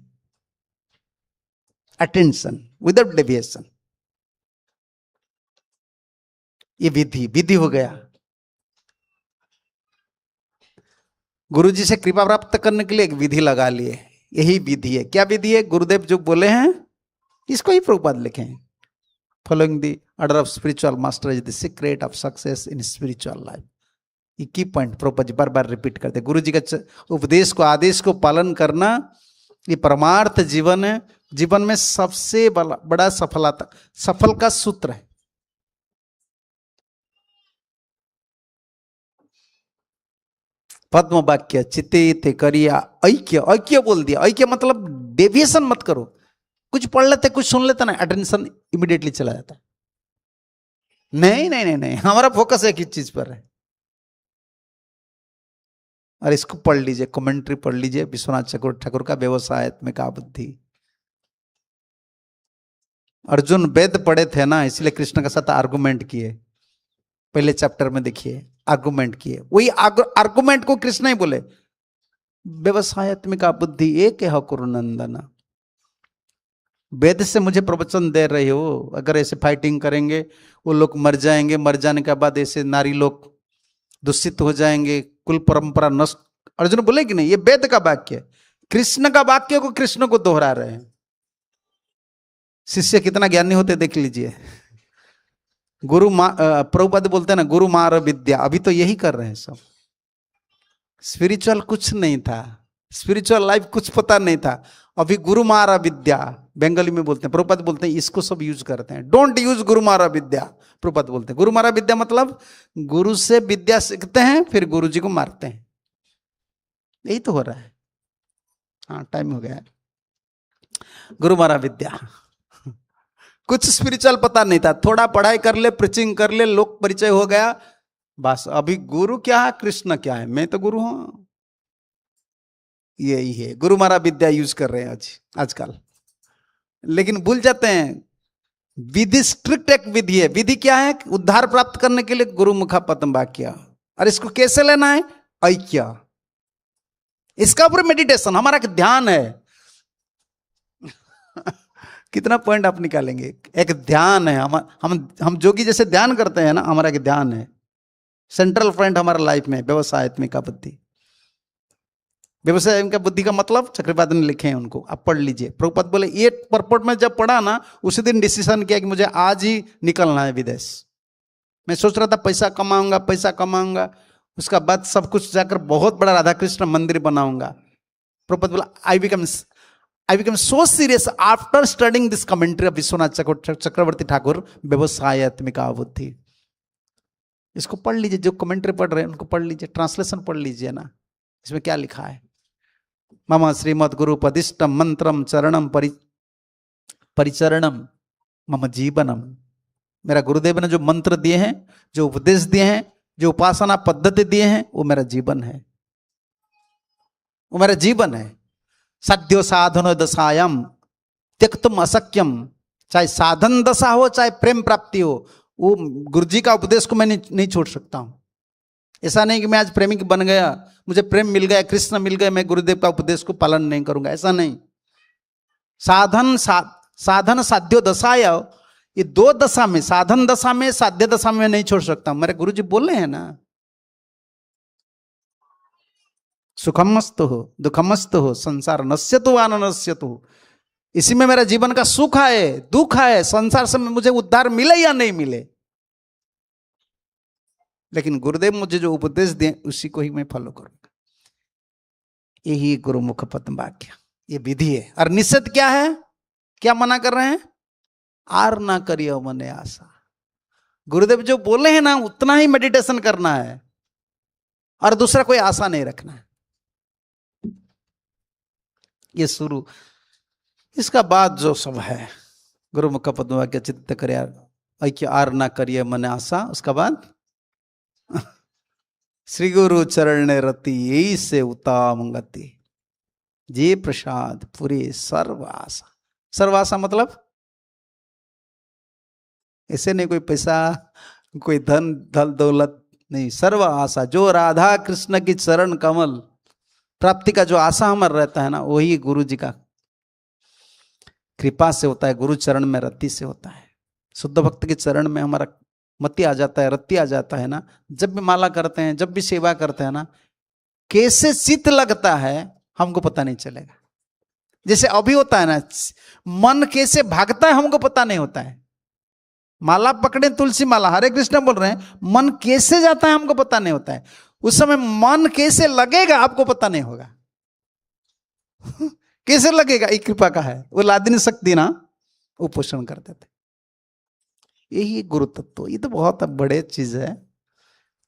attention without deviation. ये विधि, विधि हो गया। गुरु जी से कृपा प्राप्त करने के लिए एक विधि लगा लिए, यही विधि है। क्या विधि है? गुरुदेव जो बोले हैं इसको ही प्रभुपाद लिखे हैं। Following the order of spiritual master is the secret of success in spiritual life. ये की पॉइंट प्रभुपाद जी बार बार रिपीट करते। गुरु जी का उपदेश को, आदेश को पालन करना ये परमार्थ जीवन है। जीवन में सबसे बड़ा सफल का सूत्र है। पद्म वाक्य चित्ते करिया ऐक्य। ऐक्य बोल दिया। ऐक्य मतलब डेविएशन मत करो। कुछ पढ़ लेते, कुछ सुन लेते ना, अटेंशन इमीडिएटली चला जाता है। नहीं नहीं नहीं नहीं, हमारा फोकस एक ही चीज पर है। और इसको पढ़ लीजिए, कमेंट्री पढ़ लीजिए विश्वनाथ चक्रवर्ती ठाकुर का व्यवसायत्मिका बुद्धि। अर्जुन वेद पढ़े थे ना, इसलिए कृष्ण के साथ आर्गुमेंट किए। पहले चैप्टर में देखिए, आर्गुमेंट किए। वही आर्गुमेंट को कृष्ण ही बोले, व्यवसायत्मिका बुद्धि एक है कुरुनंदन। वेद से मुझे प्रवचन दे रहे हो, अगर ऐसे फाइटिंग करेंगे वो लोग मर जाएंगे, मर जाने के बाद ऐसे नारी लोग दूषित हो जाएंगे, कुल परंपरा नष्ट। अर्जुन बोले कि नहीं, ये वेद का वाक्य, कृष्ण का वाक्य को कृष्ण को दोहरा रहे हैं। शिष्य कितना ज्ञानी होते देख लीजिए। गुरु प्रभुपाद बोलते हैं ना, गुरु मार विद्या। अभी तो यही कर रहे हैं सब। स्पिरिचुअल कुछ नहीं था, स्पिरिचुअल लाइफ कुछ पता नहीं था। अभी गुरु मारा विद्या बंगाली में बोलते हैं, प्रभुपाद बोलते हैं इसको सब यूज करते हैं। डोंट यूज गुरु मारा विद्या। प्रभुपाद बोलते हैं गुरु मारा विद्या मतलब गुरु से विद्या सीखते हैं फिर गुरु जी को मारते हैं। यही तो हो रहा है। हाँ, टाइम हो गया है। गुरु मारा विद्या। कुछ स्पिरिचुअल पता नहीं था, थोड़ा पढ़ाई कर ले, प्रीचिंग कर ले, लोक परिचय हो गया, बस। अभी गुरु क्या है, कृष्ण क्या है, मैं तो गुरु हूं। यही है, गुरु मारा विद्या यूज कर रहे हैं आजकल। लेकिन भूल जाते हैं विधि स्ट्रिक्ट एक विधि है। विधि क्या है? उद्धार प्राप्त करने के लिए गुरु मुखा पद्म वाक्य। और इसको कैसे लेना है? ऐक्य। इसका ऊपर मेडिटेशन, हमारा ध्यान है। कितना पॉइंट आप निकालेंगे? एक ध्यान है। हम जोगी जैसे ध्यान करते हैं ना, हमारा एक ध्यान है। सेंट्रल पॉइंट हमारा लाइफ में व्यवसायत्मिका बुद्धि। व्यवसाय का बुद्धि का मतलब चक्रपाद ने लिखे हैं, उनको आप पढ़ लीजिए। प्रभुपाद बोले ये परपोर्ट में जब पढ़ा ना, उसी दिन डिसीजन किया कि मुझे आज ही निकलना है विदेश। मैं सोच रहा था पैसा कमाऊंगा, पैसा कमाऊंगा, उसका बाद सब कुछ जाकर बहुत बड़ा राधा कृष्ण मंदिर बनाऊंगा। प्रभुपाद बोला I become so serious after studying this commentary of Vishwanath Chakravarti Thakur व्यवसायत्मिका बुद्धि। इसको पढ़ लीजिए, जो कमेंट्री पढ़ रहे हैं उनको पढ़ लीजिए, ट्रांसलेशन पढ़ लीजिए ना, इसमें क्या लिखा है। मम श्रीमद गुरुपदिष्टम मंत्रम चरणम परिचरणम मम जीवनम। मेरा गुरुदेव ने जो मंत्र दिए हैं, जो उपदेश दिए हैं, जो उपासना पद्धति दिए हैं, वो मेरा जीवन है, वो मेरा जीवन है। साध्यो साधनो दशायाम त्यक्तुम अशक्यम। चाहे साधन दशा हो, चाहे प्रेम प्राप्ति हो, वो गुरु जी का उपदेश को मैं नहीं छोड़ सकता हूं। ऐसा नहीं कि मैं आज प्रेमिक बन गया, मुझे प्रेम मिल गया, कृष्ण मिल गए, मैं गुरुदेव का उपदेश को पालन नहीं करूंगा, ऐसा नहीं। साधन साध्यो दशाय, ये दो दशा में, साधन दशा में, साध्य दशा में नहीं छोड़ सकता। मेरे गुरु जी बोले हैं ना, सुखमस्तु हो दुखमस्तु हो संसार नश्यतु आननश्यतु। इसी में मेरा जीवन का सुख है, दुख है, संसार से मुझे उद्धार मिले या नहीं मिले, लेकिन गुरुदेव मुझे जो उपदेश दें उसी को ही मैं फॉलो करूंगा। यही गुरुमुख पद्म वाक्य, ये विधि है। और निषेध क्या है? क्या मना कर रहे हैं? आर ना करियो मने आशा। गुरुदेव जो बोले हैं ना, उतना ही मेडिटेशन करना है और दूसरा कोई आशा नहीं रखना है। ये शुरू, इसका बाद जो सब है गुरुमुख पद्म वाक्य चित्त करे ऐक्य आर ना करिए मने आशा। उसका बाद श्री गुरु चरण रति यही से उताम गति जे प्रसाद पूरे सर्वासा। सर्वासा मतलब ऐसे नहीं कोई पैसा कोई धन धन दौलत नहीं, सर्व आशा जो राधा कृष्ण की चरण कमल प्राप्ति का जो आशा हमारा रहता है ना, वही गुरु जी का कृपा से होता है, गुरु चरण में रति से होता है। शुद्ध भक्त के चरण में हमारा मति आ जाता है, रति आ जाता है ना। जब भी माला करते हैं, जब भी सेवा करते हैं ना, कैसे चित्त लगता है हमको पता नहीं चलेगा। जैसे अभी होता है ना, मन कैसे भागता है हमको पता नहीं होता है। माला पकड़े, तुलसी माला, हरे कृष्ण बोल रहे हैं, मन कैसे जाता है हमको पता नहीं होता है। उस समय मन कैसे लगेगा आपको पता नहीं होगा। कैसे लगेगा, ये कृपा का है। वो लादिनी शक्ति ना वो पोषण करते थे। यही गुरु तत्व, ये तो बहुत बड़े चीज है।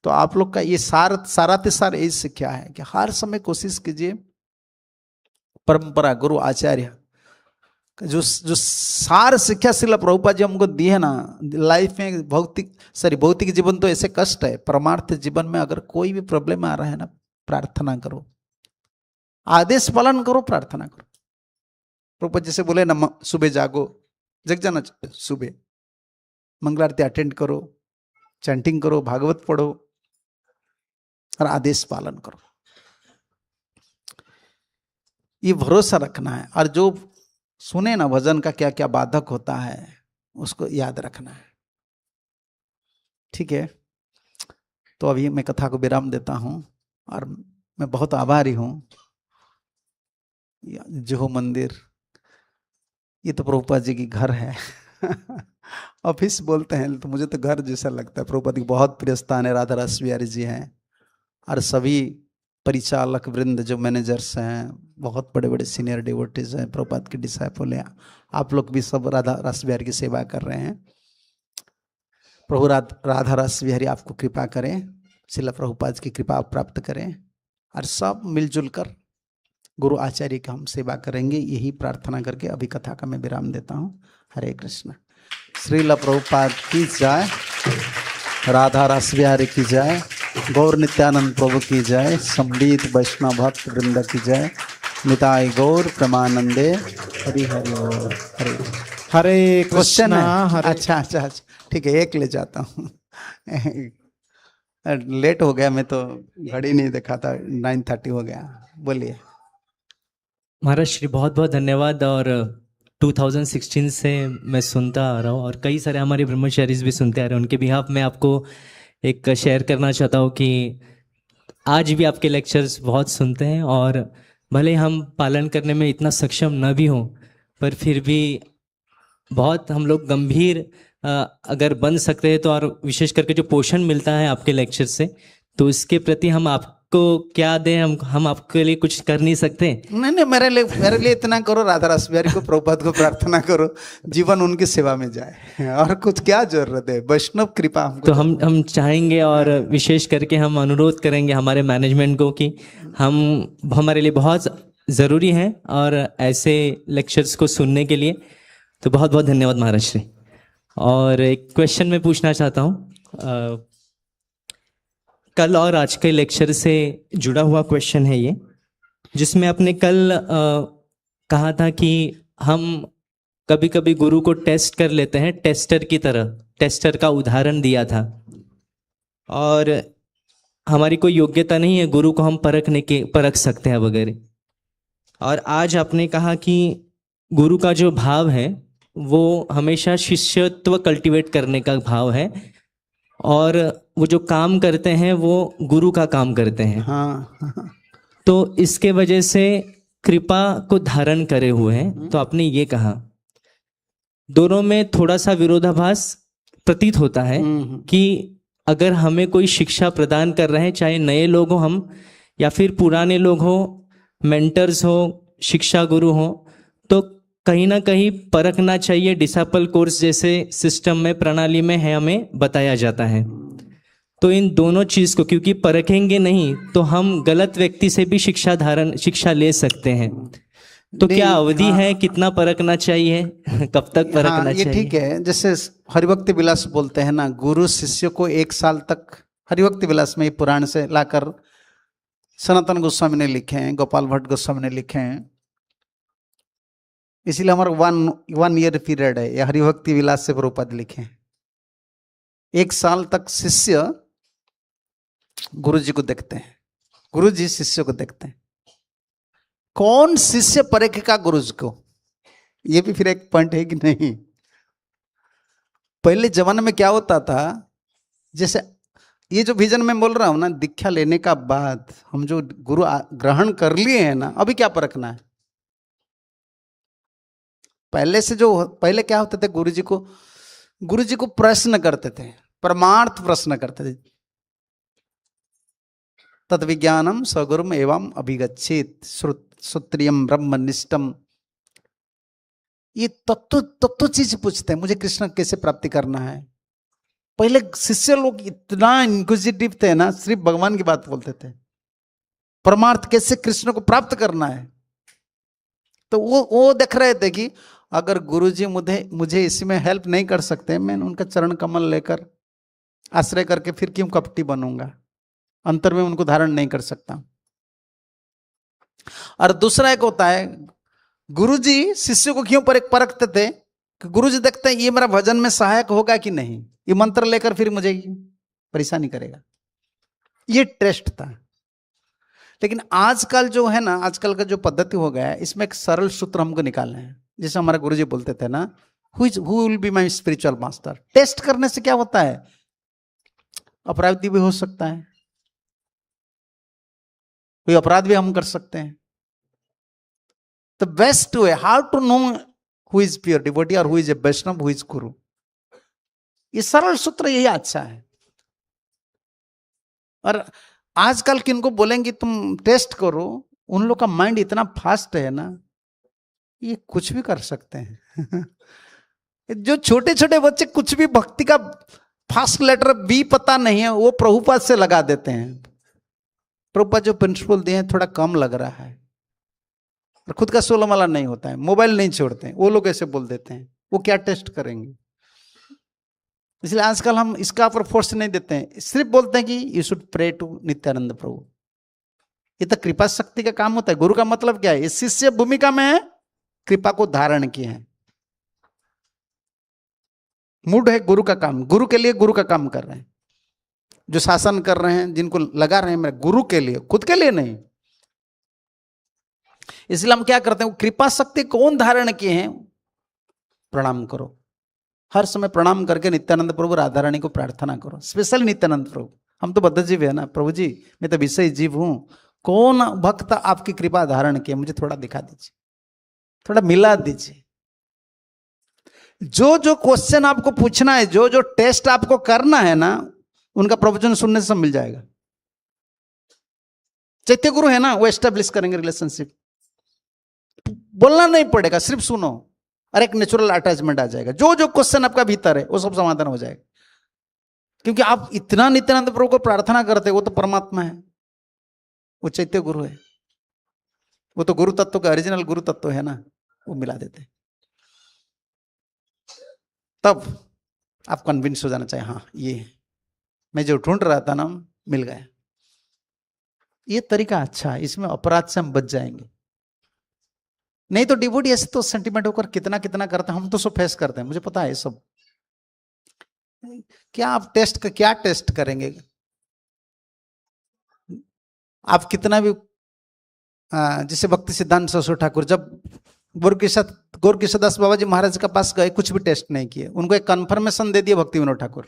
तो आप लोग का ये सारा यही शिक्षा है कि हर समय कोशिश कीजिए परंपरा, गुरु आचार्य जो सार शिक्षा शिला प्रभुपाद जी हमको दी है ना लाइफ में। भौतिक जीवन तो ऐसे कष्ट है, परमार्थ जीवन में अगर कोई भी प्रॉब्लम आ रहा है ना, प्रार्थना करो, आदेश पालन करो, प्रार्थना करो। प्रभुपाद जैसे बोले ना, सुबह जागो, जग जाना सुबह, मंगल आरती अटेंड करो, चैंटिंग करो, भागवत पढ़ो और आदेश पालन करो। ये भरोसा रखना है। और जो सुने ना भजन का क्या क्या बाधक होता है, उसको याद रखना है। ठीक है, तो अभी मैं कथा को विराम देता हूं। और मैं बहुत आभारी हूं। जो मंदिर, ये तो प्रभुपाद जी की घर है। ऑफिस बोलते हैं तो मुझे तो घर जैसा लगता है। प्रभुपाद की बहुत प्रिय स्थान है। राधा रस बिहारी जी हैं और सभी परिचालक वृंद जो मैनेजर्स हैं, बहुत बड़े बड़े सीनियर डिवोटीज हैं, प्रभुपाद के डिसाइपल हैं। आप लोग भी सब राधा रस बिहारी की सेवा कर रहे हैं। प्रभु राधा रस बिहारी आपको कृपा करें, श्रील प्रभुपाद की कृपा आप प्राप्त करें और सब मिलजुल कर गुरु आचार्य की हम सेवा करेंगे। यही प्रार्थना करके अभी कथा का मैं विराम देता हूँ। हरे कृष्ण। श्रील प्रभुपाद की जय, राधा रस बिहारी की जय, गौर नित्यानंद प्रभु की जय, संबीत वैष्णव भक्त वृंद की जय, निताय गौर प्रेमानंदे। हरि हरि हरे हरे। क्वेश्चन है? अच्छा, ठीक है, एक ले जाता हूँ। लेट हो गया, मैं तो घड़ी नहीं देखा था, 9:30 हो गया। बोलिए।
महाराज श्री बहुत बहुत धन्यवाद। और 2016 से मैं सुनता आ रहा हूँ और कई सारे हमारे ब्रह्मचारीज भी सुनते आ रहे हैं। उनके बिहाफ में आपको एक शेयर करना चाहता हूँ कि आज भी आपके लेक्चर्स बहुत सुनते हैं और भले हम पालन करने में इतना सक्षम न भी हों, पर फिर भी बहुत हम लोग गंभीर अगर बन सकते हैं तो, और विशेष करके जो पोषण मिलता है आपके लेक्चर से, तो इसके प्रति हम आपको क्या दें? हम आपके लिए कुछ कर नहीं सकते?
नहीं, मेरे लिए इतना करो, राधा रस बिहारी को, प्रभुपाद को प्रार्थना करो, जीवन उनकी सेवा में जाए। और कुछ क्या जरूरत है, वैष्णव कृपा हमको।
तो हम चाहेंगे और विशेष करके हम अनुरोध करेंगे हमारे मैनेजमेंट को कि हमारे लिए बहुत ज़रूरी है और ऐसे लेक्चर्स को सुनने के लिए। तो बहुत बहुत धन्यवाद महाराज श्री। और एक क्वेश्चन मैं पूछना चाहता हूँ, कल और आज के लेक्चर से जुड़ा हुआ क्वेश्चन है ये, जिसमें आपने कल कहा था कि हम कभी कभी गुरु को टेस्ट कर लेते हैं, टेस्टर की तरह, टेस्टर का उदाहरण दिया था। और हमारी कोई योग्यता नहीं है गुरु को हम परख सकते हैं वगैरह। और आज आपने कहा कि गुरु का जो भाव है वो हमेशा शिष्यत्व कल्टीवेट करने का भाव है, और वो जो काम करते हैं वो गुरु का काम करते हैं।
हाँ।
तो इसके वजह से कृपा को धारण करे हुए हैं। तो आपने ये कहा, दोनों में थोड़ा सा विरोधाभास प्रतीत होता है कि अगर हमें कोई शिक्षा प्रदान कर रहे हैं, चाहे नए लोग हो हम या फिर पुराने लोग हो, मेंटर्स हो, शिक्षा गुरु हो, तो कहीं ना कहीं परखना चाहिए। डिसाइपल कोर्स जैसे सिस्टम में, प्रणाली में है, हमें बताया जाता है। तो इन दोनों चीज़ को, क्योंकि परखेंगे नहीं तो हम गलत व्यक्ति से भी शिक्षा ले सकते हैं। तो क्या अवधि है, कितना परखना चाहिए, कब तक परखना चाहिए?
ये ठीक है। जैसे हरिभक्ति विलास बोलते हैं ना, गुरु शिष्य को 1 साल तक, हरिभक्ति विलास में पुराण से लाकर सनातन गोस्वामी ने लिखे हैं, गोपाल भट्ट गोस्वामी ने लिखे हैं। इसीलिए हमारा 1 ईयर पीरियड है। ये हरिभक्ति विलास से प्रभुपाद लिखे हैं। 1 साल तक शिष्य गुरु जी को देखते हैं, गुरु जी शिष्य को देखते हैं। कौन शिष्य परीक्षेगा गुरु जी को, ये भी फिर एक पॉइंट है कि नहीं। पहले जमाने में क्या होता था, जैसे ये जो विजन में बोल रहा हूं ना, दीक्षा लेने का बाद हम जो गुरु ग्रहण कर लिए हैं ना, अभी क्या परखना है। पहले से जो पहले क्या होते थे, गुरु जी को प्रश्न करते थे, परमार्थ प्रश्न करते थे। तद विज्ञानम सगुरुम एवं अभिगच्छेत श्रुत्रियम ब्रह्मनिष्ठम। ये तत्व चीज पूछते हैं, मुझे कृष्ण कैसे प्राप्ति करना है। पहले शिष्य लोग इतना इंक्विजिटिव थे ना, सिर्फ भगवान की बात बोलते थे, परमार्थ कैसे कृष्ण को प्राप्त करना है। तो वो देख रहे थे कि अगर गुरुजी मुझे इसमें हेल्प नहीं कर सकते, मैं उनका चरण कमल लेकर आश्रय करके फिर क्यों कपटी बनूंगा, अंतर में उनको धारण नहीं कर सकता। और दूसरा एक होता है, गुरुजी शिष्य को क्यों परखते थे कि गुरुजी देखते हैं ये मेरा भजन में सहायक होगा कि नहीं, ये मंत्र लेकर फिर मुझे परेशानी करेगा, ये टेस्ट था। लेकिन आजकल जो है ना, आजकल का जो पद्धति हो गया है, इसमें एक सरल सूत्र हमको निकालना है। जैसे हमारे गुरुजी बोलते थे ना, who will be my spiritual master. Test करने से क्या होता है, अपराधी भी हो सकता है, कोई अपराध भी हम कर सकते हैं। The best way how to know who is pure devotee और who is a Vaishnava, who is guru, ये सरल सूत्र यही अच्छा है। और आजकल किनको बोलेंगे तुम टेस्ट करो, उन लोग का माइंड इतना फास्ट है ना, ये कुछ भी कर सकते हैं। जो छोटे छोटे बच्चे कुछ भी भक्ति का फर्स्ट लेटर बी पता नहीं है, वो प्रभुपाद से लगा देते हैं। प्रभुपाद जो प्रिंसिपल दिए हैं थोड़ा कम लग रहा है, और खुद का सोलह माला नहीं होता है, मोबाइल नहीं छोड़ते हैं, वो लोग ऐसे बोल देते हैं, वो क्या टेस्ट करेंगे। इसलिए आजकल हम इसका ऊपर फोर्स नहीं देते हैं, सिर्फ बोलते हैं कि you should pray to Nityananda Prabhu. ये तो कृपा शक्ति का काम होता है। गुरु का मतलब क्या है, इस शिष्य भूमिका में है, कृपा को धारण किए हैं, मूड है गुरु का काम, गुरु के लिए गुरु का काम कर रहे हैं, जो शासन कर रहे हैं, जिनको लगा रहे हैं मेरे गुरु के लिए, खुद के लिए नहीं। इसलिए हम क्या करते हैं, कृपा शक्ति कौन धारण किए हैं, प्रणाम करो, हर समय प्रणाम करके नित्यानंद प्रभु राधा रानी को प्रार्थना करो, स्पेशल नित्यानंद प्रभु। हम तो बद्ध जीव है ना, प्रभु जी मैं तो विषय जीव हूं, कौन भक्त आपकी कृपा धारण किए, मुझे थोड़ा दिखा दीजिए, थोड़ा मिला दीजिए। जो जो क्वेश्चन आपको पूछना है, जो जो टेस्ट आपको करना है ना, उनका प्रवचन सुनने से सब मिल जाएगा। चैत्य गुरु है ना, वो एस्टेब्लिश करेंगे रिलेशनशिप, बोलना नहीं पड़ेगा, सिर्फ सुनो और एक नेचुरल अटैचमेंट आ जाएगा। जो जो क्वेश्चन आपका भीतर है वो सब समाधान हो जाएगा, क्योंकि आप इतना नित्यानंद प्रभु को प्रार्थना करते, वो तो परमात्मा है, वो चैत्य गुरु है, वो तो गुरु तत्व का ओरिजिनल गुरु तत्व है ना, वो मिला देते। तब आप कन्विंस हो जाना चाहिए, हाँ ये मैं जो ढूंढ रहा था ना मिल गया, ये तरीका अच्छा है, इसमें अपराध से हम बच जाएंगे। नहीं तो डिवोटी ऐसे तो सेंटिमेंट होकर कितना कितना करते हैं, हम तो सब फेस करते हैं, मुझे पता है सब। क्या आप क्या टेस्ट करेंगे, आप कितना भी जैसे भक्ति सिद्धांत सरस्वती ठाकुर जब गौरकिशोरदास बाबा जी महाराज के पास गए, कुछ भी टेस्ट नहीं किए, उनको एक कंफर्मेशन दे दिया भक्ति विनोद ठाकुर,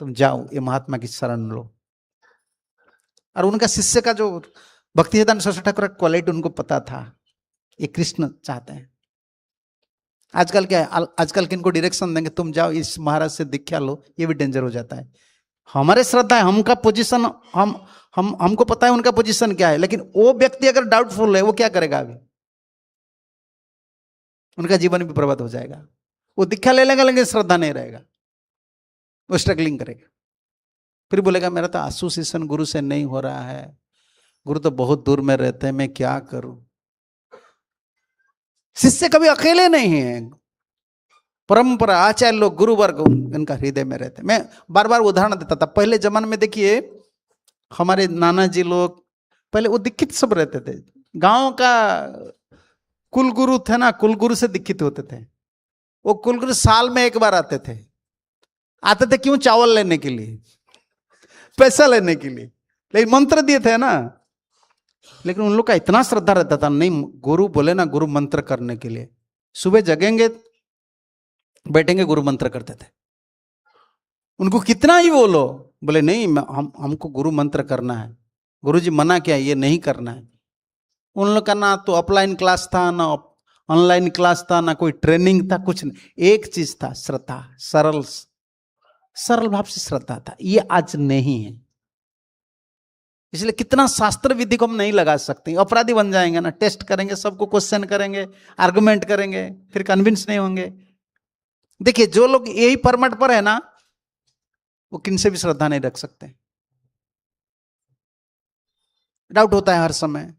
तुम जाओ ये महात्मा की शरण लो। और उनका शिष्य का जो भक्ति सिद्धांत सरस्वती ठाकुर का क्वालिटी उनको पता था, ये कृष्ण चाहते हैं। आजकल क्या है, आजकल किनको डायरेक्शन देंगे, तुम जाओ इस महाराज से दीक्षा लो, ये भी डेंजर हो जाता है। हमारे श्रद्धा है, हमका पोजीशन हमको पता है उनका पोजीशन क्या है, लेकिन वो व्यक्ति अगर डाउटफुल है, वो क्या करेगा, अभी उनका जीवन भी बर्बाद हो जाएगा। वो दीक्षा ले लेगा लेकिन श्रद्धा नहीं रहेगा, वो स्ट्रगलिंग करेगा, फिर बोलेगा मेरा तो एसोसिएशन गुरु से नहीं हो रहा है, गुरु तो बहुत दूर में रहते हैं, मैं क्या करूं। शिष्य कभी अकेले नहीं है, परंपरा आचार्य लोग गुरु वर्ग इनका हृदय में रहते। मैं बार बार उदाहरण देता था, पहले जमाने में देखिए हमारे नाना जी लोग पहले वो दीक्षित सब रहते थे, गांव का कुलगुरु थे ना, कुलगुरु से दीक्षित होते थे। वो कुलगुरु साल में एक बार आते थे, आते थे क्यों? चावल लेने के लिए, पैसा लेने के लिए, लेकिन मंत्र दिए थे ना। लेकिन उन लोग का इतना श्रद्धा रहता था, नहीं गुरु बोले ना, गुरु मंत्र करने के लिए सुबह जगेंगे बैठेंगे गुरु मंत्र करते थे। उनको कितना ही बोलो, बोले नहीं हमको गुरु मंत्र करना है, गुरुजी मना किया ये नहीं करना है। उन लोग का ना तो ऑफलाइन क्लास था, ना ऑनलाइन क्लास था, ना कोई ट्रेनिंग था, कुछ नहीं। एक चीज था, श्रद्धा, सरल भाव से श्रद्धा था। ये आज नहीं है। इसलिए कितना शास्त्र विधि को हम नहीं लगा सकते, अपराधी बन जाएंगे ना। टेस्ट करेंगे, सबको क्वेश्चन करेंगे, आर्गुमेंट करेंगे, फिर कन्विंस नहीं होंगे। देखिए जो लोग यही फॉर्मेट पर है ना, वो किनसे भी श्रद्धा नहीं रख सकते। डाउट होता है हर समय।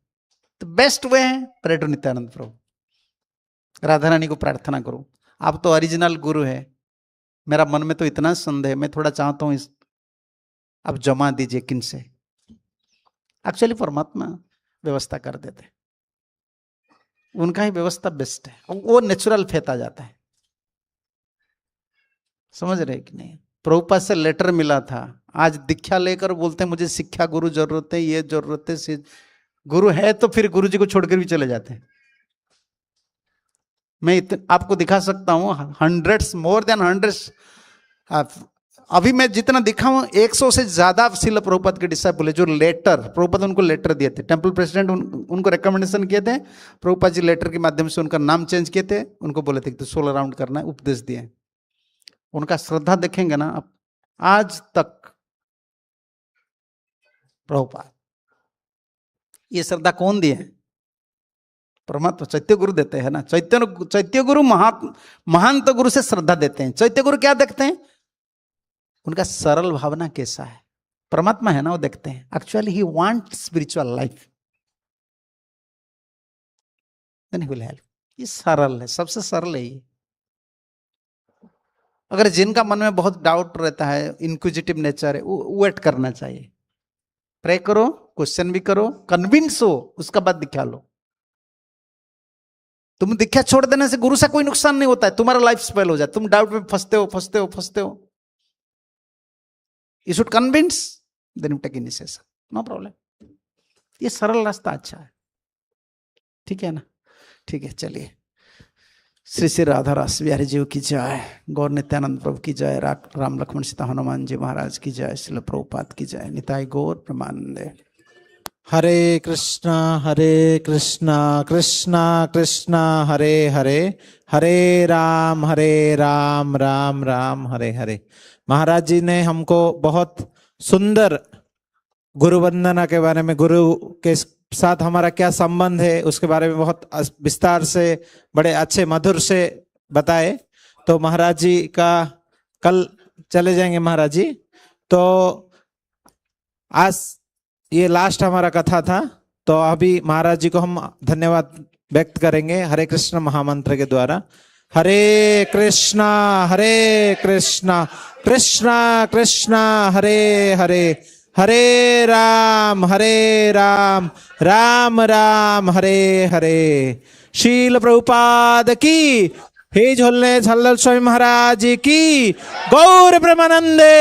तो बेस्ट वे है प्रे टू नित्यानंद प्रभु, राधा रानी को प्रार्थना करो। आप तो ओरिजिनल गुरु है। मेरा मन में तो इतना संदेह, मैं थोड़ा चाहता हूं आप जमा दीजिए किनसे। एक्चुअली परमात्मा व्यवस्था कर देते, उनका ही व्यवस्था बेस्ट है। वो नेचुरल फेथ आ जाता है। समझ रहे कि नहीं? प्रभुपाद से लेटर मिला था, आज दीक्षा लेकर बोलते हैं मुझे शिक्षा गुरु जरूरत है, ये जरूरत है। गुरु है तो फिर गुरु जी को छोड़कर भी चले जाते हैं। मैं आपको दिखा सकता हूं हंड्रेड्स, मोर देन हंड्रेड्स। अभी मैं जितना दिखा हूं 100 से ज्यादा श्रील प्रभुपाद के डिसाइपल है जो लेटर, प्रभुपाद उनको लेटर दिए थे। टेम्पल प्रेसिडेंट उनको रिकमेंडेशन किए थे, प्रभुपाद जी लेटर के माध्यम से उनका नाम चेंज किए थे। उनको बोले थे कि 16 राउंड करना है, उपदेश दिए। उनका श्रद्धा देखेंगे ना आप, आज तक प्रभुपाद। ये श्रद्धा कौन दिए? परमात्मा चैत्य गुरु देते हैं ना। चैत्य गुरु महान तो गुरु से श्रद्धा देते हैं। चैत्य गुरु क्या देखते हैं? उनका सरल भावना कैसा है। परमात्मा है ना, वो देखते हैं। Actually he want spiritual life, then he will help. ये सरल है, सबसे सरल है ये। अगर जिनका मन में बहुत डाउट रहता है, इंक्विजिटिव नेचर है, वो वेट करना चाहिए। प्रे करो, क्वेश्चन भी करो, कन्विंस हो, उसका बाद दिखा लो। तुम दीक्षा छोड़ देने से गुरु से कोई नुकसान नहीं होता है, तुम्हारा लाइफ स्पेल हो जाए। तुम डाउट में फंसते हो। You should convince, then you take initiation, no problem. ये सरल रास्ता अच्छा है। ठीक है ना? ठीक है, चलिए। श्री श्री राधा रास बिहारी जी की जय, गौर नित्यानंद प्रभु की जय, राम लक्ष्मण सीता हनुमान जी महाराज की जय, श्रील प्रभुपाद की जय। निताई गौर प्रमानंदे।
हरे कृष्णा कृष्णा कृष्णा हरे हरे, हरे राम राम राम हरे हरे। महाराज जी ने हमको बहुत सुंदर गुरु वंदना के बारे में, गुरु के साथ हमारा क्या संबंध है उसके बारे में बहुत विस्तार से, बड़े अच्छे मधुर से बताए। तो महाराज जी का कल चले जाएंगे महाराज जी। तो आज ये लास्ट हमारा कथा था, तो अभी महाराज जी को हम धन्यवाद व्यक्त करेंगे हरे कृष्ण महामंत्र के द्वारा। हरे कृष्णा कृष्णा कृष्णा हरे हरे, हरे राम राम राम हरे हरे। शील प्रभुपाद की, हे झोलने झल्लल स्वामी महाराज की, गौर प्रेमानंदे।